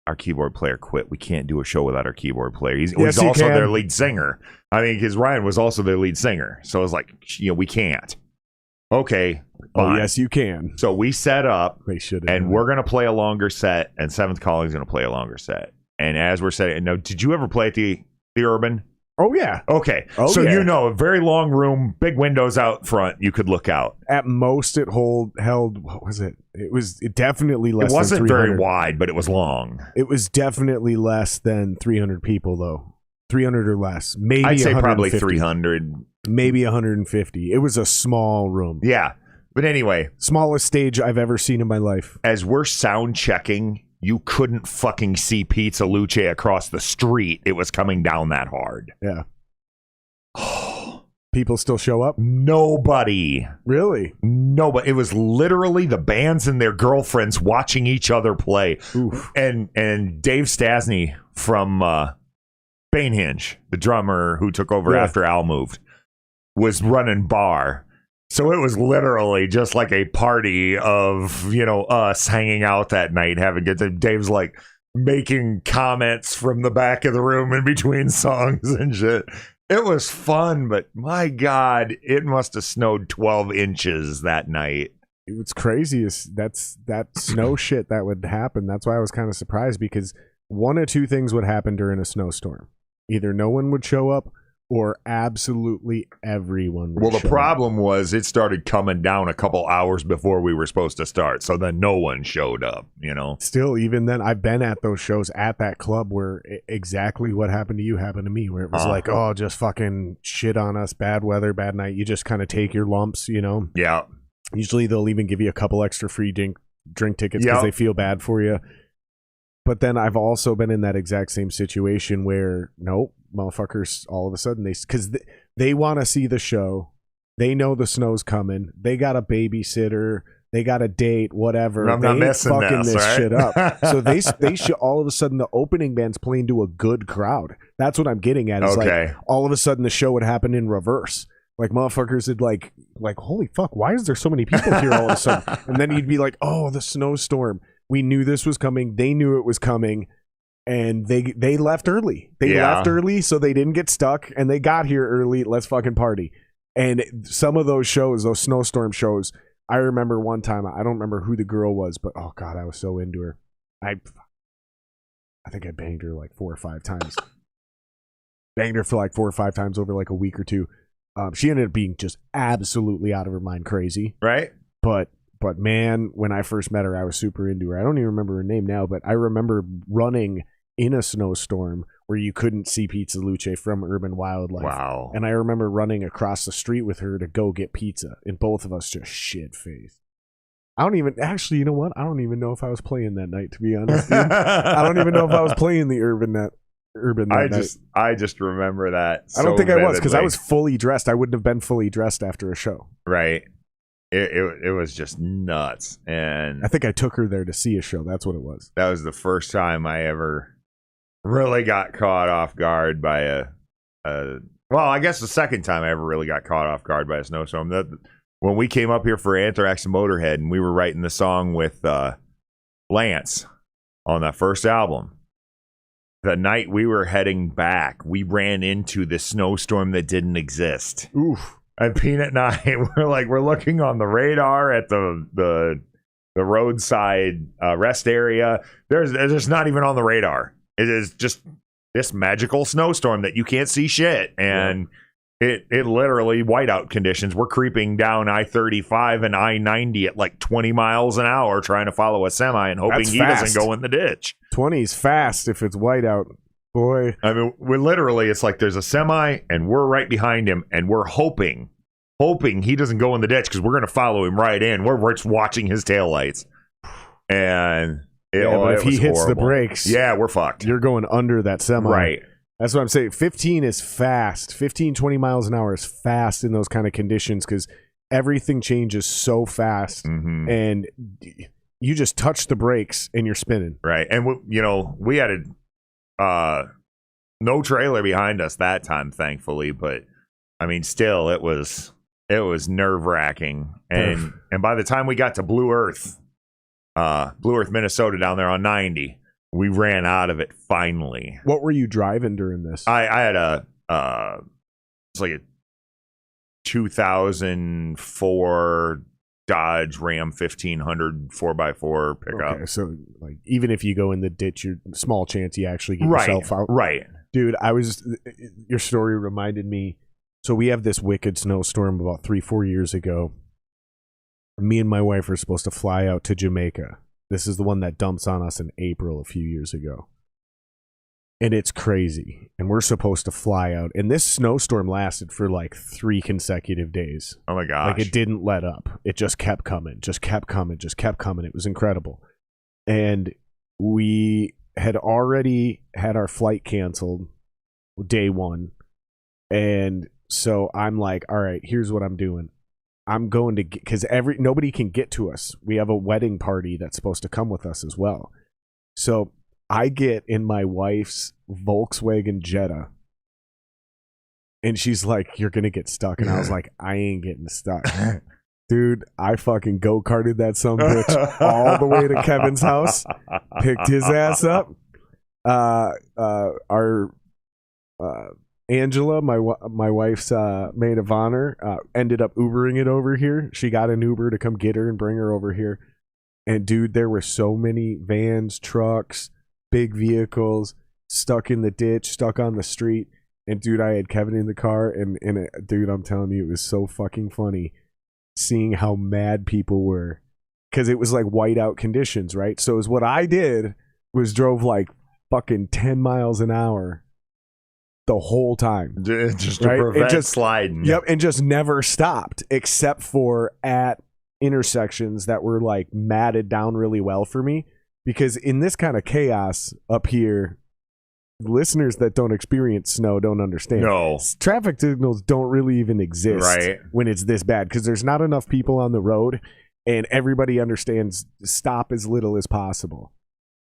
Our keyboard player quit. We can't do a show without our keyboard player. He's also their lead singer. I mean, because Ryan was also their lead singer. So I was like, we can't. Okay. Fine. Oh, yes, you can. So we set up, They should. and we're going to play a longer set, and Seventh Calling is going to play a longer set. And as we're setting, now, did you ever play at the Urban? Oh, yeah. Okay. So a very long room, big windows out front. You could look out. At most, it held, what was it? It definitely less than 300. It wasn't very wide, but it was long. It was definitely less than 300 people, though. 300 or less. Maybe I'd say probably 300. Maybe 150. It was a small room. Yeah. But anyway. Smallest stage I've ever seen in my life. As we're sound checking, you couldn't fucking see Pizza Luce across the street. It was coming down that hard. Yeah. People still show up? Nobody. Really? Nobody. It was literally the bands and their girlfriends watching each other play. Oof. And Dave Stasny from Banehinge, the drummer who took over after Al moved, was running bar. So it was literally just like a party of, us hanging out that night, having good time. Dave's like making comments from the back of the room in between songs and shit. It was fun, but my God, it must have snowed 12 inches that night. What's crazy is that's that snow shit that would happen. That's why I was kind of surprised, because one of two things would happen during a snowstorm. Either no one would show up, or absolutely everyone would Well, the show problem was it started coming down a couple hours before we were supposed to start, so then no one showed up, Still, even then, I've been at those shows at that club where exactly what happened to you happened to me, where it was like, oh, just fucking shit on us, bad weather, bad night. You just kind of take your lumps, Yeah. Usually they'll even give you a couple extra free drink tickets because they feel bad for you. But then I've also been in that exact same situation where, nope, motherfuckers, all of a sudden, because they want to see the show, They know the snow's coming. They got a babysitter. They got a date, whatever. I'm not missing fucking this right? shit up. So they should, all of a sudden the opening band's playing to a good crowd. That's what I'm getting at. Is Okay. like all of a sudden the show would happen in reverse. Like motherfuckers would like holy fuck, why is there so many people here all of a sudden? And then you'd be like, oh, the snowstorm. We knew this was coming. They knew it was coming. And they left early. They left early so they didn't get stuck, and they got here early. Let's fucking party. And some of those shows, those snowstorm shows, I remember one time, I don't remember who the girl was, but oh god, I was so into her. I think I banged her like 4 or 5 times. Banged her for like 4 or 5 times over like a week or two. She ended up being just absolutely out of her mind crazy. Right. But man, when I first met her, I was super into her. I don't even remember her name now, but I remember running in a snowstorm where you couldn't see Pizza Luce from Urban Wildlife. Wow. And I remember running across the street with her to go get pizza, and both of us just shit-faced. I don't even, actually, you know what? I don't even know if I was playing that night, to be honest. Dude. I don't even know if I was playing the Urban that night. I just remember that. I don't think I was, because I vividly. was fully dressed. I wouldn't have been fully dressed after a show. Right. It was just nuts. And I think I took her there to see a show. That's what it was. that was the first time I ever really got caught off guard by a well, I guess the second time I ever really got caught off guard by a snowstorm. When we came up here for Anthrax and Motorhead, and we were writing the song with Lance on that first album. The night we were heading back, we ran into this snowstorm that didn't exist. Oof. And Peanut and I, we're looking on the radar at the roadside rest area. There's just not even on the radar. It is just this magical snowstorm that you can't see shit. And it literally, whiteout conditions. We're creeping down I-35 and I-90 at like 20 miles an hour trying to follow a semi and hoping he doesn't go in the ditch. 20 is fast if it's whiteout. Boy. I mean, we're literally, it's like there's a semi and we're right behind him and we're hoping he doesn't go in the ditch because we're going to follow him right in. We're just watching his taillights. And but if he hits horrible. the brakes, we're fucked. You're going under that semi. Right. That's what I'm saying. 15 is fast. 15, 20 miles an hour is fast in those kind of conditions because everything changes so fast. Mm-hmm. And you just touch the brakes and you're spinning. Right. And, we had no trailer behind us that time, thankfully. But, I mean, still, it was nerve-wracking. And by the time we got to Blue Earth, Minnesota, down there on 90, we ran out of it finally. What were you driving during this? I had it's like a 2004 Dodge Ram 1500 4x4 pickup. Okay, so like even if you go in the ditch, you're small chance you actually get yourself out. Right. Dude, your story reminded me. So we have this wicked snowstorm about 3-4 years ago. Me and my wife are supposed to fly out to Jamaica. This is the one that dumps on us in April a few years ago. And it's crazy. And we're supposed to fly out. And this snowstorm lasted for like 3 consecutive days. Oh my gosh. Like it didn't let up. It just kept coming, just kept coming, just kept coming. It was incredible. And we had already had our flight canceled day 1. And so I'm like, all right, here's what I'm doing. I'm going to get, because nobody can get to us. We have a wedding party that's supposed to come with us as well. So I get in my wife's Volkswagen Jetta, and she's like, "You're gonna get stuck," and I was like, "I ain't getting stuck." Dude, I fucking go-karted that son of a bitch all the way to Kevin's house, picked his ass up. Our Angela, my wife's maid of honor, ended up Ubering it over here. She got an Uber to come get her and bring her over here. And dude, there were so many vans, trucks, big vehicles stuck in the ditch, stuck on the street. And dude, I had Kevin in the car, and dude, I'm telling you, it was so fucking funny seeing how mad people were, because it was like whiteout conditions, right? So is what I did was drove like fucking 10 miles an hour the whole time, just to right? prevent sliding. Yep, and just never stopped except for at intersections that were like matted down really well for me, because in this kind of chaos up here, listeners that don't experience snow don't understand. No. Traffic signals don't really even exist Right. when it's this bad because there's not enough people on the road and everybody understands stop as little as possible.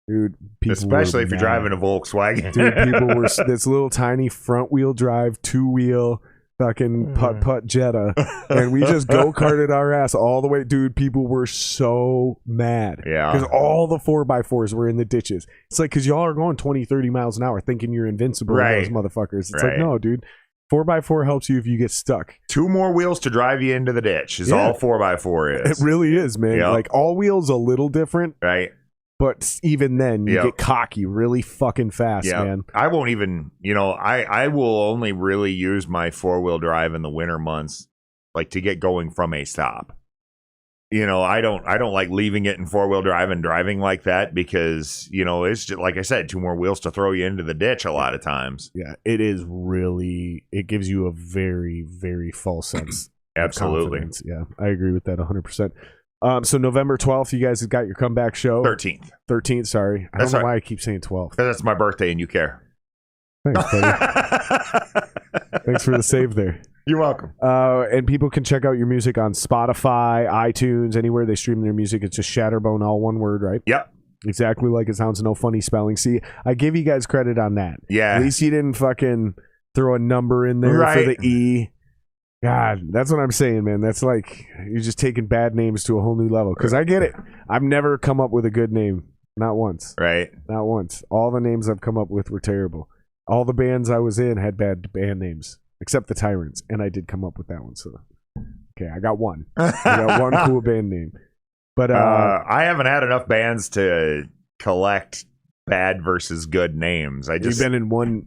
Dude, people Especially if you're mad. driving a Volkswagen. Dude, people were this little tiny front wheel drive, 2-wheel fucking putt Jetta, and we just go-karted our ass all the way. Dude, people were so mad. Yeah. Because all the 4x4s were in the ditches. It's like, because y'all are going 20, 30 miles an hour thinking you're invincible, Right. those motherfuckers. It's Right. like, no, dude. 4x4 helps you if you get stuck. 2 more wheels to drive you into the ditch is Yeah. all 4x4 It is. really is, man. Yep. Like, all wheels a little different, Right? but even then, you Yep. get cocky really fucking fast, Yeah. man. I won't even, I will only really use my 4-wheel drive in the winter months, like to get going from a stop. I don't like leaving it in 4-wheel drive and driving like that because, it's just, like I said, 2 more wheels to throw you into the ditch a lot of times. Yeah, it is really, it gives you a very, very false sense. of Absolutely. confidence. Yeah, I agree with that 100%. So November 12th, you guys have got your comeback show. 13th. 13th, sorry. I That's don't know right. why I keep saying 12th. That's my birthday and you care. Thanks, buddy. Thanks for the save there. You're welcome. And people can check out your music on Spotify, iTunes, anywhere they stream their music. It's just Shatterbone, all one word, right? Yep. Exactly like it sounds, no funny spelling. See, I give you guys credit on that. Yeah. At least you didn't fucking throw a number in there for Right. the E. God, that's what I'm saying, man. That's like you're just taking bad names to a whole new level. Because I get it. I've never come up with a good name. Not once. Right. Not once. All the names I've come up with were terrible. All the bands I was in had bad band names, except the Tyrants, and I did come up with that one. So, okay, I got one. I got one cool band name. But I haven't had enough bands to collect bad versus good names. I just you've been in one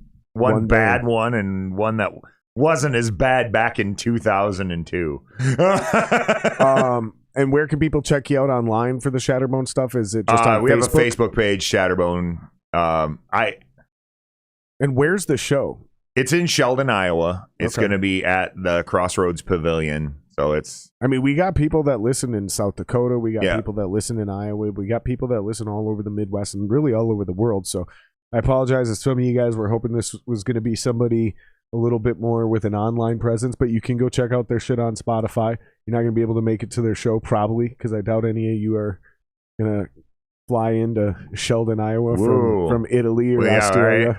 bad band. one and one that wasn't as bad back in 2002. And where can people check you out online for the Shatterbone stuff? Is it just on we Facebook? have a Facebook page, Shatterbone. And where's the show? It's in Sheldon, Iowa. It's Okay. going to be at the Crossroads Pavilion. So it's I mean, we got people that listen in South Dakota. We got Yeah. people that listen in Iowa. We got people that listen all over the Midwest and really all over the world. So I apologize if some of you guys were hoping this was going to be somebody a little bit more with an online presence, but you can go check out their shit on Spotify. You're not going to be able to make it to their show probably because I doubt any of you are going to fly into Sheldon, Iowa Whoa. from Italy or Yeah, Australia. right.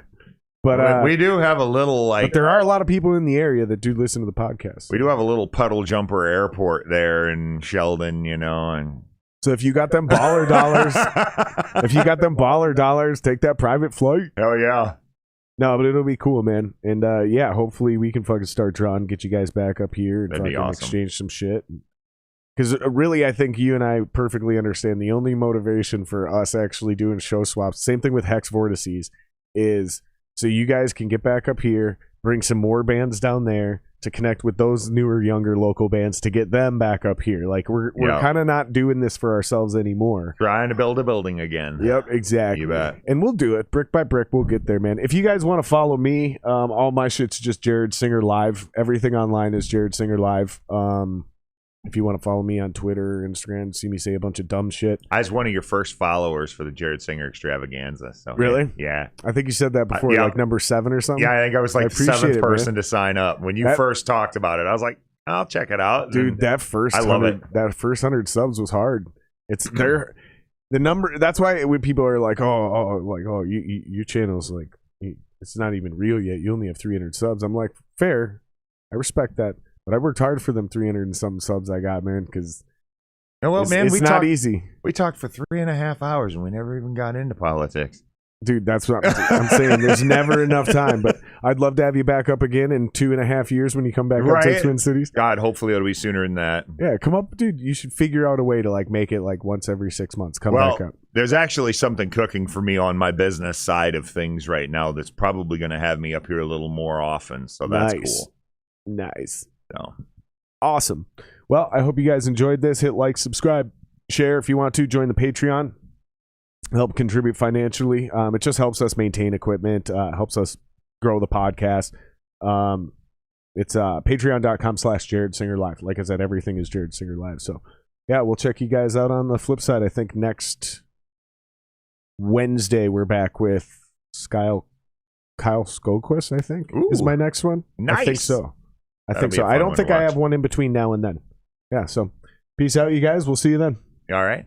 But we do have a little but there are a lot of people in the area that do listen to the podcast. we do have a little puddle jumper airport there in Sheldon, and So if you got them baller dollars, take that private flight. hell yeah. No, but it'll be cool, man. And yeah, hopefully we can fucking start drawing, get you guys back up here and That'd be fucking awesome. exchange some shit. Because really, I think you and I perfectly understand the only motivation for us actually doing show swaps, same thing with Hex Vortices, is so you guys can get back up here, bring some more bands down there to connect with those newer, younger local bands to get them back up here. Like we're Yeah. kind of not doing this for ourselves anymore. Trying to build a building again. Yep, exactly. You bet. And we'll do it brick by brick. We'll get there, man. If you guys want to follow me, all my shit's just Jared Singer Live. Everything online is Jared Singer Live. If you want to follow me on Twitter, Instagram, see me say a bunch of dumb shit. I was one of your first followers for the Jared Singer Extravaganza. So Really? Yeah. I think you said that before, yeah. like number 7 or something. Yeah, I think I was like I the appreciate 7th it, person man. to sign up. When you That- first talked about it, I was like, I'll check it out. Dude, And that first I love 100, that first 100 subs was hard. It's there. The number. That's why when people are like, your channel's like, it's not even real yet. You only have 300 subs. I'm like, fair. I respect that. But I worked hard for them 300 and some subs I got, man, because well, man, it's not easy. We talked for 3.5 hours and we never even got into politics. Dude, that's what I'm saying. There's never enough time. But I'd love to have you back up again in 2.5 years when you come back up to Right. Twin Cities. God, hopefully it'll be sooner than that. Yeah, come up, dude. You should figure out a way to like make it like once every 6 months. Come Well, back up. there's actually something cooking for me on my business side of things right now that's probably going to have me up here a little more often. So that's cool. Nice. So Awesome. Well, I hope you guys enjoyed this. Hit like, subscribe, share if you want to. Join the Patreon. Help contribute financially. It just helps us maintain equipment. Helps us grow the podcast. It's patreon.com/Jared Singer Live. Like I said, everything is Jared Singer Live. So yeah, we'll check you guys out on the flip side. I think next Wednesday we're back with Skyle Kyle Skoquist, I think, Ooh, is my next one. nice. I think so. That'll be a I fun don't one think to I watch. have one in between now and then. Yeah, so peace out, you guys. We'll see you then. All right.